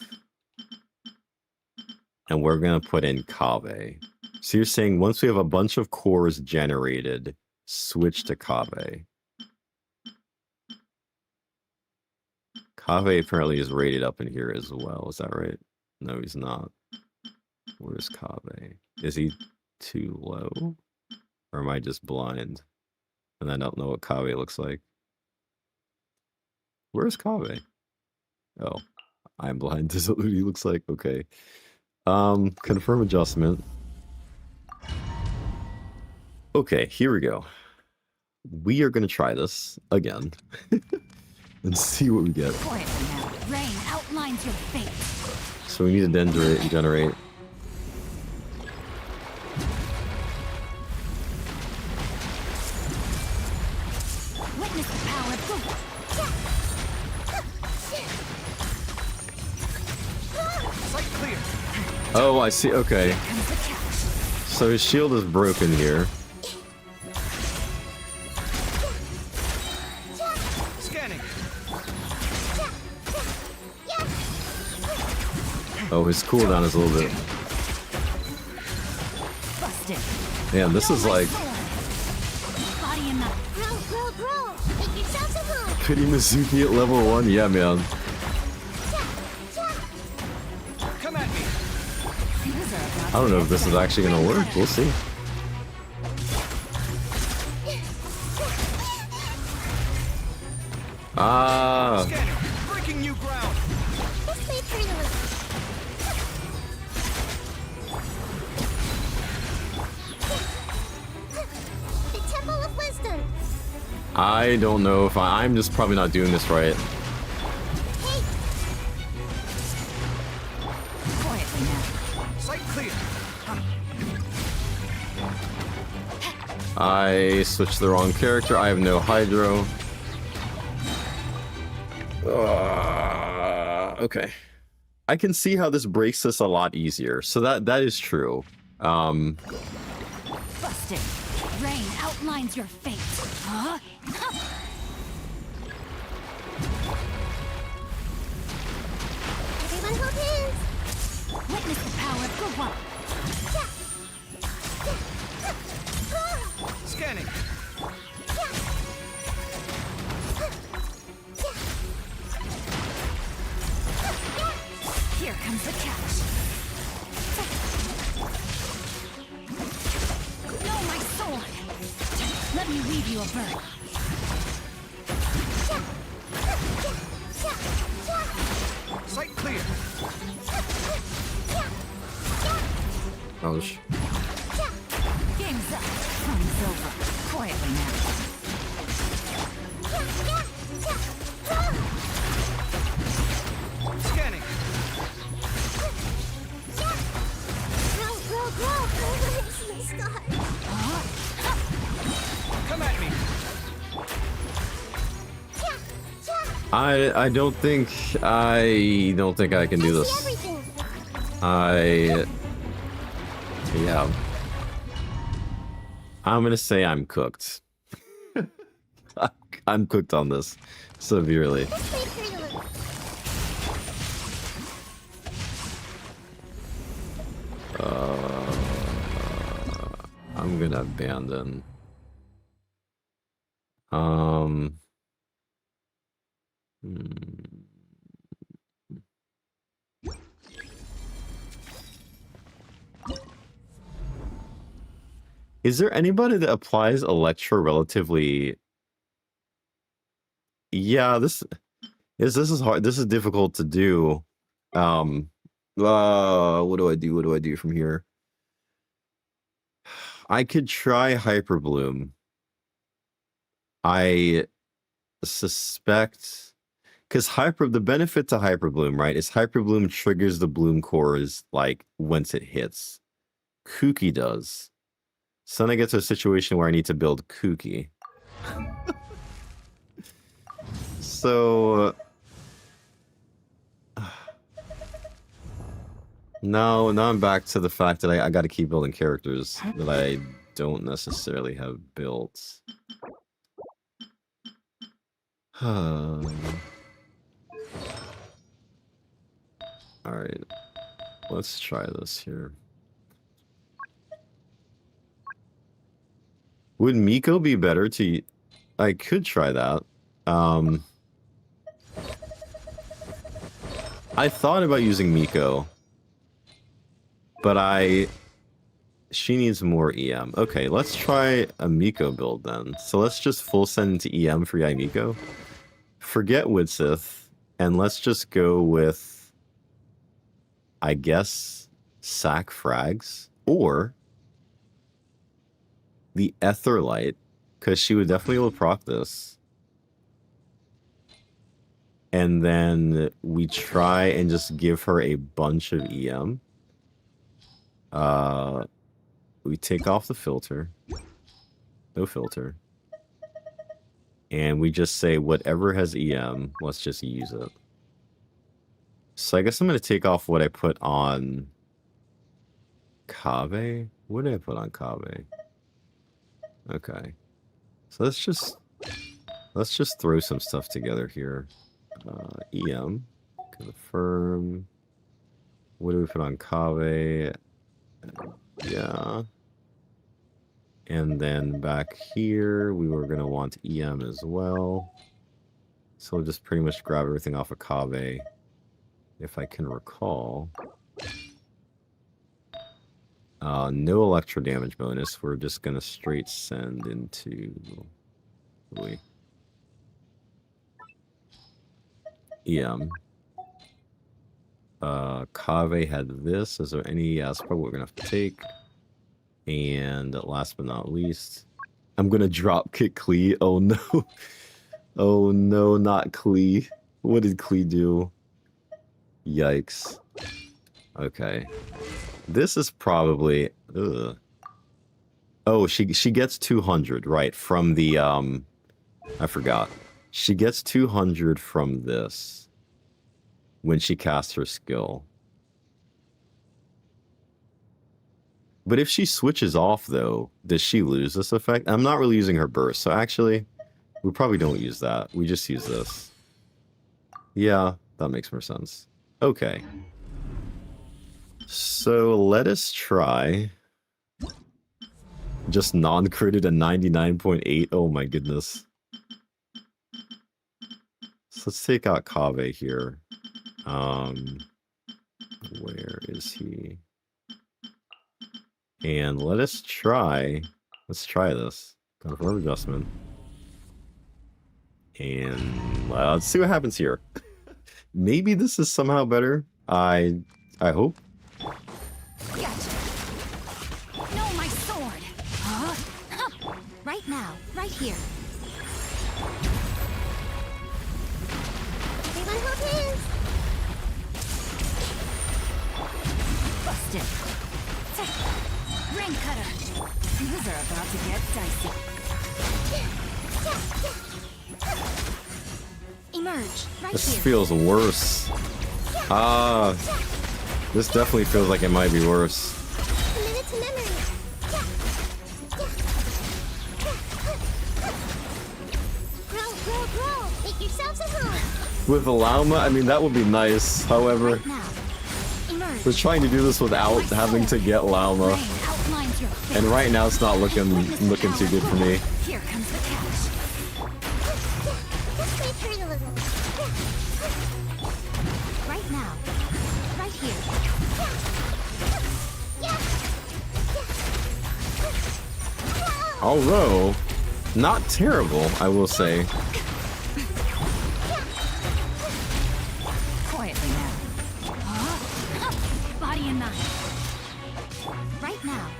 [SPEAKER 1] And we're going to put in Kave. So you're saying once we have a bunch of cores generated, switch to Kave. Kave apparently is rated up in here as well. Is that right? No, he's not. Where's Kave? Is he too low? Or am I just blind? And I don't know what Kave looks like. Where's Kave? Oh, I'm blind. This is what he looks like. Okay. Confirm adjustment. Okay, here we go. We are going to try this again. And see what we get.
[SPEAKER 3] Rain outlines your fate.
[SPEAKER 1] So we need to generate.
[SPEAKER 3] Witness the power of good.
[SPEAKER 4] Sight clear.
[SPEAKER 1] Oh, I see. Okay. So his shield is broken here.
[SPEAKER 4] Scanning.
[SPEAKER 1] Oh, his cooldown is a little bit.
[SPEAKER 7] Busted.
[SPEAKER 1] Man, this is like
[SPEAKER 7] Body in the
[SPEAKER 3] Grow. Make yourselves at home.
[SPEAKER 1] Pity Mizuki at level 1. Yeah, man.
[SPEAKER 4] Come at me.
[SPEAKER 7] fingers are about
[SPEAKER 1] I don't know if this is actually gonna work. We'll see. Ah.
[SPEAKER 4] Scanning. Breaking new ground.
[SPEAKER 3] Let's play freely. The Temple of Wisdom.
[SPEAKER 1] I don't know if I'm just probably not doing this right.
[SPEAKER 3] Hey,
[SPEAKER 7] quietly now.
[SPEAKER 4] Sight clear.
[SPEAKER 1] I switched the wrong character. I have no hydro. Okay. I can see how this breaks this a lot easier. So that is true.
[SPEAKER 7] Busted. Rain outlines your fate. Huh?
[SPEAKER 3] everyone hold hands.
[SPEAKER 7] Witness the power of good one.
[SPEAKER 4] Scanning.
[SPEAKER 7] Here comes the catch. Know my sword. Let me weave you a bird.
[SPEAKER 4] Sight clear.
[SPEAKER 1] Ouch.
[SPEAKER 7] Game's up. Fun's over. Quietly now.
[SPEAKER 4] Scanning.
[SPEAKER 3] Grow. It's the start.
[SPEAKER 4] Come at me.
[SPEAKER 1] I don't think I can do
[SPEAKER 3] See
[SPEAKER 1] this.
[SPEAKER 3] everything.
[SPEAKER 1] Yeah. I'm gonna say I'm cooked. I'm cooked on this severely.
[SPEAKER 3] Let's play freely.
[SPEAKER 1] I'm gonna abandon. Is there anybody that applies Electro relatively? Yeah, this is hard. This is difficult to do. What do I do? What do I do from here? I could try Hyper Bloom. I suspect because the benefit to Hyper Bloom, right, is Hyper Bloom triggers the bloom cores like once it hits. Kooky does. So then I get to a situation where I need to build Kooky. So now I'm back to the fact that I got to keep building characters that I don't necessarily have built. All right, let's try this here. Would Miko be better to? I could try that. I thought about using Miko, but she needs more EM. Okay, let's try a Miko build then. So let's just full send into EM for Yai Miko. Forget Widsith, and let's just go with, I guess, Sack Frags or the Etherlight, because she would definitely be able to proc this. And then we try and just give her a bunch of EM. We take off the filter. No filter. And we just say whatever has EM, let's just use it. So I guess I'm going to take off what I put on Kave. What did I put on Kave? Okay. So let's just throw some stuff together here. EM, confirm. What do we put on Kave? Yeah. And then back here, we were going to want EM as well. So we'll just pretty much grab everything off of Kave, if I can recall. No electro damage bonus. We're just going to straight send into... EM. Kave had this. Is there any... that's probably what we're going to have to take. And last but not least, I'm going to drop kick Klee. Oh no. Oh no, not Klee. What did Klee do? Yikes. Okay. This is probably... ugh. Oh, she gets 200, right, from the... I forgot. She gets 200 from this when she casts her skill. But if she switches off, though, does she lose this effect? I'm not really using her burst, so actually, we probably don't use that. We just use this. Yeah, that makes more sense. Okay. So let us try. Just non-critted a 99.8. Oh my goodness. So let's take out Kave here. Where is he? And let us try. Let's try this. Confirm adjustment. And let's see what happens here. Maybe this is somehow better. I hope.
[SPEAKER 3] Gotcha. No, my sword. Huh? Right now, right here. Everyone hold hands.
[SPEAKER 7] Busted.
[SPEAKER 3] Ring cutter.
[SPEAKER 7] Things are about to get dicey.
[SPEAKER 3] Emerge. Right
[SPEAKER 1] This
[SPEAKER 3] here.
[SPEAKER 1] feels worse. This definitely feels like it might be worse.
[SPEAKER 3] A minute to memory. Grow. Make yourselves at home.
[SPEAKER 1] With Alauma, I mean, that would be nice. However,
[SPEAKER 3] Right now. Emerge.
[SPEAKER 1] we're trying to do this without having to get Lauma.
[SPEAKER 3] Rain outlines your face.
[SPEAKER 1] And right now, it's not looking too good for me.
[SPEAKER 3] Here comes the catch. This may hurt a little. Right now. Right here.
[SPEAKER 1] Although, not terrible, I will say.
[SPEAKER 7] Quietly now.
[SPEAKER 3] Body and mind. Right now.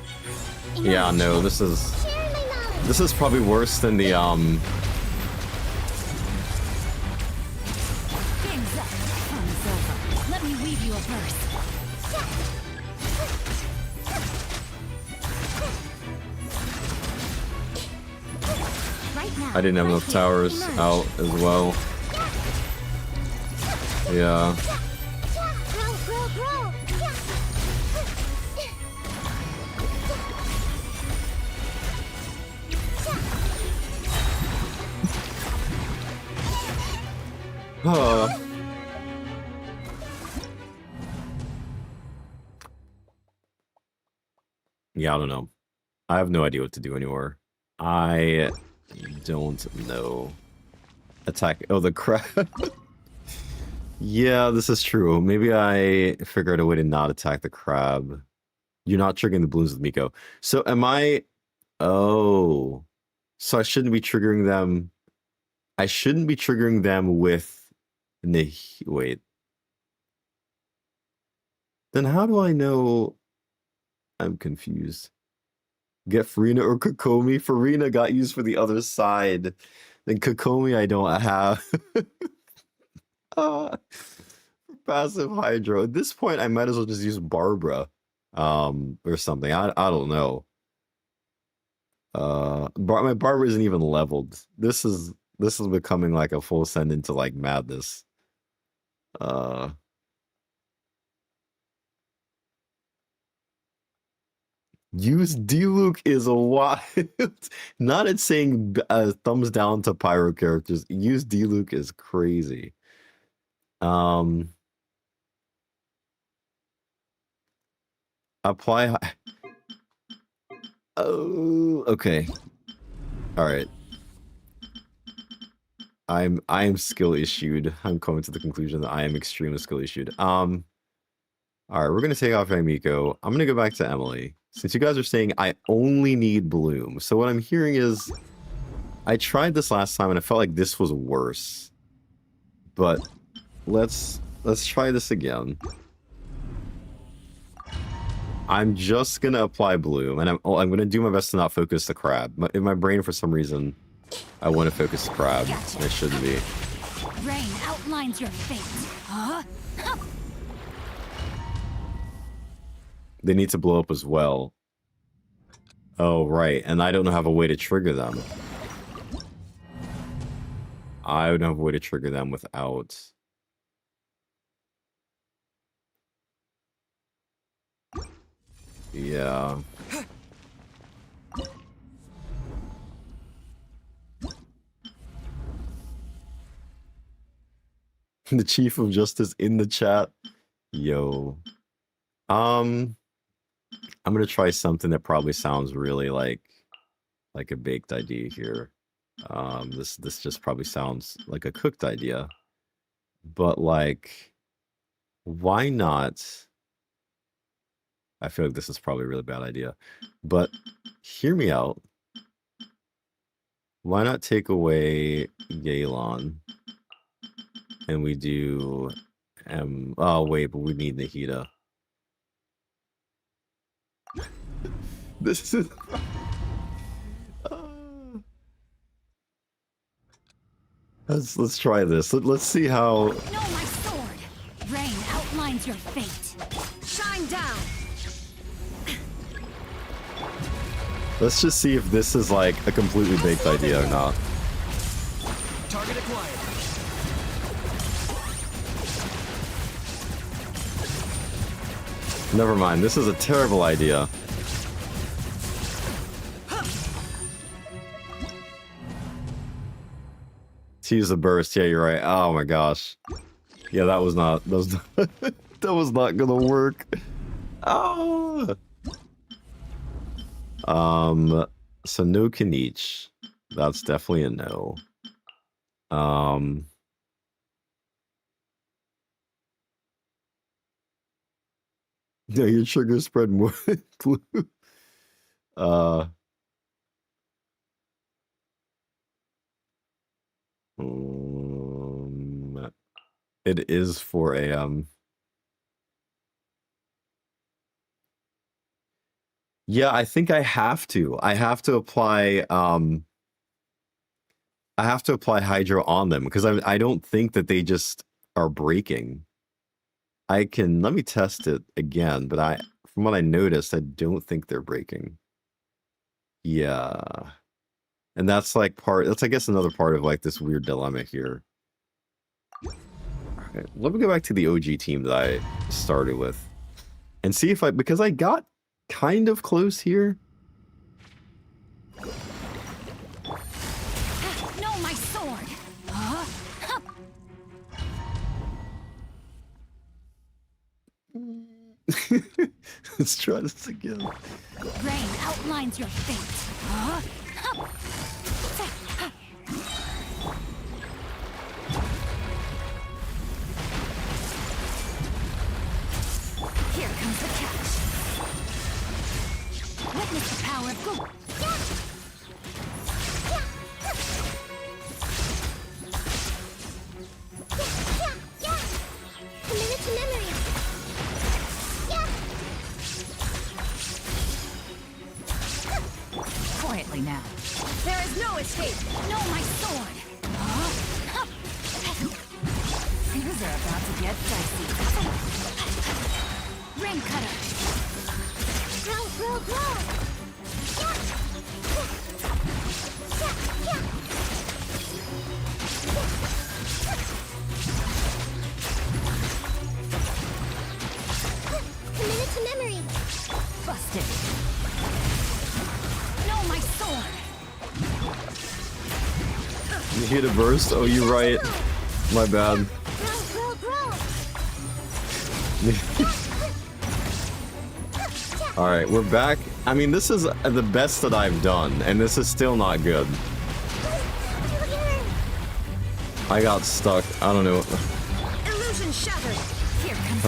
[SPEAKER 1] Yeah, no, this is
[SPEAKER 3] Share my knowledge.
[SPEAKER 1] this is probably worse than the
[SPEAKER 7] Game's up. Fun's over.
[SPEAKER 3] Let me weave you a verse. Right now.
[SPEAKER 1] I didn't have
[SPEAKER 3] right
[SPEAKER 1] enough
[SPEAKER 3] here.
[SPEAKER 1] towers
[SPEAKER 3] Emerge.
[SPEAKER 1] out as well. Yeah.
[SPEAKER 3] Grow.
[SPEAKER 1] Yeah, I don't know. I have no idea what to do anymore. I don't know. Attack. Oh, the crab. Yeah, this is true. Maybe I figured out a way to not attack the crab. You're not triggering the balloons with Miko. So am I... Oh. So I shouldn't be triggering them... I shouldn't be triggering them with... Wait. Then how do I know... I'm confused. Get Farina or Kokomi? Farina got used for the other side. Then Kokomi I don't have. For passive Hydro. At this point, I might as well just use Barbara. Or something. I don't know. My Barbara isn't even leveled. This is becoming like a full send into like madness. Use D-Luke is a wild. Not at saying thumbs down to Pyro characters. Use D-Luke is crazy. Apply. Oh, okay. All right. I am skill issued. I'm coming to the conclusion that I am extremely skill issued. All right, we're gonna take off Amiko. I'm gonna go back to Emily. Since you guys are saying I only need Bloom, so what I'm hearing is I tried this last time and I felt like this was worse. But let's try this again. I'm just gonna apply Bloom, and I'm gonna do my best to not focus the crab. In my brain, for some reason, I want to focus the crab.
[SPEAKER 3] Gotcha.
[SPEAKER 1] And it shouldn't be.
[SPEAKER 3] Rain outlines your fate. Huh?
[SPEAKER 1] They need to blow up as well. Oh, right. And I don't have a way to trigger them. I don't have a way to trigger them without... Yeah. The Chief of Justice in the chat. Yo. I'm gonna try something that probably sounds really like a baked idea here. This just probably sounds like a cooked idea. But like, why not? I feel like this is probably a really bad idea. But hear me out. Why not take away Yelan? And we do oh wait, but we need Nahiha. This is let's try this. Let's see how.
[SPEAKER 3] Know my sword. Rain outlines your fate. Shine down.
[SPEAKER 1] Let's just see if this is like a completely baked idea or not.
[SPEAKER 4] Target acquired.
[SPEAKER 1] Never mind. This is a terrible idea. To use a burst. Yeah, you're right. Oh my gosh. Yeah, that was not that was not gonna work. Oh. So no Kanich. That's definitely a no. No, your trigger spread more glue. It is 4 a.m. Yeah, I think I have to. I have to apply hydro on them because I don't think that they just are breaking. Let me test it again, but from what I noticed, I don't think they're breaking. Yeah. And that's like that's I guess another part of like this weird dilemma here. Alright, let me go back to the OG team that I started with and see if because I got kind of close here.
[SPEAKER 3] Know my sword. Huh?
[SPEAKER 1] Let's try this again.
[SPEAKER 3] Rain outlines your fate. Huh? Here comes the catch. Witness the power of go. Commit to memory. Quietly now. There is no escape. Know my sword. Things are about to get dicey. Rain cutter. Grow, grow, grow. Commit to memory. Busted. Know my sword.
[SPEAKER 1] You hit a burst? Oh, you're right. My bad.
[SPEAKER 3] Grow, grow, grow.
[SPEAKER 1] All right, we're back. I mean, this is the best that I've done, and this is still not good. I got stuck. I don't know.
[SPEAKER 3] Illusion shattered. Here comes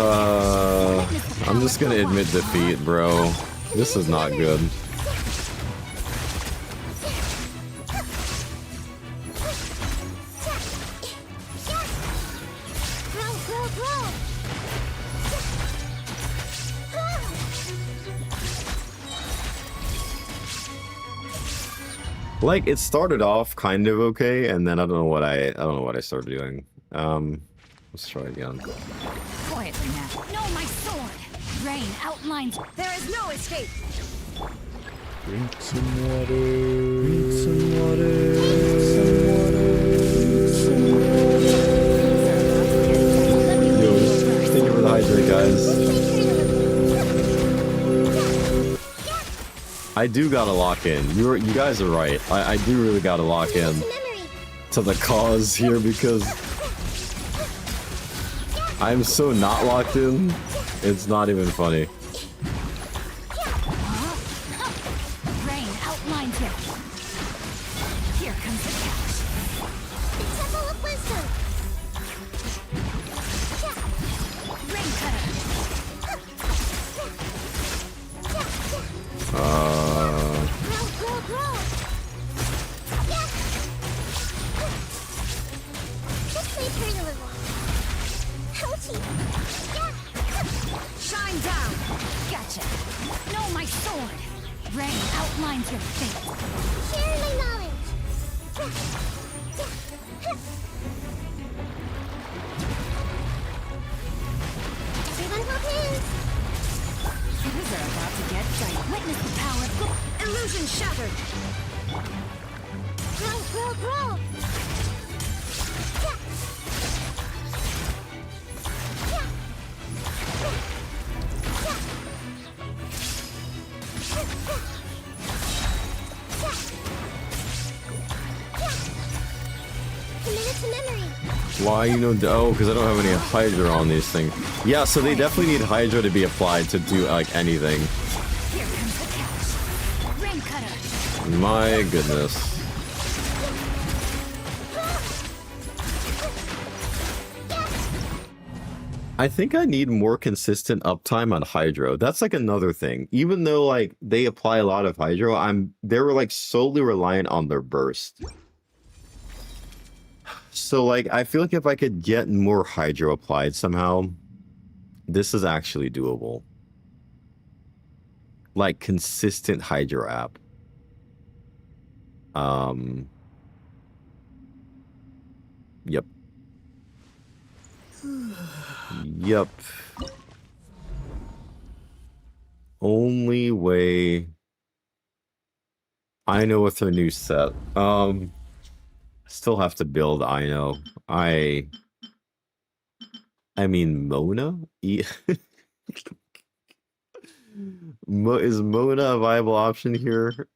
[SPEAKER 1] I'm just gonna admit defeat, bro. This is not good. Like, it started off kind of okay, and then I don't know what I started doing. Let's try again.
[SPEAKER 7] Quietly now. No, my sword! Rain outlines. There is no escape!
[SPEAKER 2] Drink some water. Drink some water. Drink some water. Drink some water.
[SPEAKER 1] Yo, thank you for the hydrate, guys. I do gotta lock in. You guys are right. I do really gotta lock in to the cause here because I'm so not locked in. It's not even funny.
[SPEAKER 7] Rain outlines it. Here comes the catch.
[SPEAKER 3] The Temple of Wisdom.
[SPEAKER 7] Rain cutter.
[SPEAKER 3] Grow. Yeah. Just wait for a little. Ouchie. Yeah.
[SPEAKER 7] Shine down. Gotcha. No, my sword. Rain outlines your fate.
[SPEAKER 3] Share my knowledge. Everyone hold hands.
[SPEAKER 7] Things are about to get tight. Witness the power of illusion shattered.
[SPEAKER 3] Grow. Commit to memory.
[SPEAKER 1] Why, you know, oh, because I don't have any Hydra on these things. Yeah, so they definitely need Hydra to be applied to do, like, anything.
[SPEAKER 7] Here comes the catch. Rain cutter.
[SPEAKER 1] My goodness. I think I need more consistent uptime on Hydro. That's like another thing. Even though like they apply a lot of Hydro, they were like solely reliant on their burst. So like I feel like if I could get more Hydro applied somehow, this is actually doable. Like consistent Hydro app. Yep. Yep. Only way I know with their new set. Still have to build I know. I mean Mona? Is Mona a viable option here?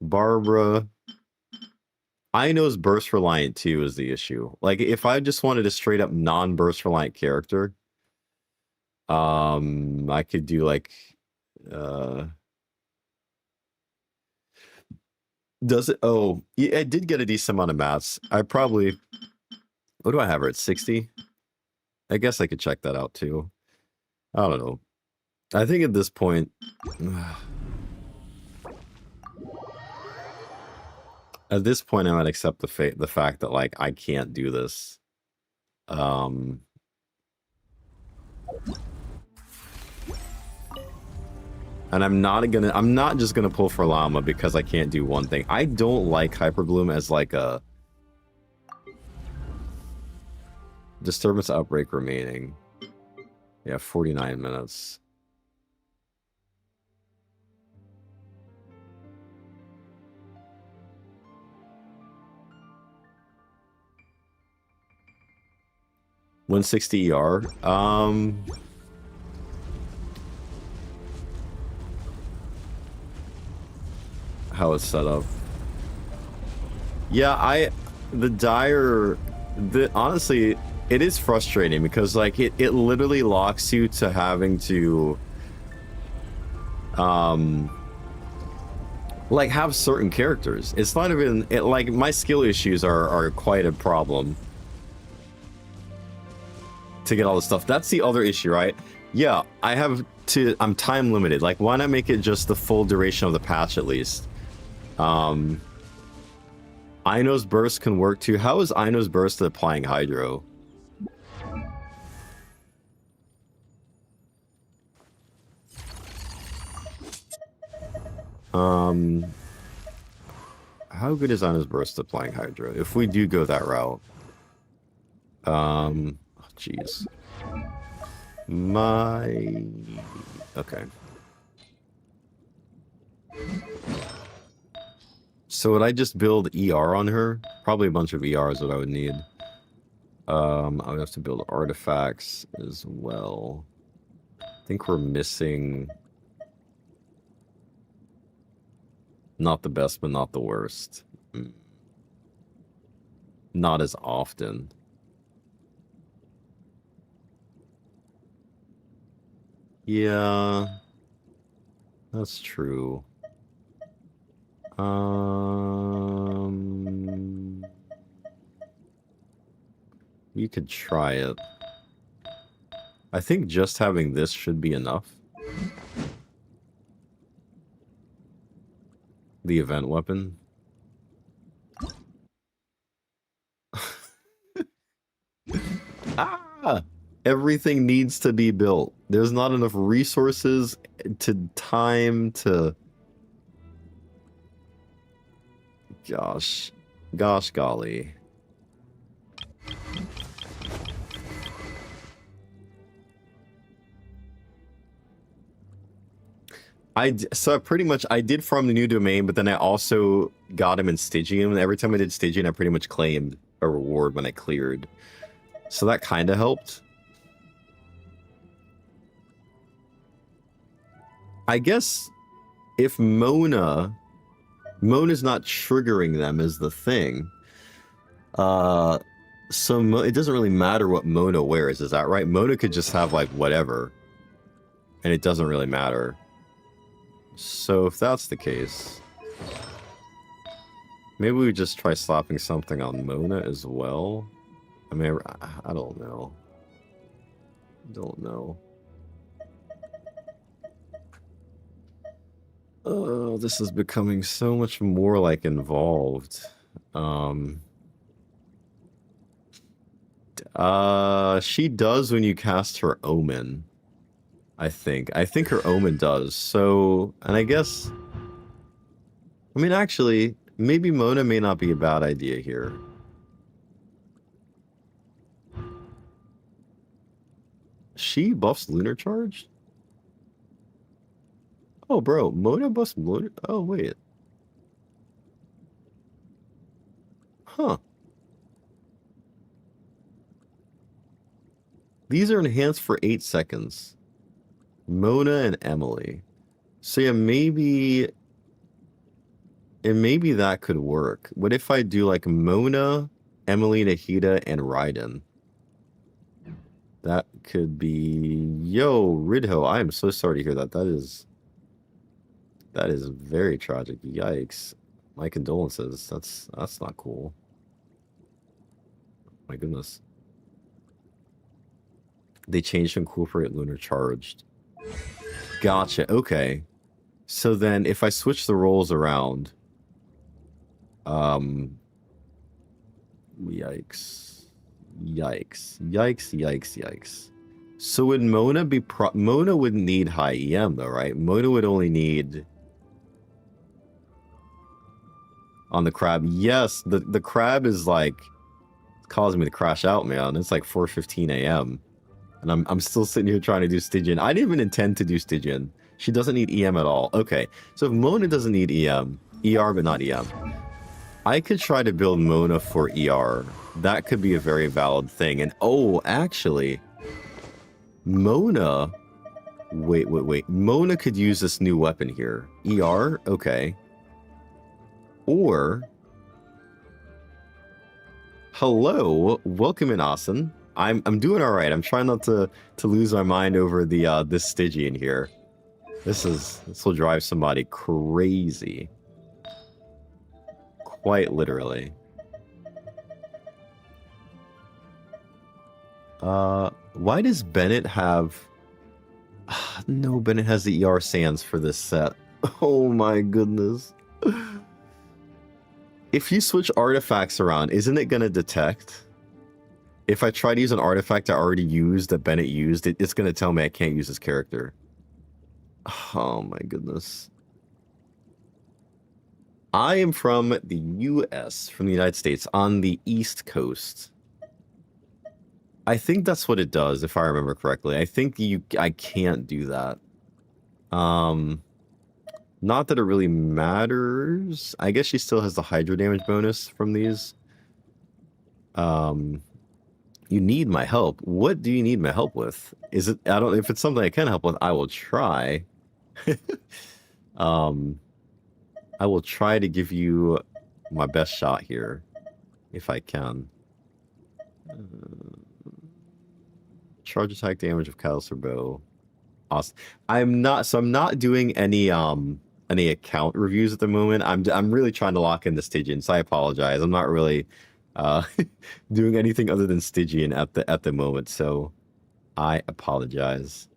[SPEAKER 1] Barbara. I know's burst reliant too is the issue. Like if I just wanted a straight up non-burst reliant character, I could do like does it I did get a decent amount of mats. I probably what do I have her at 60? I guess I could check that out too. I don't know. I think at this point I might accept the fact that like I can't do this. And I'm not just gonna pull for Llama because I can't do one thing. I don't like Hyperbloom as like a disturbance outbreak remaining. Yeah, 49 minutes. $160 ER. How it's set up. Yeah, honestly, it is frustrating because like it literally locks you to having to like have certain characters. It's not even like my skill issues are quite a problem to get all this stuff. That's the other issue, right? Yeah, I'm time limited. Like, why not make it just the full duration of the patch at least? Ino's burst can work too. How is Ino's burst applying hydro? How good is Ino's burst applying hydro? If we do go that route. Oh, jeez. Okay. So would I just build ER on her? Probably a bunch of ER is what I would need. I would have to build artifacts as well. I think we're missing... Not the best, but not the worst. Not as often. Yeah, that's true. You could try it. I think just having this should be enough. The event weapon. Ah! Everything needs to be built. There's not enough resources to time to... Gosh. Gosh golly. So pretty much I did farm the new domain, but then I also got him in Stygian. Every time I did Stygian, I pretty much claimed a reward when I cleared. So that kind of helped. I guess if Mona's not triggering them is the thing. So it doesn't really matter what Mona wears, is that right? Mona could just have like whatever, and it doesn't really matter. So if that's the case, maybe we just try slapping something on Mona as well. I mean, I don't know. Don't know. Oh, this is becoming so much more like involved. She does when you cast her Omen. I think her Omen does. So, and I guess, I mean, actually, maybe Mona may not be a bad idea here. She buffs Lunar Charge? Oh, bro, Mona buffs Lunar... Oh, wait. Huh. These are enhanced for 8 seconds. Mona and Emily. So yeah, maybe... And maybe that could work. What if I do like Mona, Emily, Nahiha, and Raiden? That could be... Yo, Ridho, I am so sorry to hear that. That is very tragic. Yikes. My condolences. That's not cool. My goodness. They changed to incorporate Lunar Charged. Gotcha. Okay. So then if I switch the roles around... Yikes. Yikes. Yikes, yikes, yikes. So would Mona be Mona wouldn't need high EM though, right? Mona would only need... On the crab. Yes, the crab is like causing me to crash out, man. It's like 4:15 a.m. And I'm still sitting here trying to do Stygian. I didn't even intend to do Stygian. She doesn't need EM at all. Okay. So if Mona doesn't need EM, ER but not EM, I could try to build Mona for ER. That could be a very valid thing. And oh, actually, Mona... Wait. Mona could use this new weapon here. ER? Okay. Or... Hello, welcome in, Austin. I'm doing all right. I'm trying not to lose my mind over the this Stygian here. This will drive somebody crazy. Quite literally. Why does Bennett have... No, Bennett has the ER Sands for this set. Oh my goodness. If you switch artifacts around, isn't it going to detect? If I try to use an artifact I already used that Bennett used, it's going to tell me I can't use his character. Oh my goodness. I am from the US, from the United States, on the East Coast. I think that's what it does, if I remember correctly. I think I can't do that. Not that it really matters. I guess she still has the Hydro damage bonus from these. You need my help. What do you need my help with? Is it, I don't, if it's something I can help with, I will try. I will try to give you my best shot here, if I can. Charge attack damage of Callus or Bow. Awesome. I'm not doing any account reviews at the moment. I'm really trying to lock in the Stygian, so I apologize. I'm not really doing anything other than Stygian at the moment, so I apologize.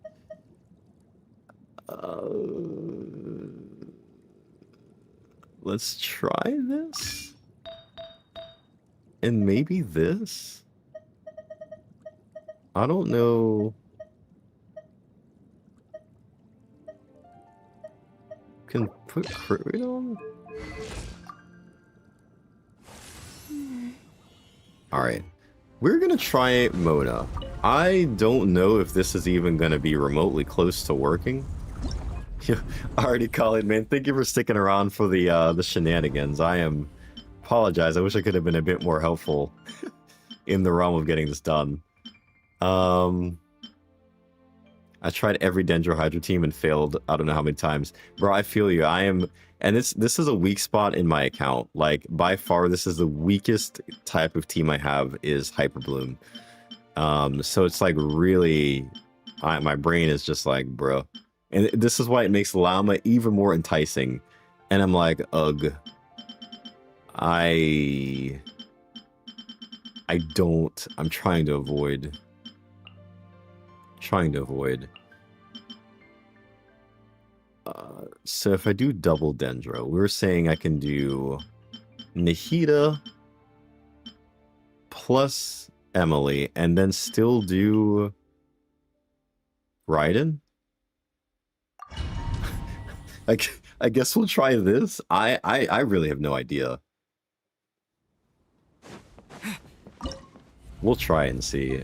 [SPEAKER 1] Let's try this. And maybe this? I don't know. Can put crit rate on? Alright. We're gonna try Mona. I don't know if this is even gonna be remotely close to working. Already, Colin, man, thank you for sticking around for the shenanigans. Apologize. I wish I could have been a bit more helpful in the realm of getting this done. I tried every Dendro Hydro team and failed I don't know how many times. Bro, I feel you. And this is a weak spot in my account. Like, by far, this is the weakest type of team I have is Hyper Bloom. So it's like really, my brain is just like, bro. And this is why it makes Llama even more enticing. And I'm like, ugh. I'm trying to avoid. So if I do double Dendro, we're saying I can do Nahiha plus Emily and then still do Raiden? I guess we'll try this. I really have no idea. We'll try and see.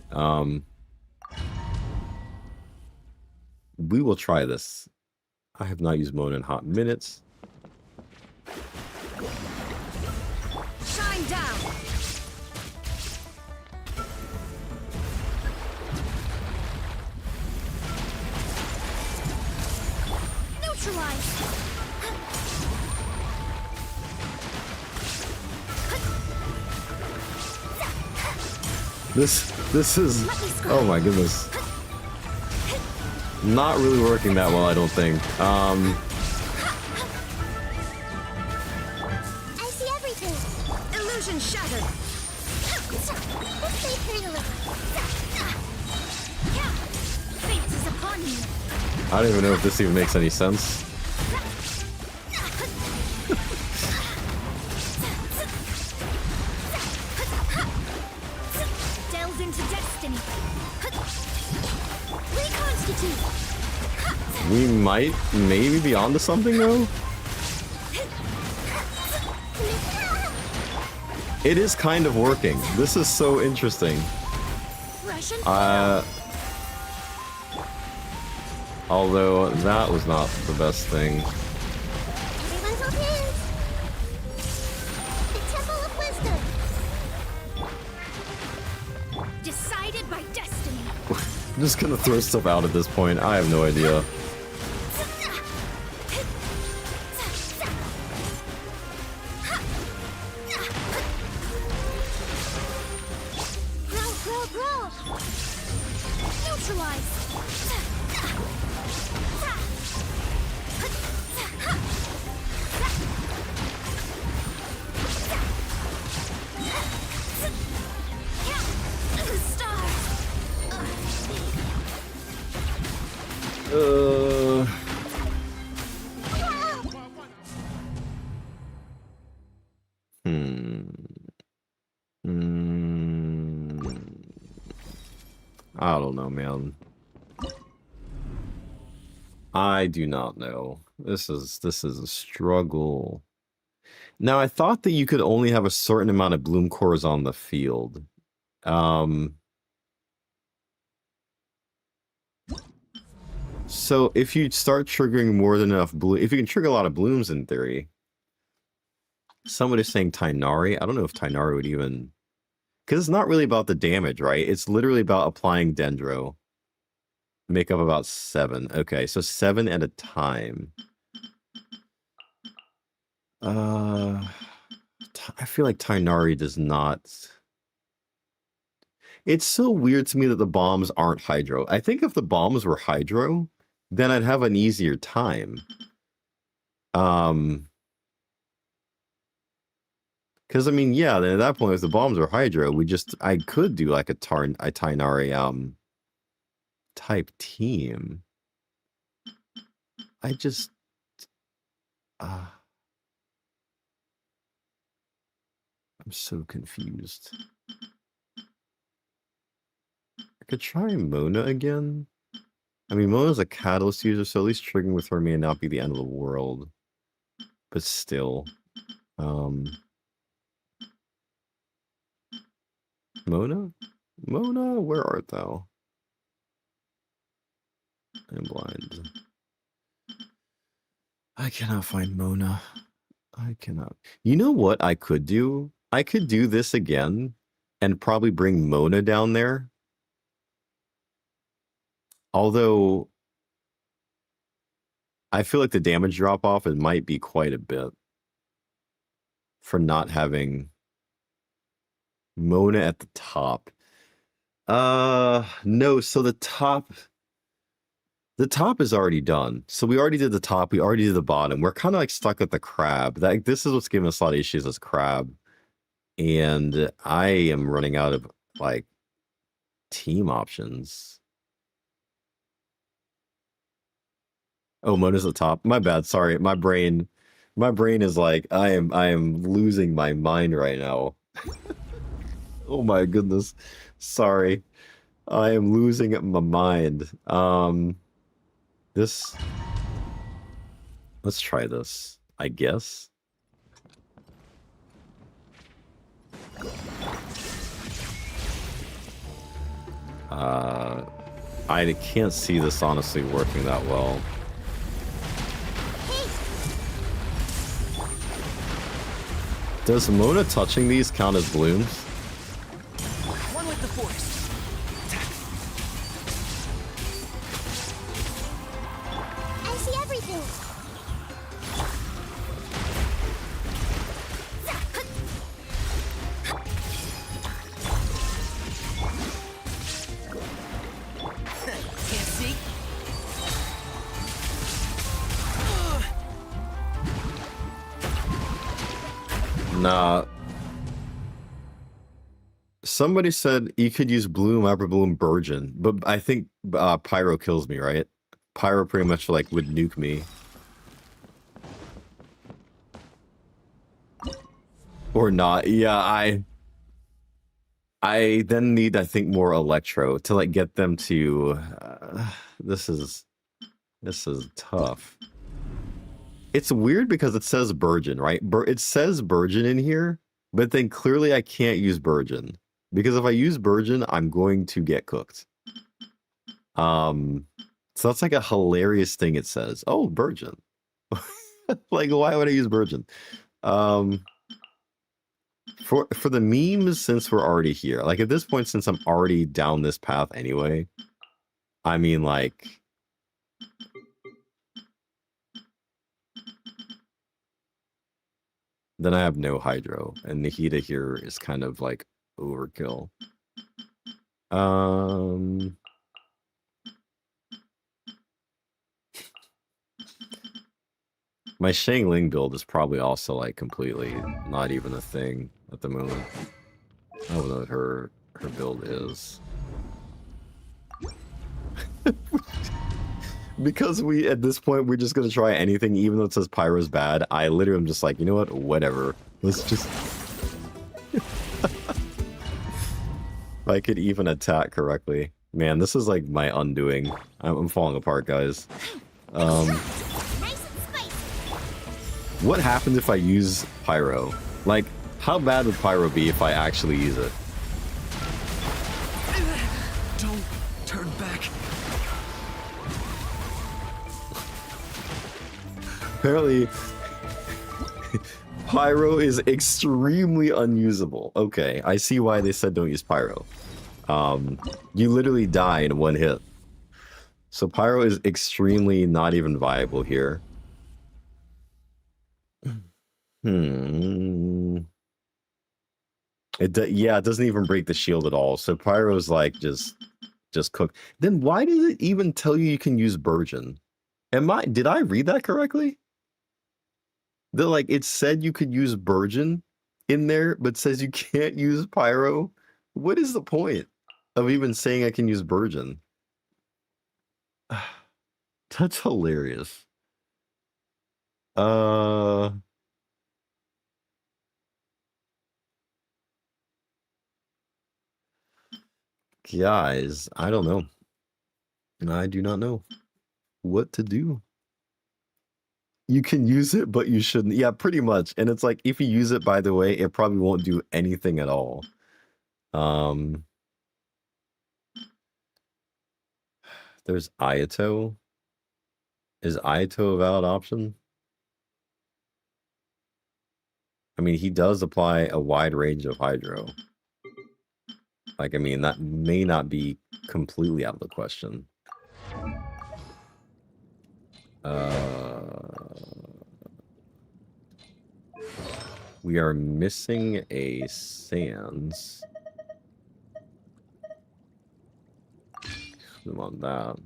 [SPEAKER 1] We will try this. I have not used Mona in hot minutes.
[SPEAKER 7] Shine down. Neutralize.
[SPEAKER 1] This is, oh my goodness. Not really working that well, I don't think.
[SPEAKER 3] I see everything.
[SPEAKER 7] Illusion shattered.
[SPEAKER 3] Let's play pretty a little.
[SPEAKER 7] Fate is upon you.
[SPEAKER 1] I don't even know if this even makes any sense.
[SPEAKER 7] Delve into destiny.
[SPEAKER 3] Reconstitute.
[SPEAKER 1] We might maybe be onto something though. It is kind of working. This is so interesting.
[SPEAKER 3] Russian.
[SPEAKER 1] Although that was not the best thing.
[SPEAKER 3] Everyone's okay. The Temple of Wisdom.
[SPEAKER 7] Decided by destiny.
[SPEAKER 1] I'm just gonna throw stuff out at this point. I have no idea.
[SPEAKER 3] Grow. Neutralize.
[SPEAKER 1] I don't know, man. I do not know. This is a struggle. Now, I thought that you could only have a certain amount of bloom cores on the field. So if you start triggering more than enough bloom, if you can trigger a lot of blooms in theory, somebody is saying Tainari. I don't know if Tainari would even, because it's not really about the damage, right? It's literally about applying Dendro. Make up about 7. Okay, so 7 at a time. I feel like Tainari does not. It's so weird to me that the bombs aren't Hydro. I think if the bombs were Hydro, then I'd have an easier time. Because, I mean, yeah, then at that point, if the bombs were Hydro, I could do like a Tainari, type team. I just... I'm so confused. I could try Mona again. I mean, Mona's a catalyst user, so at least triggering with her may not be the end of the world. But still. Mona? Mona, where art thou? I'm blind. I cannot find Mona. I cannot. You know what I could do? I could do this again and probably bring Mona down there. Although I feel like the damage drop off, it might be quite a bit for not having Mona at the top. No, so the top is already done. So we already did the top, we already did the bottom. We're kind of like stuck at the crab. This is what's giving us a lot of issues as crab. And I am running out of like team options. Oh, Mona's at the top. My bad. Sorry. My brain is like, I am losing my mind right now. Oh my goodness. Sorry. I am losing my mind. Let's try this, I guess. I can't see this honestly working that well. Does Mona touching these count as blooms?
[SPEAKER 6] One with the force.
[SPEAKER 3] I see everything.
[SPEAKER 6] Can't see.
[SPEAKER 1] Nah. Somebody said you could use Bloom, Hyper Bloom, Burgeon, but I think Pyro kills me, right? Pyro pretty much like would nuke me. Or not. Yeah, I then need, I think, more Electro to like get them to this is tough. It's weird because it says Burgeon, right? It says Burgeon in here, but then clearly I can't use Burgeon. Because if I use Burgeon, I'm going to get cooked. So that's like a hilarious thing it says. Oh, Burgeon. Like, why would I use Burgeon? For the memes, since we're already here, like at this point, since I'm already down this path anyway, I mean, like, then I have no Hydro, and Nahiha here is kind of like overkill. My Shangling build is probably also like completely not even a thing at the moment. I don't know what her build is. Because at this point we're just gonna try anything, even though it says Pyro's bad. I literally am just like, you know what? Whatever. Let's just. If I could even attack correctly. Man, this is like my undoing. I'm falling apart, guys.
[SPEAKER 3] Nice and spicy.
[SPEAKER 1] What happens if I use Pyro? Like, how bad would Pyro be if I actually use it?
[SPEAKER 4] Don't turn back.
[SPEAKER 1] Apparently, Pyro is extremely unusable. Okay, I see why they said don't use Pyro. You literally die in one hit. So Pyro is extremely not even viable here. Yeah, it doesn't even break the shield at all. So Pyro's like just cook. Then why does it even tell you can use Burgeon? Did I read that correctly? Like it said you could use Burgeon in there, but says you can't use Pyro. What is the point of even saying I can use Burgeon? That's hilarious. Guys, I don't know. I do not know what to do. You can use it, but you shouldn't. Yeah, pretty much. And it's like, if you use it, by the way, it probably won't do anything at all. There's Ayato. Is Ayato a valid option? I mean, he does apply a wide range of Hydro. Like, I mean, that may not be completely out of the question. We are missing a Sans. We want that.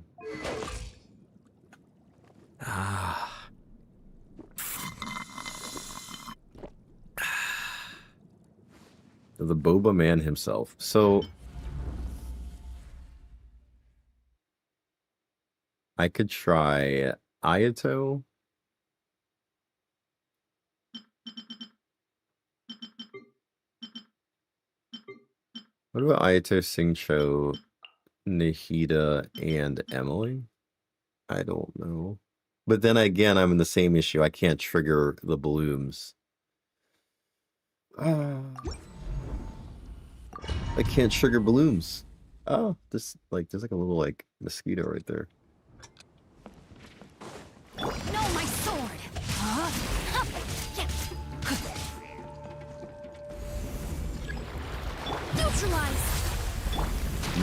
[SPEAKER 1] The Boba man himself. So I could try Ayato. What about Ayato, Singcho, Nahida, and Emily? I don't know. But then again, I'm in the same issue. I can't trigger the blooms. I can't trigger blooms. Oh, there's like a little like mosquito right there.
[SPEAKER 3] No, my sword. Huh? Neutralize.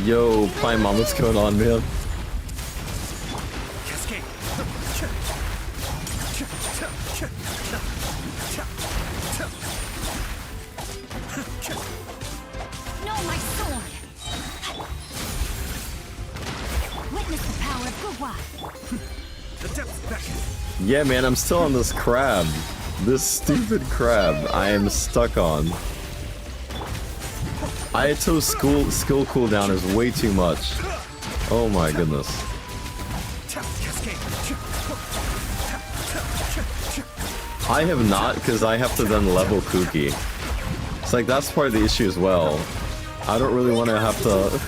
[SPEAKER 1] Yo, Paimon, what's going on, man?
[SPEAKER 4] Cascade.
[SPEAKER 3] No, my sword. Witness the power of Gugwa.
[SPEAKER 4] The depths beckon.
[SPEAKER 1] Yeah, man, I'm still on this crab. This stupid crab I am stuck on. Ayato's skill cooldown is way too much. Oh my goodness. I have not, because I have to then level Kuki. It's like, that's part of the issue as well. I don't really want to have to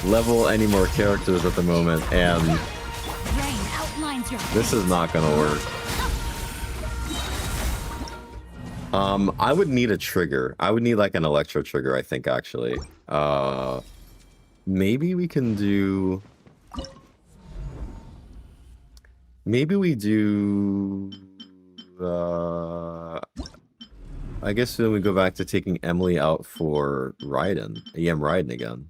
[SPEAKER 1] level any more characters at the moment, and this is not gonna work. I would need a trigger. I would need like an electro trigger, I think, actually. Maybe we can do... Maybe we do... I guess then we go back to taking Emily out for Raiden. Yeah, I'm Raiden again.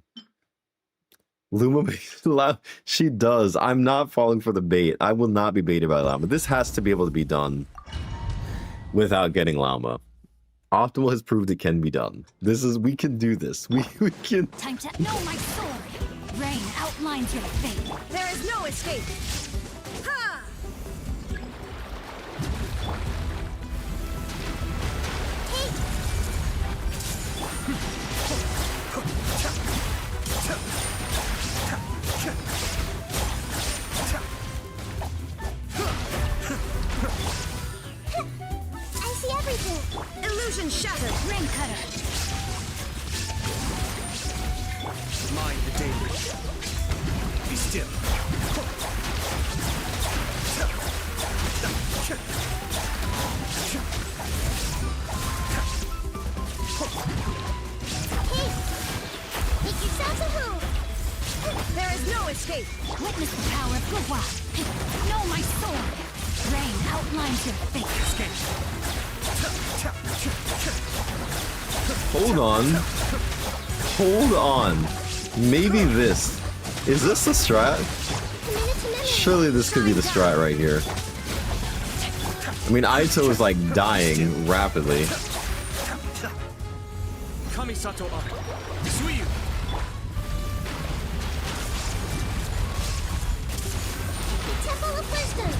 [SPEAKER 1] Luma makes it loud. She does. I'm not falling for the bait. I will not be baited by Llama. This has to be able to be done without getting Llama. Optimal has proved it can be done. We can do this. We can.
[SPEAKER 3] Time to know my sword. Rain outlines your fate.
[SPEAKER 7] There is no escape. Ha!
[SPEAKER 3] I see everything.
[SPEAKER 7] Illusion shattered.
[SPEAKER 3] Ring cutter.
[SPEAKER 4] Mind the debris. Be still.
[SPEAKER 3] Hey, make yourselves at home.
[SPEAKER 7] There is no escape.
[SPEAKER 3] Witness the power of Gua. Know my sword. Rain outlines your fate.
[SPEAKER 1] Hold on. Hold on. Maybe this. Is this the strat? Surely this could be the strat right here. I mean, Aito is like dying rapidly.
[SPEAKER 4] Kamisato up. Suiyu.
[SPEAKER 3] The Temple of Wisdom.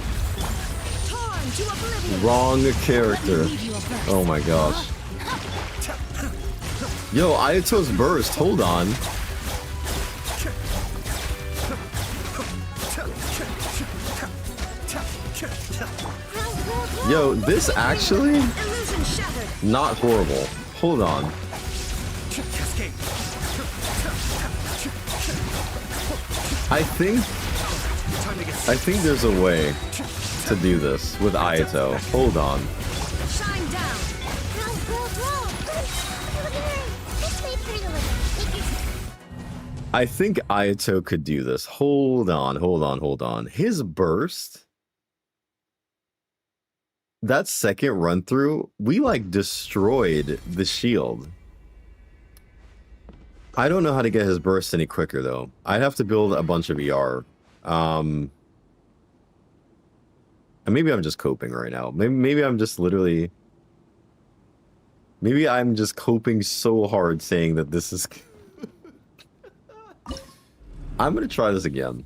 [SPEAKER 7] Torn to oblivion.
[SPEAKER 1] Wrong
[SPEAKER 3] Let me
[SPEAKER 1] character.
[SPEAKER 3] leave you a verse.
[SPEAKER 1] Oh my gosh. Yo, Aito's burst. Hold on. Yo, this actually
[SPEAKER 7] Illusion shattered.
[SPEAKER 1] not horrible. Hold on.
[SPEAKER 4] Cascade.
[SPEAKER 1] I think there's a way to do this with Aito. Hold on.
[SPEAKER 7] Shine down.
[SPEAKER 3] Roll. This may hurt a little. Make your
[SPEAKER 1] I think Aito could do this. Hold on. His burst, that second run through, we like destroyed the shield. I don't know how to get his burst any quicker though. I'd have to build a bunch of ER. And maybe I'm just coping right now. Maybe I'm just literally... Maybe I'm just coping so hard saying that this is... I'm gonna try this again.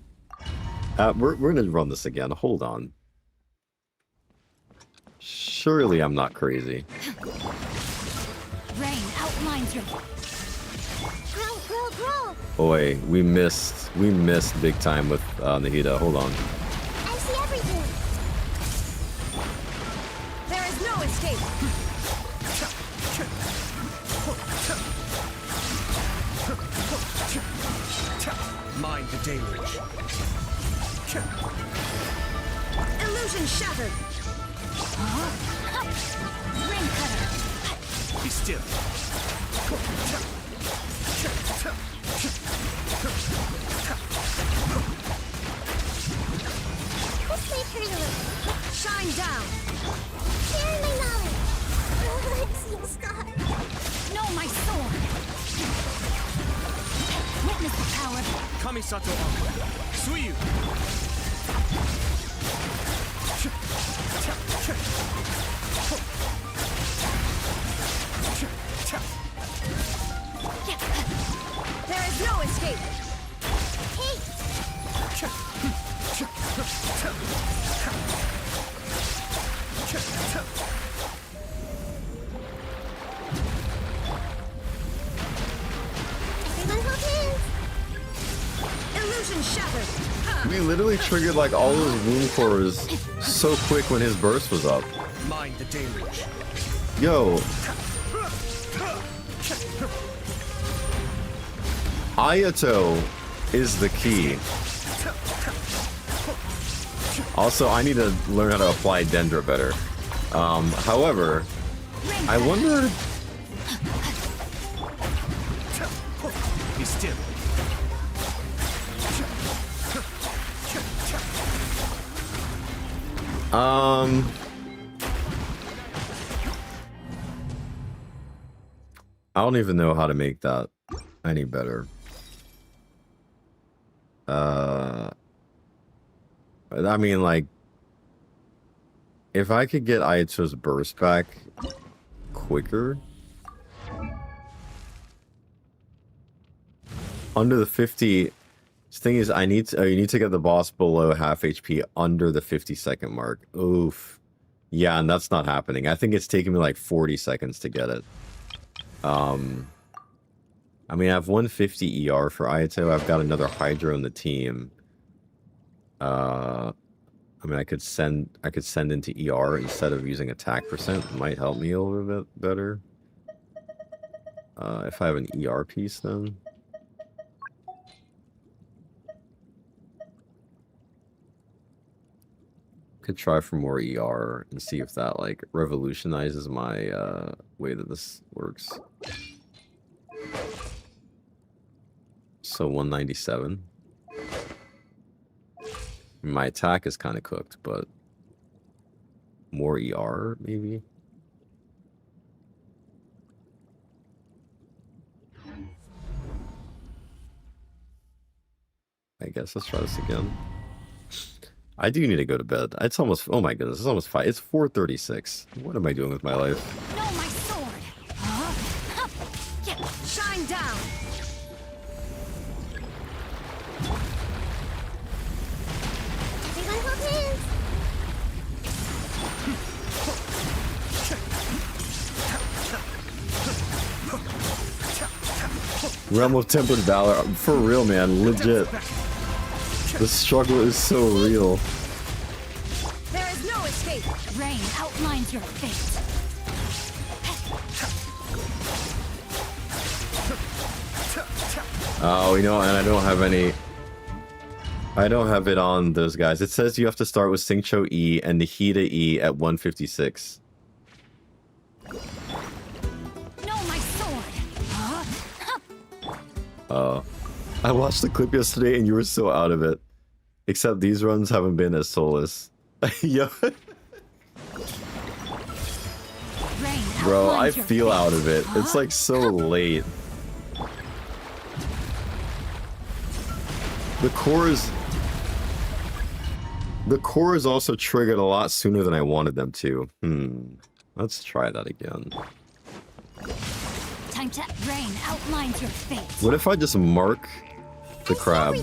[SPEAKER 1] We're gonna run this again. Hold on. Surely I'm not crazy.
[SPEAKER 3] rain outlines your. Grow.
[SPEAKER 1] Boy, we missed big time with Nahiha. Hold on.
[SPEAKER 3] I see everything.
[SPEAKER 7] There is no escape.
[SPEAKER 4] Mind the deluge.
[SPEAKER 7] Illusion shattered.
[SPEAKER 3] Ring cutter.
[SPEAKER 4] Be still.
[SPEAKER 3] This may hurt a little.
[SPEAKER 7] Shine down.
[SPEAKER 3] Share my knowledge. Oh, I've seen stars. Know my sword. Witness the power.
[SPEAKER 4] Kamisato Anka. Suiyu.
[SPEAKER 7] There is no escape.
[SPEAKER 3] Hey, everyone hold hands.
[SPEAKER 7] Illusion shattered.
[SPEAKER 1] We literally triggered like all those wound cores so quick when his burst was up.
[SPEAKER 4] Mind the deluge.
[SPEAKER 1] Yo. Ayato is the key. Also, I need to learn how to apply Dendra better. However, I wonder...
[SPEAKER 4] Be still.
[SPEAKER 1] I don't even know how to make that any better. I mean, like, if I could get Ayato's burst back quicker, under the 50. The thing is, you need to get the boss below half HP under the 50-second mark. Oof. Yeah, and that's not happening. I think it's taking me like 40 seconds to get it. I mean, I have 150 ER for Ayato. I've got another Hydro in the team. I mean, I could send into ER instead of using attack percent. It might help me a little bit better. If I have an ER piece, then. could try for more ER and see if that like revolutionizes my way that this works. So 197. My attack is kind of cooked, but more ER maybe. I guess let's try this again. I do need to go to bed. It's almost, oh my goodness, it's almost 5. It's 4:36. What am I doing with my life?
[SPEAKER 3] No, my sword. Huh? Yeah, shine down. Everyone hold hands.
[SPEAKER 1] Realm of Tempered Valor. For real, man. Legit. The struggle is so real.
[SPEAKER 3] There is no escape. Rain outlines your fate.
[SPEAKER 1] Oh, you know, and I don't have any... I don't have it on those guys. It says you have to start with Xingqiu E and Nahiha E at 156.
[SPEAKER 3] No, my sword. Huh?
[SPEAKER 1] I watched the clip yesterday and you were so out of it. Except these runs haven't been as soulless. Yo. Bro, I feel out of it. It's like so late. The cores also triggered a lot sooner than I wanted them to. Let's try that again.
[SPEAKER 3] Time to rain outlines your fate.
[SPEAKER 1] What if I just mark the crab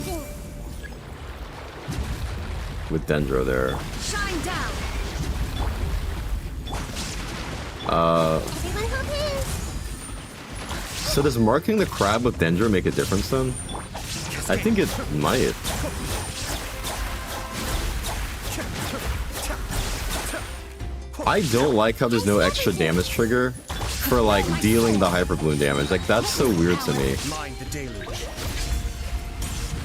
[SPEAKER 1] with Dendro there?
[SPEAKER 3] Shine down.
[SPEAKER 1] So does marking the crab with Dendro make a difference then? I think it might. I don't like how there's no extra damage trigger for like dealing the hyper bloom damage. Like that's so weird to me.
[SPEAKER 4] Mind the deluge.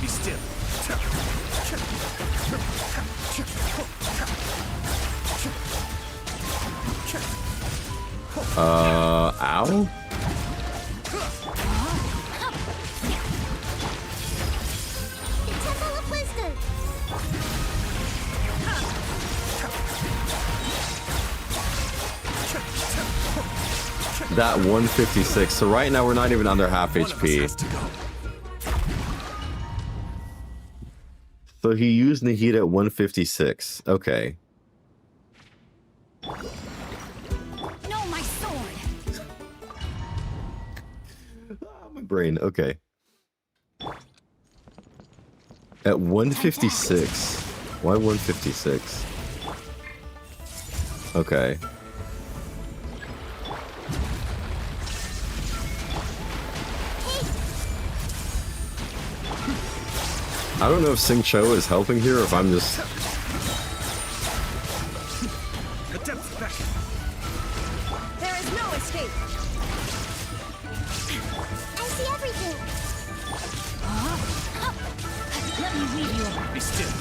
[SPEAKER 4] Be still.
[SPEAKER 1] Ow?
[SPEAKER 3] Temple of Wisdom.
[SPEAKER 1] That 156. So right now we're not even under half HP. So he used Nahiha at 156. Okay.
[SPEAKER 3] No, my sword.
[SPEAKER 1] My brain. Okay. At 156. Why 156? Okay. I don't know if Xingqiu is helping here or if I'm just...
[SPEAKER 3] There is no escape. I see everything. Let me lead you.
[SPEAKER 4] Be still.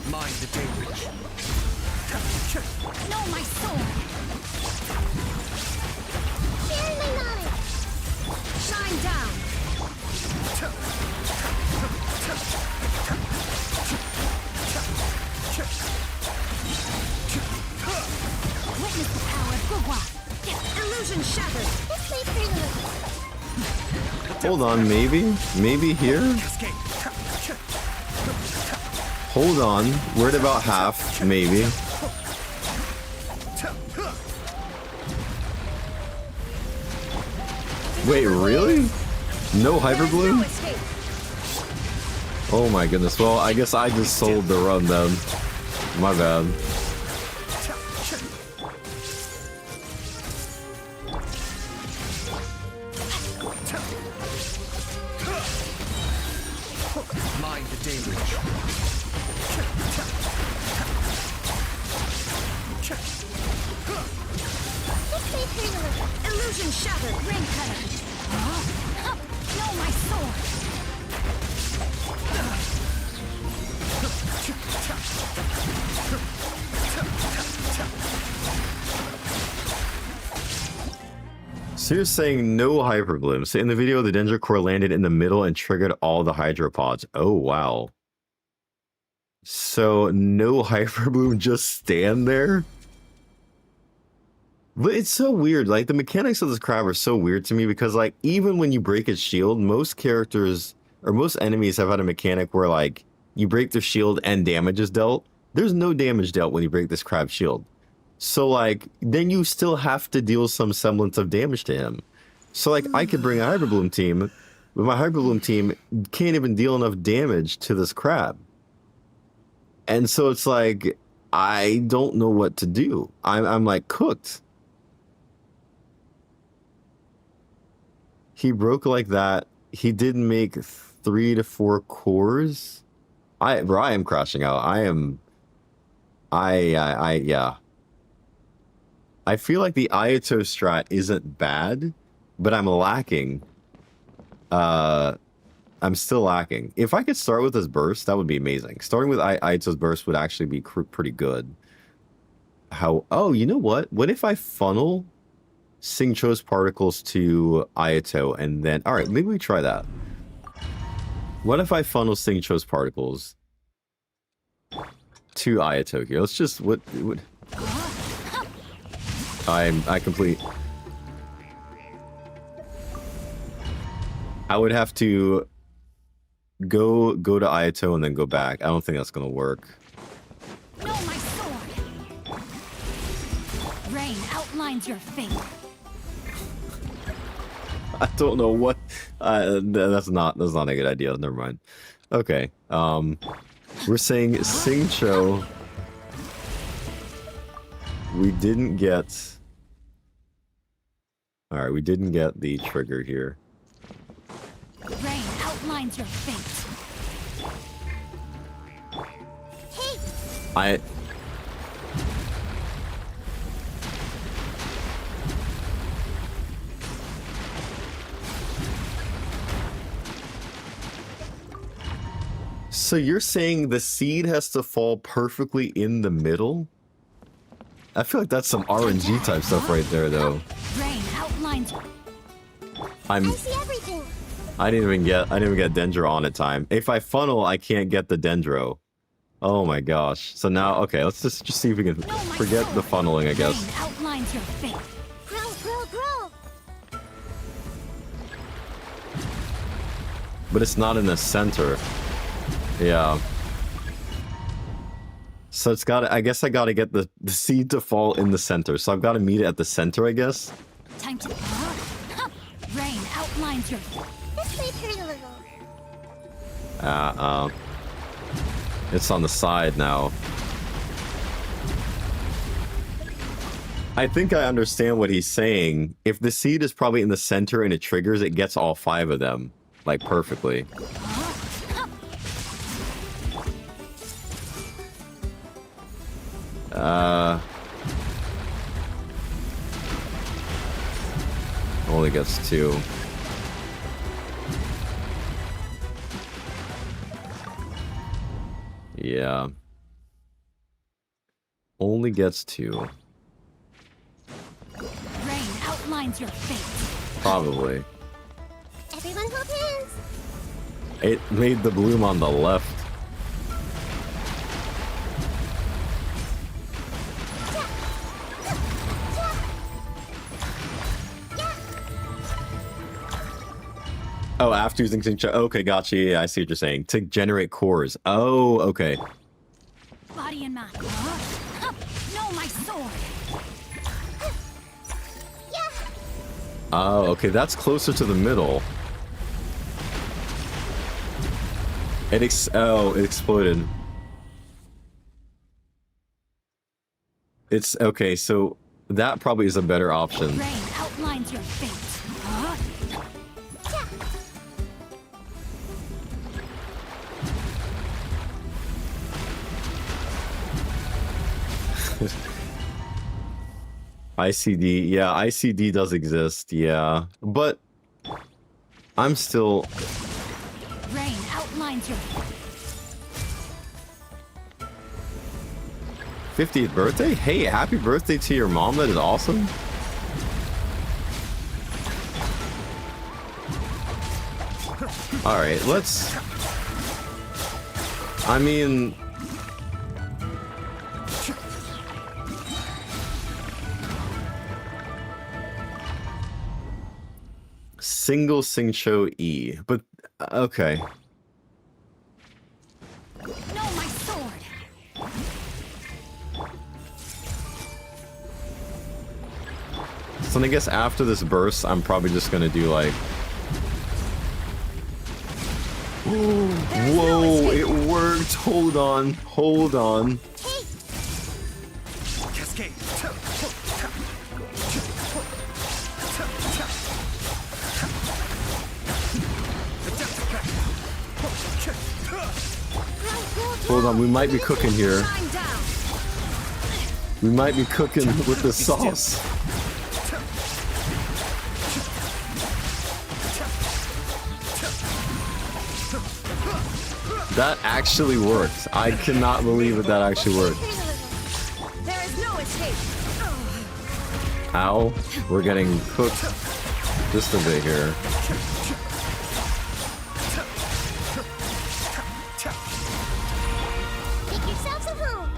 [SPEAKER 4] Mind the deluge.
[SPEAKER 3] No, my sword. Share my knowledge. Shine down. Witness the power of Gugwa. Illusion shattered. Let's play through the
[SPEAKER 1] Hold on, maybe? Maybe here? Hold on. We're at about half, maybe. Wait, really? No hyper bloom? Oh my goodness. Well, I guess I just sold the run then. My bad.
[SPEAKER 4] Mind the deluge.
[SPEAKER 3] Illusion shattered. Ring cutter.
[SPEAKER 1] So you're saying no hyperbloom. So in the video, the Dendro core landed in the middle and triggered all the hydropods. Oh, wow. So no hyperbloom, just stand there? But it's so weird. Like, the mechanics of this crab are so weird to me because, like, even when you break its shield, most characters or most enemies have had a mechanic where, like, you break their shield and damage is dealt. There's no damage dealt when you break this crab shield. So, like, then you still have to deal some semblance of damage to him. So, like, I could bring a Hyperbloom team, but my Hyperbloom team can't even deal enough damage to this crab. And so it's like, I don't know what to do. I'm like, cooked. He broke like that. He did make 3 to 4 cores. Bro, I am crashing out. Yeah. I feel like the Ayato strat isn't bad, but I'm lacking. I'm still lacking. If I could start with this burst, that would be amazing. Starting with Ayato's burst would actually be pretty good. Oh, you know what? What if I funnel Xingqiu's particles to Ayato and then... Alright, maybe we try that. What if I funnel Xingqiu's particles to Ayato here? Let's just... What I complete... I would have to go to Ayato and then go back. I don't think that's gonna work.
[SPEAKER 3] No, my sword! Rain outlines your fate.
[SPEAKER 1] I don't know what... that's not a good idea. Never mind. Okay. We're saying Xingqiu. We didn't get... Alright, we didn't get the trigger here.
[SPEAKER 3] Rain outlines your fate.
[SPEAKER 1] Hey. So you're saying the seed has to fall perfectly in the middle? I feel like that's some RNG type stuff right there, though.
[SPEAKER 3] Rain outlines.
[SPEAKER 1] I see everything. I didn't even get Dendro on at time. If I funnel, I can't get the Dendro. Oh my gosh. So now, okay, let's just see if we can forget the funneling, I guess.
[SPEAKER 3] Rain outlines your fate. Grow.
[SPEAKER 1] But it's not in the center. Yeah. So it's got. I guess I got to get the seed to fall in the center. So I've got to meet it at the center, I guess.
[SPEAKER 3] Time to. Rain outlines your. This may hurt a little.
[SPEAKER 1] It's on the side now. I think I understand what he's saying. If the seed is probably in the center and it triggers, it gets all 5 of them, like, perfectly. Only gets 2. Yeah. Only gets 2.
[SPEAKER 3] Rain outlines your fate.
[SPEAKER 1] Probably.
[SPEAKER 3] Everyone hold hands.
[SPEAKER 1] It made the bloom on the left. Oh, after using Xingqiu. Okay, gotcha. Yeah, I see what you're saying. To generate cores. Oh, okay.
[SPEAKER 3] Body and mind. No, my sword.
[SPEAKER 1] Oh, okay. That's closer to the middle. It exploded. It's okay. So that probably is a better option.
[SPEAKER 3] Rain outlines your fate.
[SPEAKER 1] ICD, yeah, ICD does exist, yeah. But I'm still...
[SPEAKER 3] Rain outlines your
[SPEAKER 1] 50th birthday? Hey, happy birthday to your mom. That is awesome. All right, let's... I mean... Single Singcho E, but okay.
[SPEAKER 3] No, my sword.
[SPEAKER 1] So I guess after this burst, I'm probably just gonna do like... Whoa, it worked. Hold on, hold on.
[SPEAKER 4] Cascade.
[SPEAKER 1] Hold on, we might be cooking here.
[SPEAKER 3] Shine down.
[SPEAKER 1] We might be cooking with the sauce. That actually worked. I cannot believe that that actually worked.
[SPEAKER 3] There is no escape.
[SPEAKER 1] Ow. We're getting cooked just a bit here.
[SPEAKER 3] Make yourselves at home.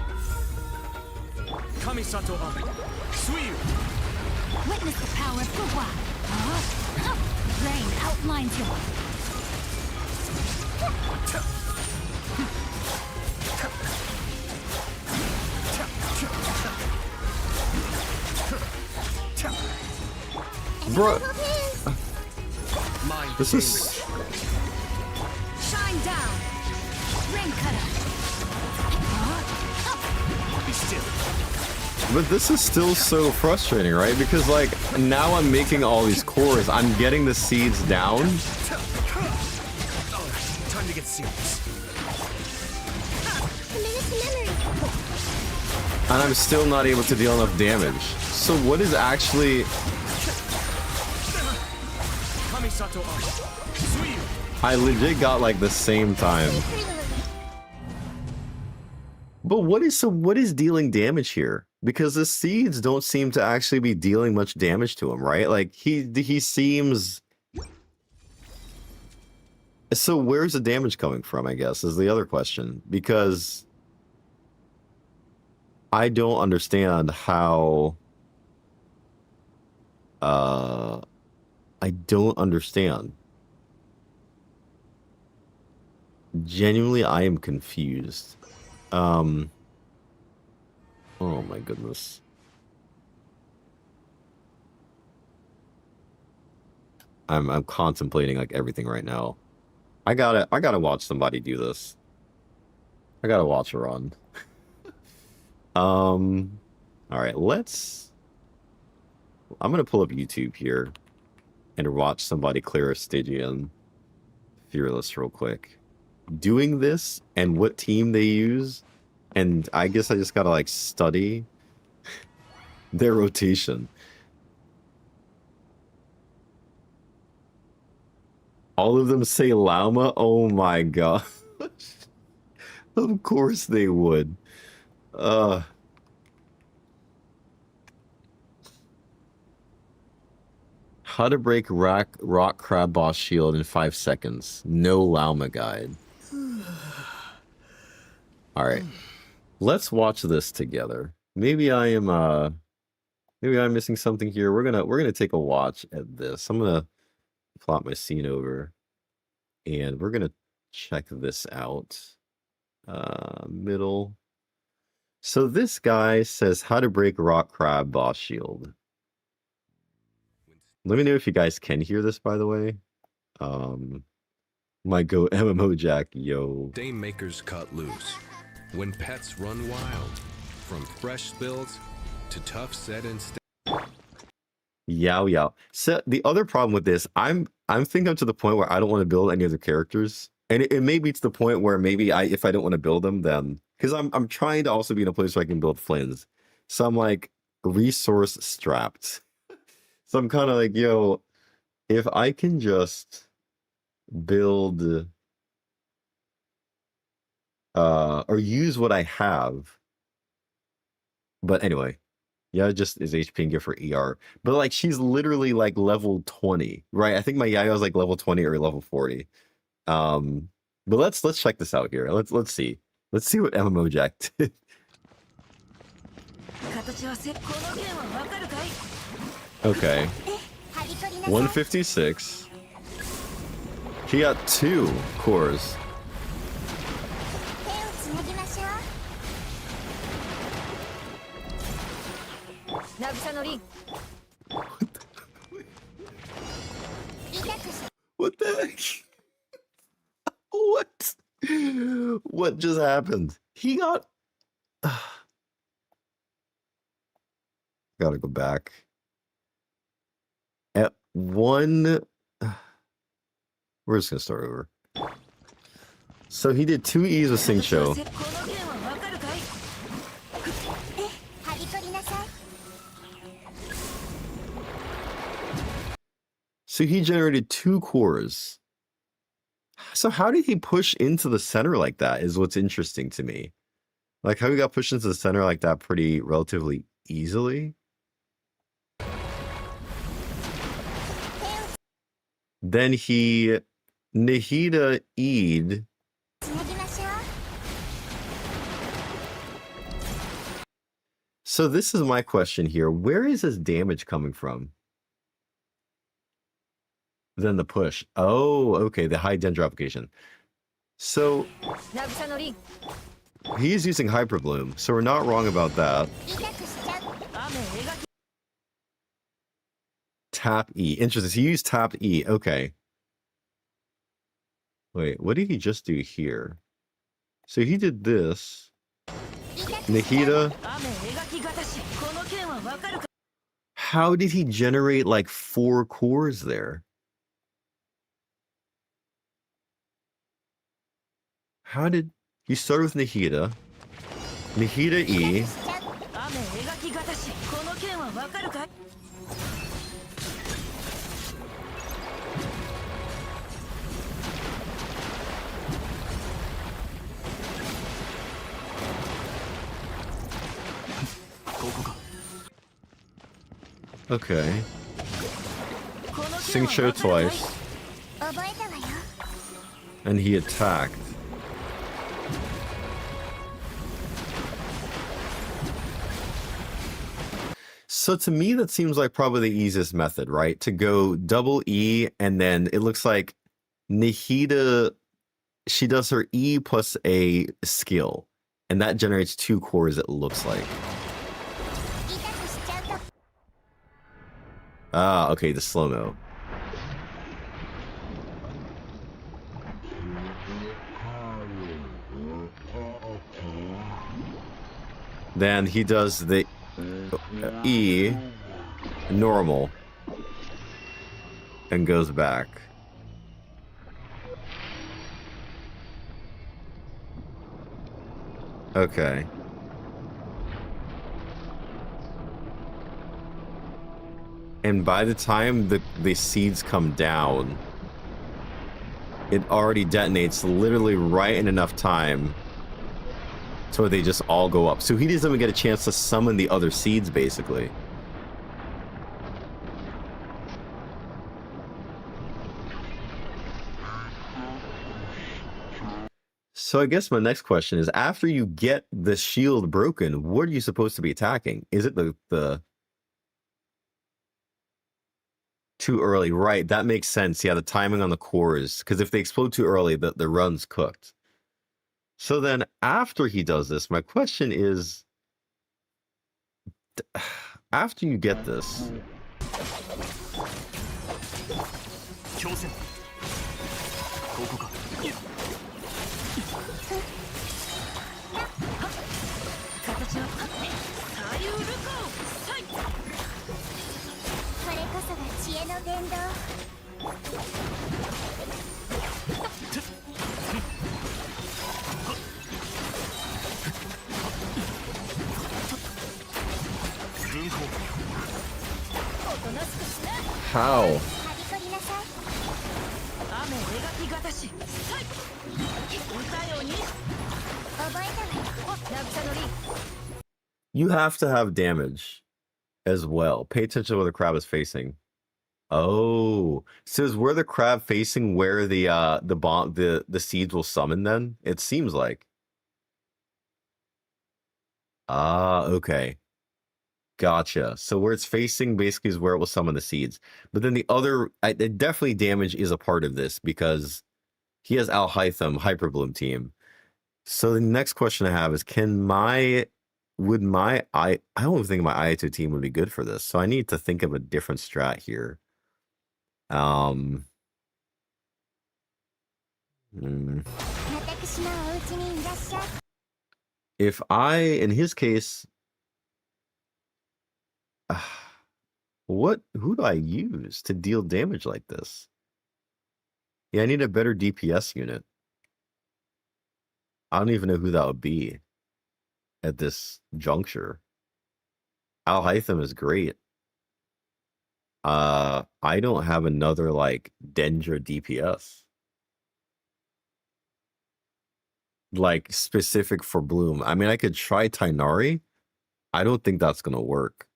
[SPEAKER 4] Kamisato Ami. Suiyu.
[SPEAKER 3] Witness the power of Fuwa. Rain outlines your
[SPEAKER 1] Bro,
[SPEAKER 4] Mind
[SPEAKER 1] this is...
[SPEAKER 3] shine down. Rain cutter.
[SPEAKER 4] Be still.
[SPEAKER 1] But this is still so frustrating, right? Because, like, now I'm making all these cores. I'm getting the seeds down.
[SPEAKER 4] Time to get serious.
[SPEAKER 3] Commit to memory.
[SPEAKER 1] And I'm still not able to deal enough damage. So what is actually...
[SPEAKER 4] Kamisato Ami. Suiyu.
[SPEAKER 1] I legit got, like, the same time. But what is dealing damage here? Because the seeds don't seem to actually be dealing much damage to him, right? Like, he seems... So where's the damage coming from, I guess, is the other question. Because I don't understand how... I don't understand. Genuinely, I am confused. Oh my goodness. I'm contemplating like everything right now. I gotta watch somebody do this. I gotta watch her run. All right, I'm gonna pull up YouTube here and watch somebody clear a Stygian Fearless real quick. Doing this and what team they use, and I guess I just gotta like study their rotation. All of them say llama? Oh my god. Of course they would. How to break rock crab boss shield in 5 seconds. No llama guide. All right. Let's watch this together. Maybe I'm missing something here. We're gonna take a watch at this. I'm gonna plot my scene over and we're gonna check this out. Middle. So this guy says how to break rock crab boss shield. Let me know if you guys can hear this, by the way. My go MMO Jack, yo.
[SPEAKER 8] Day makers cut loose. When pets run wild. From fresh spills to tough set and
[SPEAKER 1] Yow yow. So the other problem with this, I'm thinking up to the point where I don't want to build any other characters. And it may be to the point where maybe if I don't want to build them, then because I'm trying to also be in a place where I can build Flins. So I'm like resource strapped. So I'm kind of like, yo, if I can just build or use what I have. But anyway, yeah, just is HP and give her ER. But like she's literally like level 20, right? I think my Yaya's like level 20 or level 40. But let's check this out here. Let's see. Let's see what MMO Jack did. Okay. 156. He got 2 cores. What the heck? What? What just happened? He got... Gotta go back. At 1... We're just gonna start over. So he did 2 E's with Sing Show. So he generated 2 cores. So how did he push into the center like that is what's interesting to me. Like how he got pushed into the center like that pretty relatively easily. Then he Nahiha Eid. So this is my question here. Where is his damage coming from? Then the push. Oh, okay, the high dendro application. So he's using Hyper Bloom, so we're not wrong about that. Tap E. Interesting. He used Tap E. Okay. Wait, what did he just do here? So he did this. Nahiha. How did he generate like 4 cores there? How did he start with Nahiha? Nahiha E. Okay. Sing Show twice. And he attacked. So to me, that seems like probably the easiest method, right? To go double E, and then it looks like Nahiha, she does her E plus a skill, and that generates 2 cores, it looks like. Ah, okay, the slow-mo. Then he does the E normal and goes back. Okay. And by the time the seeds come down, it already detonates literally right in enough time so they just all go up. So he doesn't even get a chance to summon the other seeds, basically. So I guess my next question is, after you get the shield broken, what are you supposed to be attacking? Is it the too early? Right, that makes sense. Yeah, the timing on the cores, because if they explode too early, the run's cooked. So then after he does this, my question is, after you get this, how? You have to have damage as well. Pay attention to where the crab is facing. Oh, so is where the crab facing where the bomb the seeds will summon then? It seems like. Ah, okay. Gotcha. So where it's facing basically is where it will summon the seeds. But then the other, definitely damage is a part of this because he has Al-Hytham, Hyperbloom team. So the next question I have is, I don't think my Ayato team would be good for this. So I need to think of a different strat here. If in his case, who do I use to deal damage like this? Yeah, I need a better DPS unit. I don't even know who that would be at this juncture. Al-Hytham is great. I don't have another like Dendra DPS. Like specific for Bloom. I mean, I could try Tainari. I don't think that's gonna work.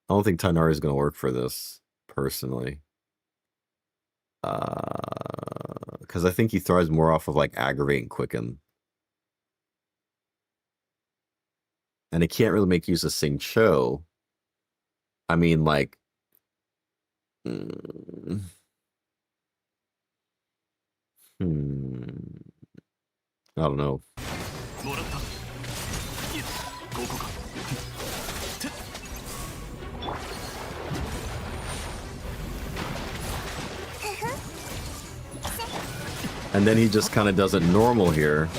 [SPEAKER 1] I don't think Tainari is gonna work for this personally. Because I think he thrives more off of like Aggravate and Quicken. And it can't really make use of Sing Cho. I mean, like, I don't know. And then he just kind of does it normal here.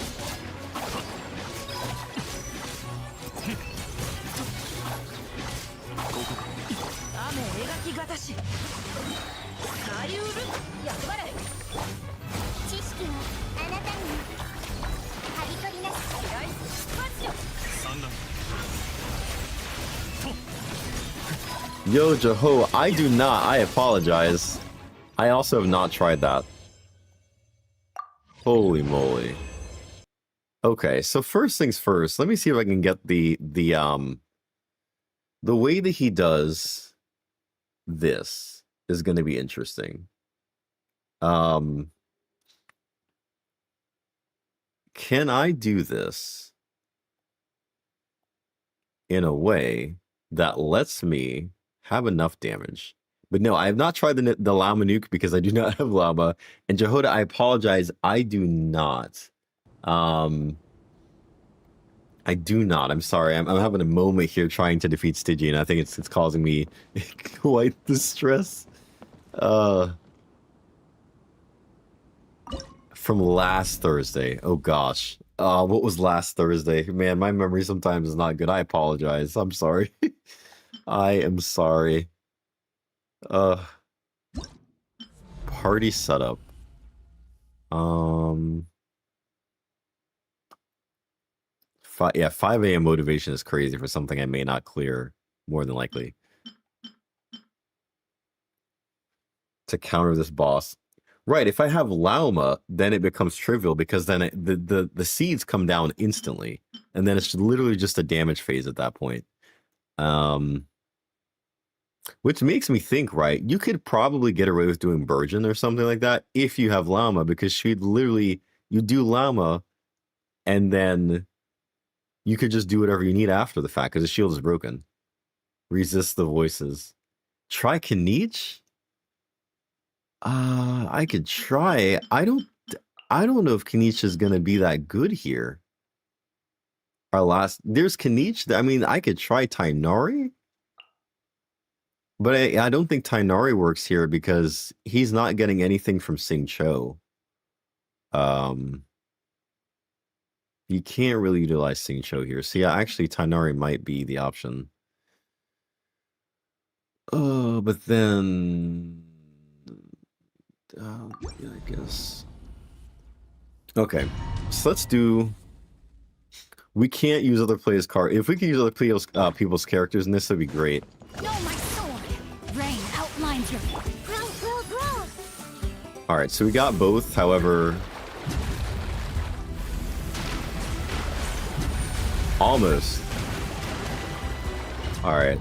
[SPEAKER 1] Yo, Jeho, I do not. I apologize. I also have not tried that. Holy moly. Okay, so first things first, let me see if I can get the way that he does this is going to be interesting. Can I do this in a way that lets me have enough damage? But no, I have not tried the Llama nuke because I do not have Llama. And Jehoda, I apologize, I do not. I do not. I'm sorry. I'm having a moment here trying to defeat Stygian. I think it's causing me quite the stress. From last Thursday. Oh gosh. What was last Thursday? Man, my memory sometimes is not good. I apologize. I'm sorry. I am sorry. Party setup. 5 a.m. motivation is crazy for something I may not clear, more than likely. To counter this boss. Right, if I have Lauma, then it becomes trivial because then the seeds come down instantly. And then it's literally just a damage phase at that point. Which makes me think, right, you could probably get away with doing Burgeon or something like that if you have Llama, because she'd literally, you do Llama, and then you could just do whatever you need after the fact, because the shield is broken. Resist the voices. Try Kanich? I could try. I don't know if Kanich is going to be that good here. There's Kanich. I mean, I could try Tainari. But I don't think Tainari works here because he's not getting anything from Sing Cho. You can't really utilize Sing Cho here. So yeah, actually Tainari might be the option. But then... yeah, I guess. Okay, so let's do... We can't use other players' cards. If we could use other people's characters in this, would be great.
[SPEAKER 3] No, my sword! Rain outlines your...
[SPEAKER 1] All right, so we got both. However, almost. All right.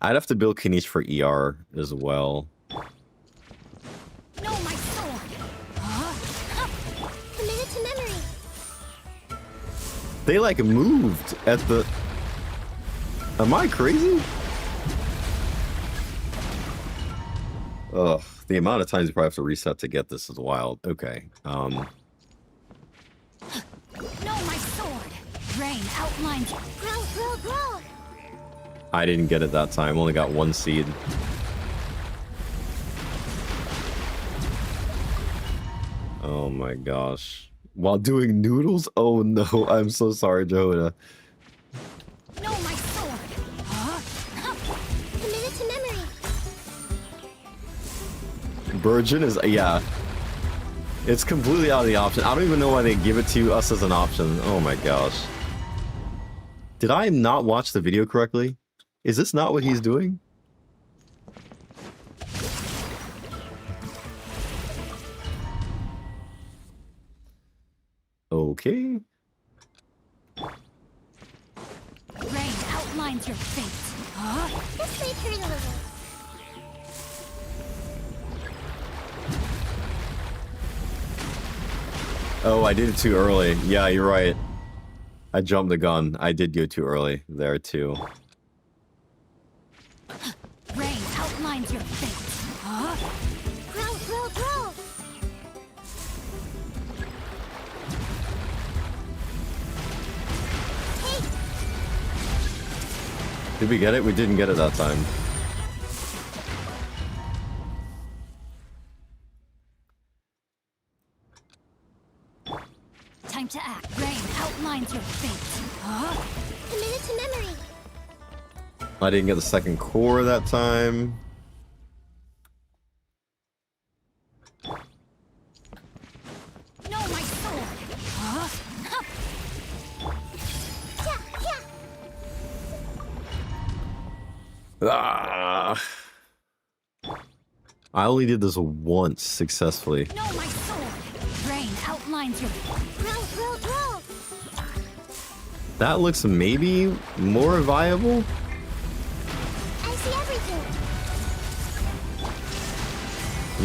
[SPEAKER 1] I'd have to build Kanish for ER as well.
[SPEAKER 3] No, my sword. Committed to memory.
[SPEAKER 1] They like moved at the. Am I crazy? Ugh, the amount of times you probably have to reset to get this is wild. Okay.
[SPEAKER 3] No, my sword. Rain outlines. Grow, grow, grow.
[SPEAKER 1] I didn't get it that time. Only got one seed. Oh my gosh. While doing noodles? Oh no, I'm so sorry, Jehoda.
[SPEAKER 3] No, my sword. Committed to memory.
[SPEAKER 1] Virgin is, yeah. It's completely out of the option. I don't even know why they give it to us as an option. Oh my gosh. Did I not watch the video correctly? Is this not what he's doing? Okay.
[SPEAKER 3] Rain outlines your fate. This may hurt a little.
[SPEAKER 1] Oh, I did it too early. Yeah, you're right. I jumped the gun. I did go too early there too.
[SPEAKER 3] Rain outlines your fate. Grow, grow, grow.
[SPEAKER 1] Did we get it? We didn't get it that time.
[SPEAKER 3] Time to act. Rain outlines your fate. Committed to memory.
[SPEAKER 1] I didn't get the second core that time.
[SPEAKER 3] No, my sword.
[SPEAKER 1] Ah. I only did this once successfully.
[SPEAKER 3] No, my sword. Rain outlines your grow, grow, grow.
[SPEAKER 1] That looks maybe more viable.
[SPEAKER 3] I see everything.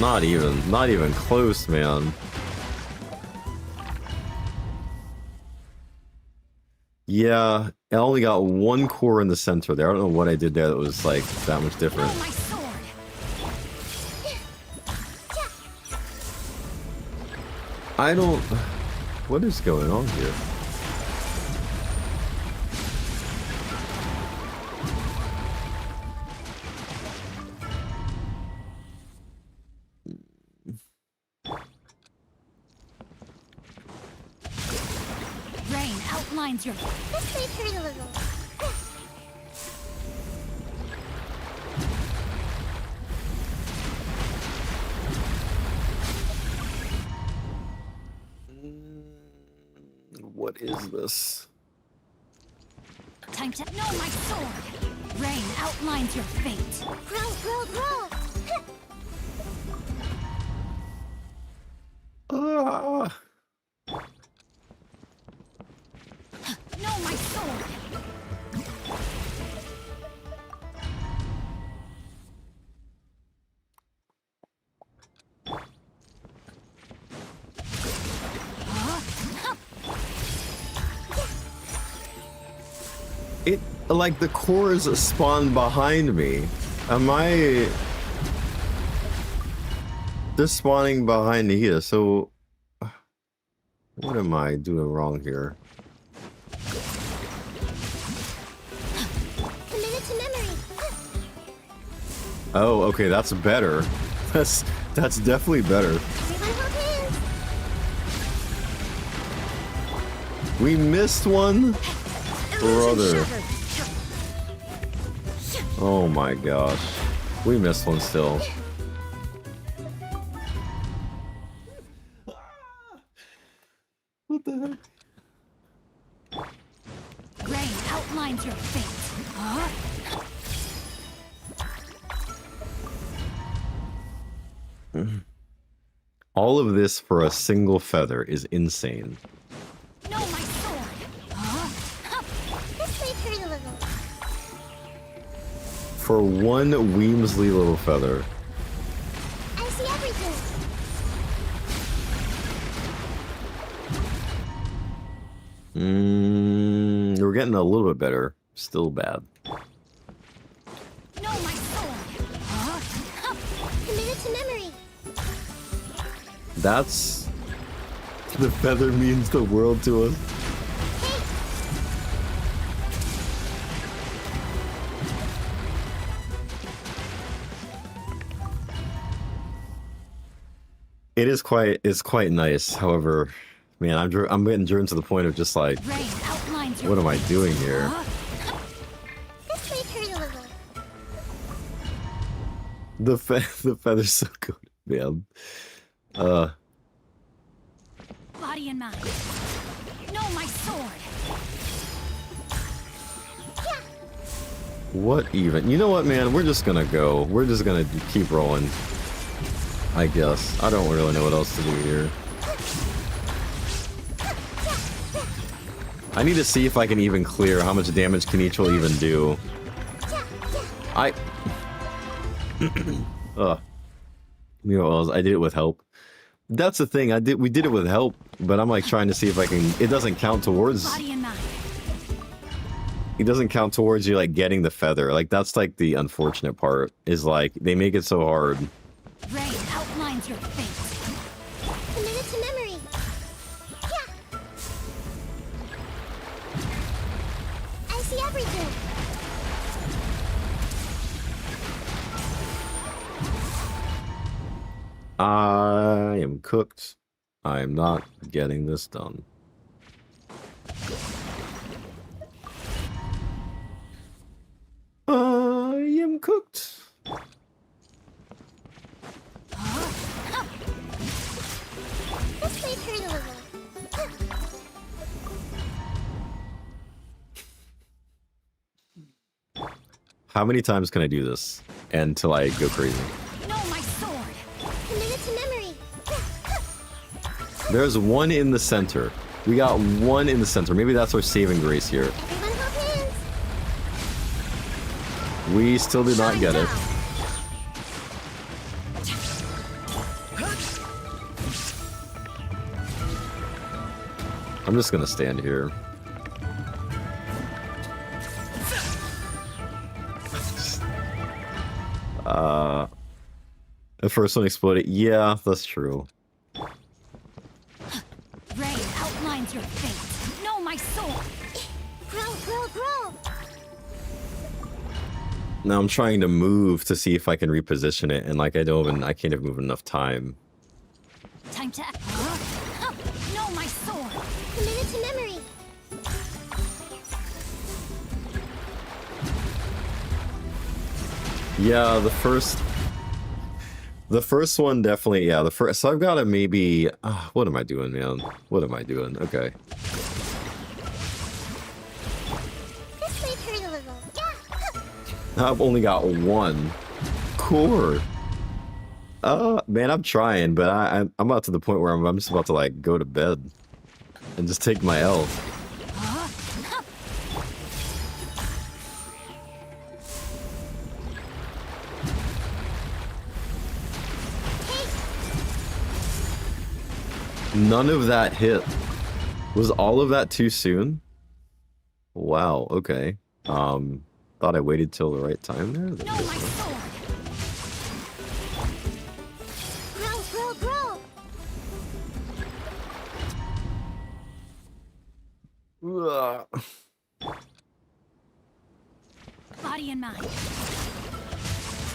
[SPEAKER 1] Not even close, man. Yeah, I only got one core in the center there. I don't know what I did there that was like that much different.
[SPEAKER 3] No, my sword.
[SPEAKER 1] I don't... What is going on here?
[SPEAKER 3] Rain outlines your... This may hurt a little.
[SPEAKER 1] What is this?
[SPEAKER 3] Time to... No, my sword. Rain outlines your fate. Grow, grow, grow.
[SPEAKER 1] Ah.
[SPEAKER 3] No, my sword.
[SPEAKER 1] It, like, the cores spawn behind me. Am I... They're spawning behind Nahiha, so... What am I doing wrong here?
[SPEAKER 3] Committed to memory.
[SPEAKER 1] Oh, okay, that's better. That's definitely better.
[SPEAKER 3] Everyone hold hands.
[SPEAKER 1] We missed one? Brother. Oh my gosh. We missed one still. What the heck?
[SPEAKER 3] Rain outlines your fate.
[SPEAKER 1] All of this for a single feather is insane.
[SPEAKER 3] No, my sword. This may hurt a little.
[SPEAKER 1] For one Weemsley little feather.
[SPEAKER 3] I see everything.
[SPEAKER 1] We're getting a little bit better. Still bad.
[SPEAKER 3] No, my sword. Commit it to memory.
[SPEAKER 1] That's... The feather means the world to us. It's quite nice. However, man, I'm getting driven to the point of just like, what am I doing here?
[SPEAKER 3] This may hurt a little.
[SPEAKER 1] The feather's so good, man.
[SPEAKER 3] Body and mind. No, my sword. Yeah.
[SPEAKER 1] What even? You know what, man? We're just gonna go. We're just gonna keep rolling. I guess. I don't really know what else to do here. I need to see if I can even clear how much damage Kenichi will even do. I... Ugh. You know what else? I did it with help. That's the thing. We did it with help, but I'm like trying to see if I can... It doesn't count towards... It doesn't count towards you like getting the feather. Like that's like the unfortunate part. Is like they make it so hard.
[SPEAKER 3] Rain outlines your fate. Commit it to memory. Yeah. I see everything.
[SPEAKER 1] I am cooked. I am not getting this done. I am cooked.
[SPEAKER 3] This may hurt a little.
[SPEAKER 1] How many times can I do this until I go crazy?
[SPEAKER 3] No, my sword. Commit it to memory.
[SPEAKER 1] There's one in the center. We got one in the center. Maybe that's our saving grace here.
[SPEAKER 3] Everyone hold hands.
[SPEAKER 1] We still did not get it. I'm just gonna stand here. The first one exploded. Yeah, that's true.
[SPEAKER 3] Rain outlines your fate. No, my sword. Grow.
[SPEAKER 1] Now I'm trying to move to see if I can reposition it, and like I can't even move enough time.
[SPEAKER 3] Time to act. No, my sword. Commit it to memory.
[SPEAKER 1] Yeah, the first one definitely, yeah, the first, so I've got to maybe, what am I doing, man? What am I doing? Okay.
[SPEAKER 3] This may hurt a little. Yeah.
[SPEAKER 1] I've only got one core. Man, I'm trying, but I'm about to the point where I'm just about to like go to bed and just take my L. None of that hit. Was all of that too soon? Wow, okay. Thought I waited till the right time there.
[SPEAKER 3] No, my sword. Grow. Body and mind.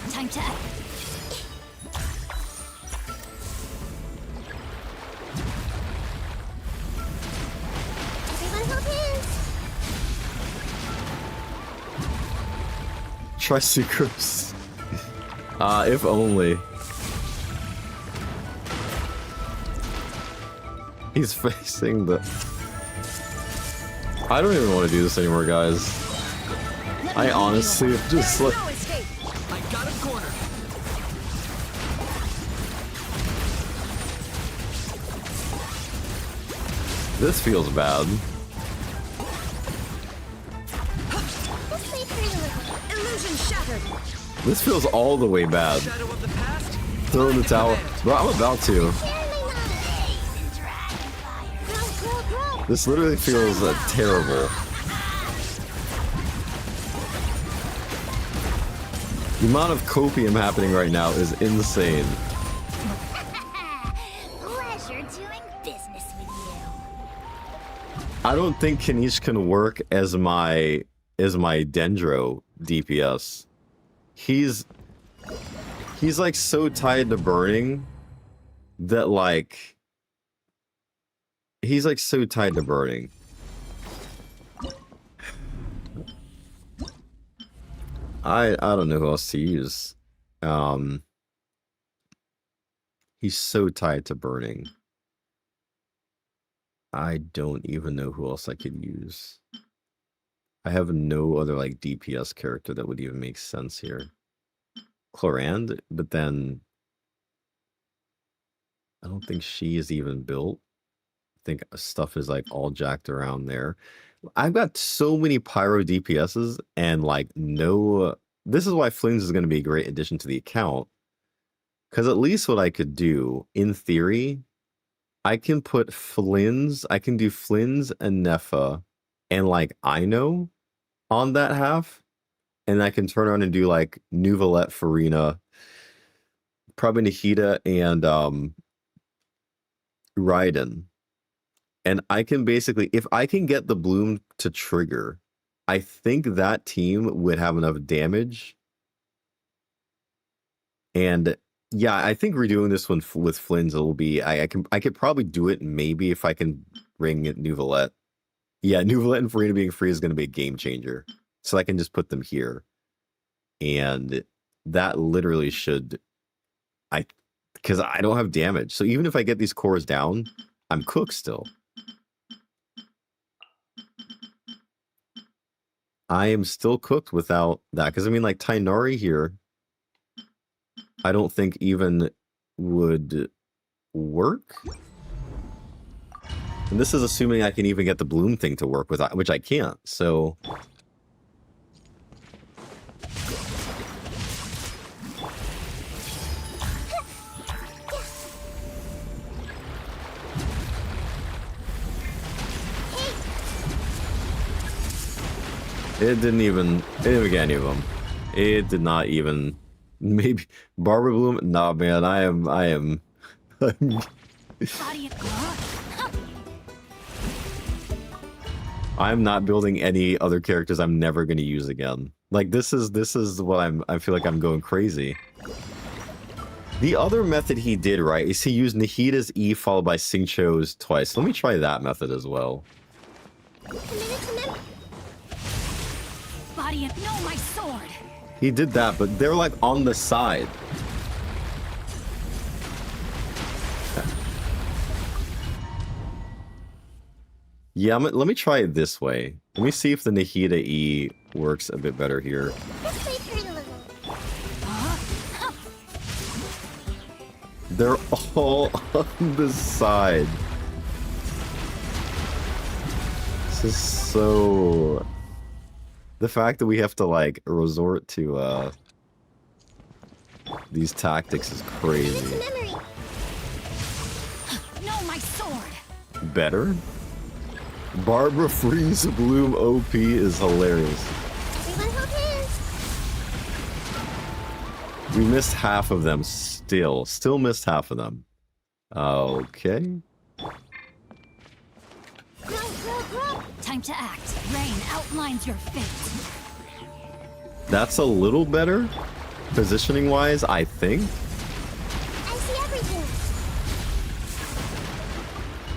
[SPEAKER 3] Time to act. Everyone hold hands.
[SPEAKER 1] Try sucrose. If only. He's facing the... I don't even want to do this anymore, guys. I honestly am just like...
[SPEAKER 6] I got him cornered.
[SPEAKER 1] This feels bad.
[SPEAKER 3] This may hurt a little.
[SPEAKER 7] Illusion shattered.
[SPEAKER 1] This feels all the way bad.
[SPEAKER 6] Shadow of the past.
[SPEAKER 1] Throw in the towel. Bro, I'm about to.
[SPEAKER 3] Grow.
[SPEAKER 1] This literally feels terrible. The amount of copium happening right now is insane.
[SPEAKER 3] Pleasure doing business with you.
[SPEAKER 1] I don't think Kanish can work as my Dendro DPS. He's like so tied to burning that like he's like so tied to burning. I don't know who else to use. He's so tied to burning. I don't even know who else I could use. I have no other like DPS character that would even make sense here. Clorand, but then I don't think she is even built. I think stuff is like all jacked around there. I've got so many pyro DPSs and like no. This is why Flins is going to be a great addition to the account. Because at least what I could do, in theory, I can put Flins, I can do Flins and Nepha and like Ino on that half. And I can turn around and do like Nuvalette, Farina, probably Nahiha and Raiden. And I can basically, if I can get the bloom to trigger, I think that team would have enough damage. And yeah, I think redoing this one with Flins will be, I could probably do it maybe if I can bring Nuvalette. Yeah, Nuvalette and Farina being free is going to be a game changer. So I can just put them here. And that literally should, because I don't have damage. So even if I get these cores down, I'm cooked still. I am still cooked without that. Because I mean, like Tainari here, I don't think even would work. And this is assuming I can even get the bloom thing to work with, which I can't. So it didn't even get any of them. It did not even. Maybe Barber Bloom. Nah, man, I am. I'm not building any other characters I'm never going to use again. Like this is what I feel like I'm going crazy. The other method he did right is he used Nahida's E followed by Xingqiu's twice. Let me try that method as well.
[SPEAKER 7] No, my sword.
[SPEAKER 1] He did that, but they're like on the side. Yeah, let me try it this way. Let me see if the Nahiha E works a bit better here. They're all on the side. This is so... The fact that we have to, like, resort to, these tactics is crazy.
[SPEAKER 7] No, my sword.
[SPEAKER 1] Better? Barbara Freeze Bloom OP is hilarious. We missed half of them still. Still missed half of them. Okay.
[SPEAKER 7] Time to act. Rain outlines your fate.
[SPEAKER 1] That's a little better, positioning-wise, I think.
[SPEAKER 3] I see everything.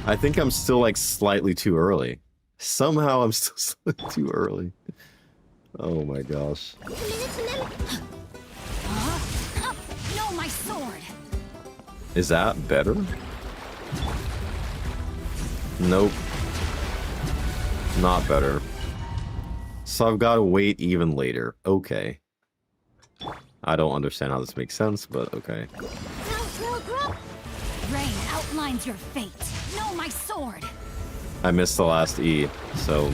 [SPEAKER 1] I think I'm still, like, slightly too early. Somehow I'm still slightly too early. Oh my gosh.
[SPEAKER 7] No, my sword.
[SPEAKER 1] Is that better? Nope. Not better. So I've got to wait even later. Okay. I don't understand how this makes sense, but okay.
[SPEAKER 7] Rain outlines your fate. No, my sword.
[SPEAKER 1] I missed the last E, so...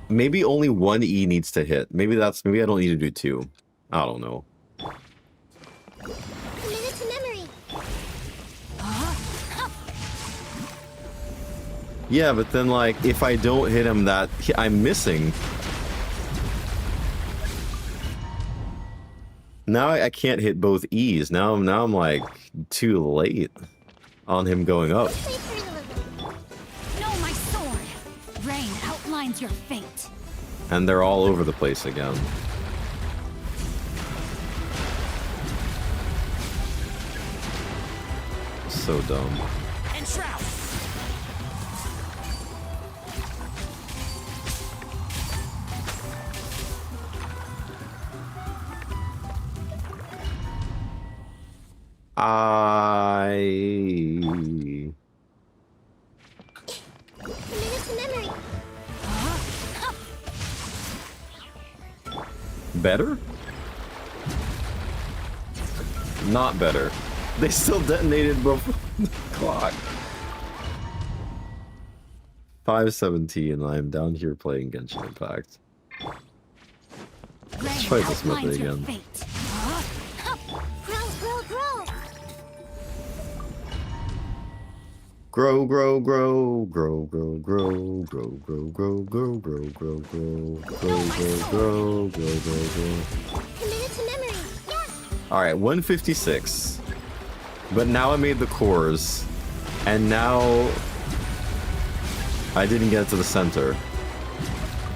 [SPEAKER 1] Maybe only one E needs to hit. Maybe I don't need to do two. I don't know.
[SPEAKER 3] Committed to memory.
[SPEAKER 1] Yeah, but then, like, if I don't hit him I'm missing. Now I can't hit both E's. Now I'm like too late on him going up.
[SPEAKER 3] Know my sword. Rain outlines your fate.
[SPEAKER 1] And they're all over the place again. So dumb.
[SPEAKER 6] Enshroud.
[SPEAKER 3] Committed to memory.
[SPEAKER 1] Better? Not better. They still detonated before the clock. 5:17, I'm down here playing Genshin Impact. Let's try this method again.
[SPEAKER 3] Grow, grow,
[SPEAKER 1] Grow,
[SPEAKER 3] grow.
[SPEAKER 1] grow, grow, grow, grow, grow, grow, grow, grow, grow, grow, grow, grow, grow, grow, grow, grow.
[SPEAKER 3] Committed to memory. Yes.
[SPEAKER 1] All right, 156. But now I made the cores, and now I didn't get to the center.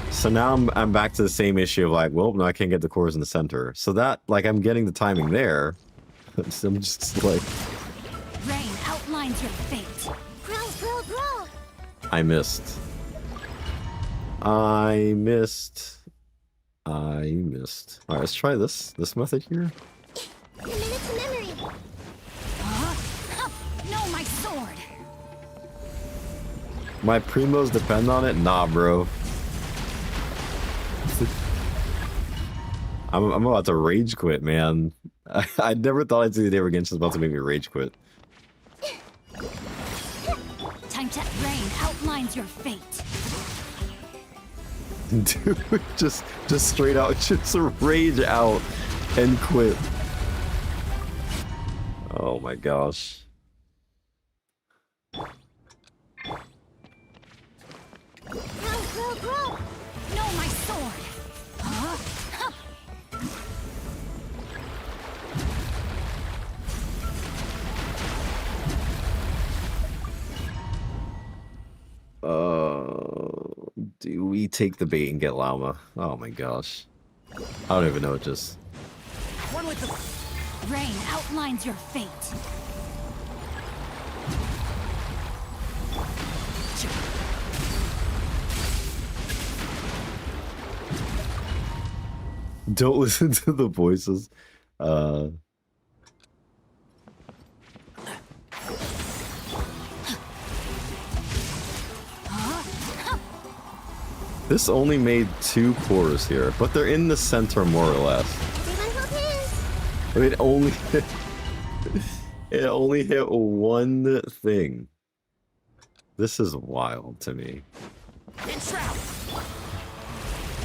[SPEAKER 1] So now I'm back to the same issue of like, well, now I can't get the cores in the center. So that, like, I'm getting the timing there. So I'm just like...
[SPEAKER 3] Rain outlines your fate. Grow, grow, grow.
[SPEAKER 1] I missed. I missed. All right, let's try this method here.
[SPEAKER 3] Committed to memory. Know my sword.
[SPEAKER 1] My primos depend on it? Nah, bro. I'm about to rage quit, man. I never thought I'd see the day where Genshin's about to make me rage quit.
[SPEAKER 3] Time to rain outlines your fate.
[SPEAKER 1] Dude, just straight out, just rage out and quit. Oh my gosh.
[SPEAKER 3] Grow, grow, grow. Know my sword.
[SPEAKER 1] Do we take the bait and get Llama? Oh my gosh. I don't even know, just...
[SPEAKER 6] One with the...
[SPEAKER 3] Rain outlines your fate.
[SPEAKER 1] Don't listen to the voices. This only made 2 cores here, but they're in the center more or less. It only hit one thing. This is wild to me.
[SPEAKER 6] Enshroud.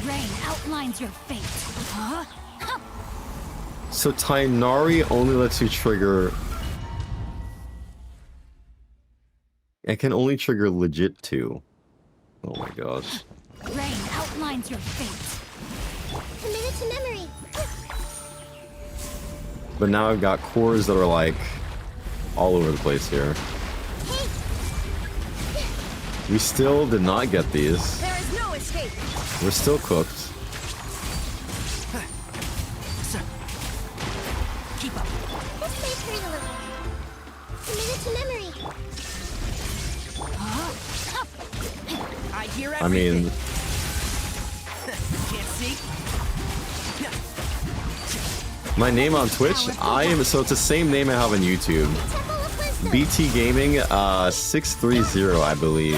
[SPEAKER 3] Rain outlines your fate.
[SPEAKER 1] So Tainari only lets you trigger... It can only trigger legit 2. Oh my gosh.
[SPEAKER 3] Rain outlines your fate. Committed to memory.
[SPEAKER 1] But now I've got cores that are like all over the place here. We still did not get these.
[SPEAKER 7] There is no escape.
[SPEAKER 1] We're still cooked.
[SPEAKER 6] Keep up.
[SPEAKER 3] This may hurt a little. Committed to memory.
[SPEAKER 6] I hear
[SPEAKER 1] I
[SPEAKER 6] everything.
[SPEAKER 1] mean,
[SPEAKER 6] Can't see.
[SPEAKER 1] my name on Twitch, so it's the same name I have on YouTube.
[SPEAKER 3] Temple of Wisdom.
[SPEAKER 1] BT Gaming 630, I believe.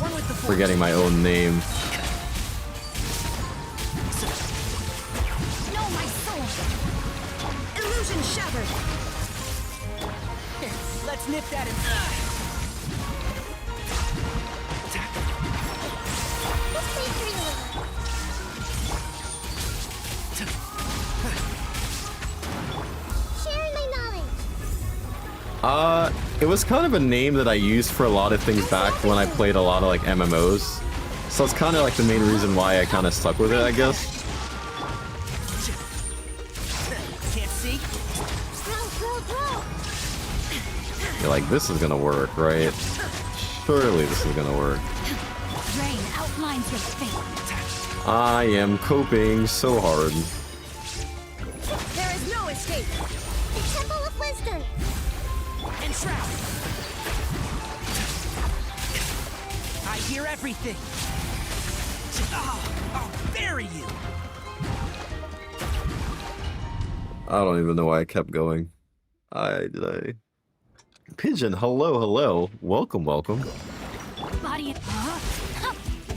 [SPEAKER 6] One with the force.
[SPEAKER 1] Forgetting my own name.
[SPEAKER 3] Know my sword.
[SPEAKER 7] Illusion shattered.
[SPEAKER 6] sniffed at him.
[SPEAKER 3] This may hurt a little. Sharing my knowledge.
[SPEAKER 1] It was kind of a name that I used for a lot of things back when I played a lot of like MMOs. So it's kind of like the main reason why I kind of stuck with it, I guess.
[SPEAKER 6] Can't see?
[SPEAKER 1] You're like, this is gonna work, right? Surely this is gonna work.
[SPEAKER 7] Rain outlines your fate.
[SPEAKER 1] I am coping so hard.
[SPEAKER 3] There is no escape. The Temple of Wisdom.
[SPEAKER 6] And Shroud. I hear everything. I'll bury you.
[SPEAKER 1] I don't even know why I kept going. Pigeon, hello. Welcome.
[SPEAKER 7] Body.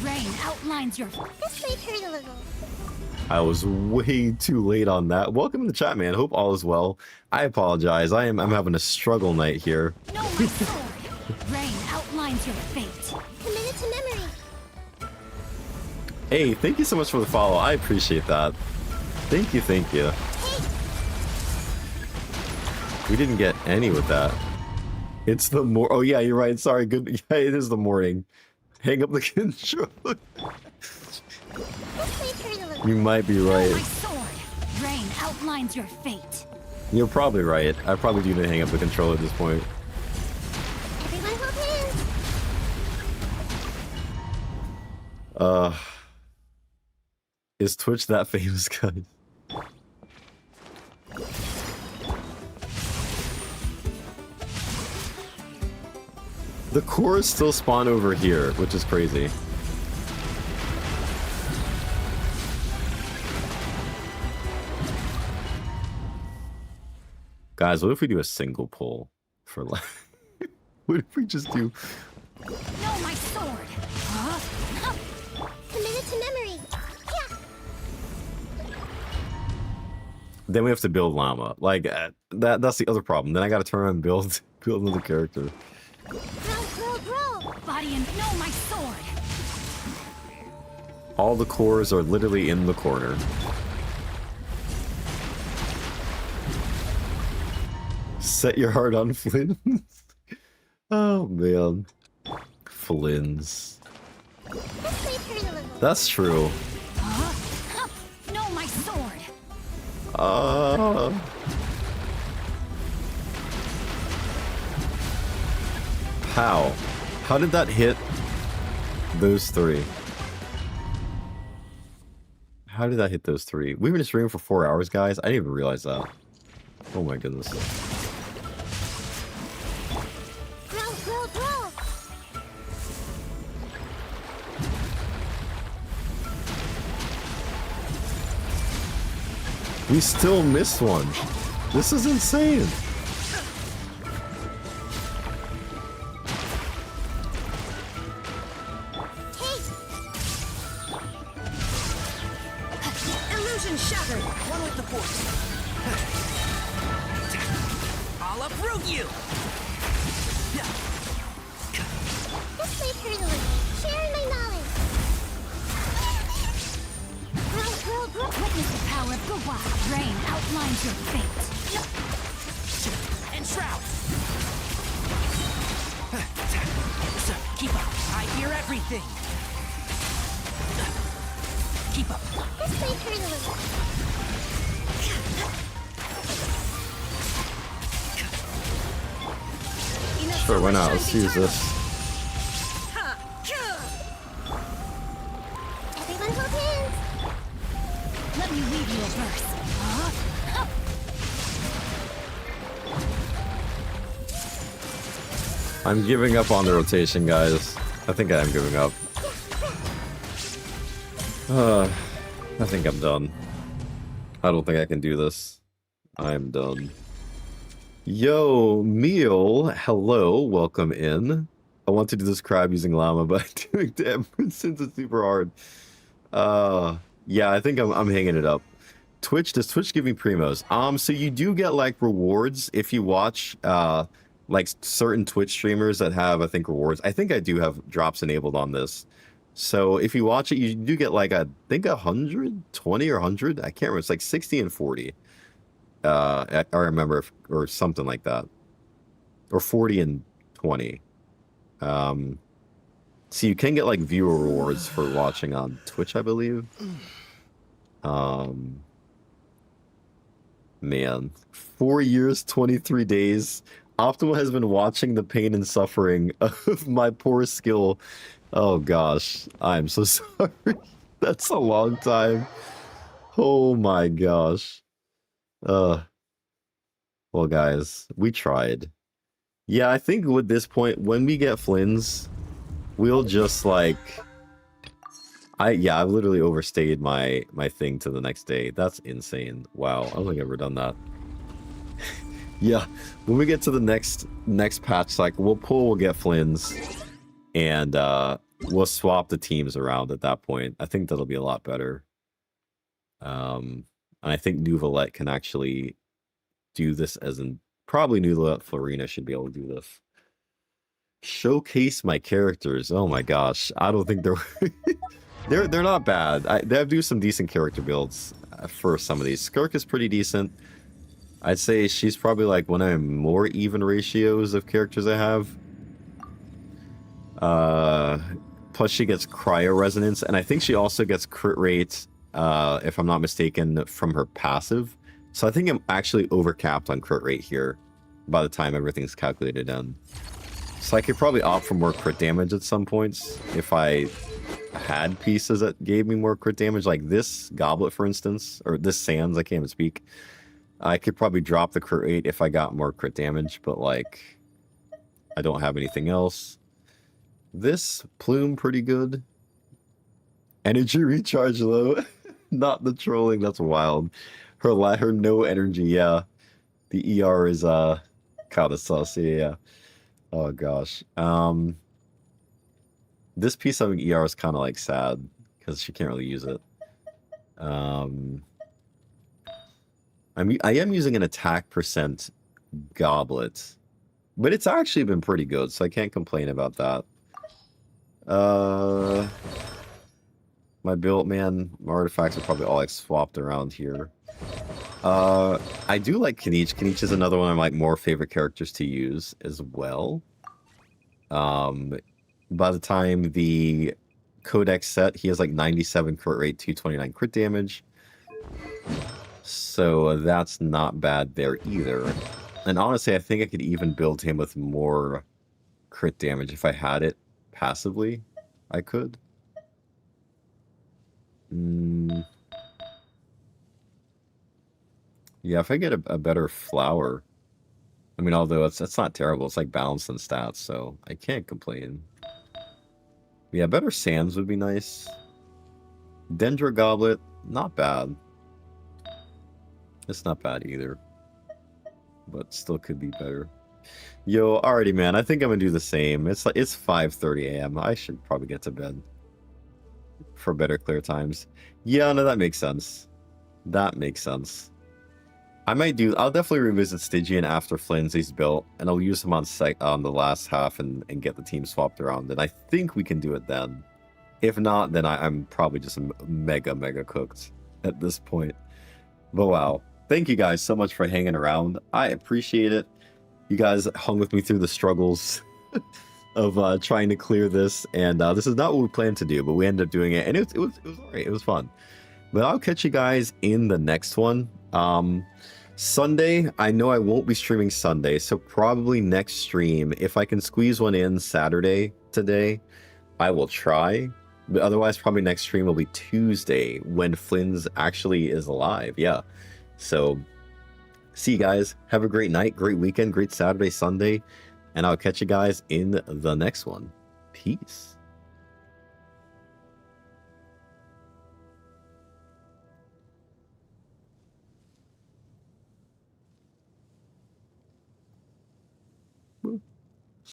[SPEAKER 7] Rain outlines your.
[SPEAKER 3] This may hurt a little.
[SPEAKER 1] I was way too late on that. Welcome to the chat, man. Hope all is well. I apologize. I'm having a struggle night here.
[SPEAKER 7] No, my sword. Rain outlines your fate.
[SPEAKER 3] Committed to memory.
[SPEAKER 1] Hey, thank you so much for the follow. I appreciate that. Thank you. We didn't get any with that. It's the Oh yeah, you're right. Sorry. Good. Yeah, it is the morning. Hang up the controller.
[SPEAKER 3] This may hurt a little.
[SPEAKER 1] You might be
[SPEAKER 7] No,
[SPEAKER 1] right.
[SPEAKER 7] my sword. Rain outlines your fate.
[SPEAKER 1] You're probably right. I probably do need to hang up the controller at this point.
[SPEAKER 3] Everyone hold hands.
[SPEAKER 1] Is Twitch that famous, guys? The cores still spawn over here, which is crazy. Guys, what if we do a single pull for like... What if we just do...
[SPEAKER 7] No, my sword.
[SPEAKER 3] Committed to memory. Yeah.
[SPEAKER 1] Then we have to build llama. Like, that's the other problem. Then I gotta turn around and build another character.
[SPEAKER 3] Grow.
[SPEAKER 7] Body and no, my sword.
[SPEAKER 1] All the cores are literally in the corner. Set your heart on Flynn. Oh man. Flynn's.
[SPEAKER 3] This may hurt a little.
[SPEAKER 1] That's true.
[SPEAKER 7] No, my sword.
[SPEAKER 1] How? How did that hit those three? How did that hit those three? We've been streaming for 4 hours, guys. I didn't even realize that. Oh my goodness.
[SPEAKER 3] Grow.
[SPEAKER 1] We still missed one. This is insane.
[SPEAKER 6] Illusion shattered. One with the force. I'll uproot you.
[SPEAKER 3] This may hurt a little. Sharing my knowledge. Grow.
[SPEAKER 7] Witness the power of Gawa. Rain outlines your fate.
[SPEAKER 6] And Shroud. So, keep up. I hear everything. Keep up.
[SPEAKER 3] This may hurt a little.
[SPEAKER 1] Sure, why not? Let's use this.
[SPEAKER 3] Everyone hold hands.
[SPEAKER 7] Let me weave you a verse.
[SPEAKER 1] I'm giving up on the rotation, guys. I think I am giving up. I think I'm done. I don't think I can do this. I'm done. Yo, Meal, hello, welcome in. I want to do this crab using llama, but doing damage since it's super hard. Yeah, I think I'm hanging it up. Does Twitch give me primos? So you do get like rewards if you watch like certain Twitch streamers that have, I think, rewards. I think I do have drops enabled on this. So if you watch it, you do get like I think 120 or 100. I can't remember. It's like 60 and 40. I remember, or something like that, or 40 and 20. So you can get like viewer rewards for watching on Twitch, I believe. Man, 4 years, 23 days. Optimal has been watching the pain and suffering of my poor skill. Oh gosh, I'm so sorry. That's a long time. Oh my gosh. Well, guys, we tried. Yeah, I think with this point, when we get Flynn's, we'll just like... I've literally overstayed my thing to the next day. That's insane. Wow, I don't think I've ever done that. Yeah, when we get to the next patch cycle, we'll get Flynn's, and we'll swap the teams around at that point. I think that'll be a lot better. And I think Nuvalette can actually do this as in... Probably Nuvalette Florina should be able to do this. Showcase my characters. Oh my gosh. I don't think they're... they're not bad. They do some decent character builds for some of these. Skirk is pretty decent. I'd say she's probably like one of the more even ratios of characters I have. Plus she gets cryo resonance, and I think she also gets crit rate, if I'm not mistaken, from her passive. So I think I'm actually overcapped on crit rate here by the time everything's calculated in. So I could probably opt for more crit damage at some points if I had pieces that gave me more crit damage, like this goblet, for instance, or this sands. I can't even speak. I could probably drop the crit rate if I got more crit damage, but like I don't have anything else. This plume pretty good. Energy recharge low. Not the trolling, that's wild. Her no energy, yeah. The ER is kind of sus, yeah. Oh gosh. This piece of ER is kind of like sad because she can't really use it. I am using an attack percent goblet, but it's actually been pretty good, so I can't complain about that. My build, man, my artifacts are probably all like swapped around here. I do like Kanich. Kanich is another one of my more favorite characters to use as well. By the time the codex set, he has like 97 crit rate, 229 crit damage. So that's not bad there either. And honestly, I think I could even build him with more crit damage if I had it passively. I could. Yeah, if I get a better flower. I mean, although it's not terrible. It's like balanced in stats, so I can't complain. Yeah, better sands would be nice. Dendra Goblet, not bad. It's not bad either. But still could be better. Yo, alrighty, man. I think I'm gonna do the same. It's 5:30 a.m. I should probably get to bed for better clear times. Yeah, no, that makes sense. That makes sense. I'll definitely revisit Stygian after Flimsy's built, and I'll use him on the last half and get the team swapped around, and I think we can do it then. If not, then I'm probably just mega cooked at this point. But wow. Thank you guys so much for hanging around. I appreciate it. You guys hung with me through the struggles of trying to clear this, and this is not what we planned to do, but we ended up doing it, and it was alright. It was fun. But I'll catch you guys in the next one. Sunday, I know I won't be streaming Sunday, so probably next stream, if I can squeeze one in Saturday today, I will try. But otherwise, probably next stream will be Tuesday when Flynn's actually is alive. Yeah. So, see you guys. Have a great night, great weekend, great Saturday, Sunday, and I'll catch you guys in the next one. Peace.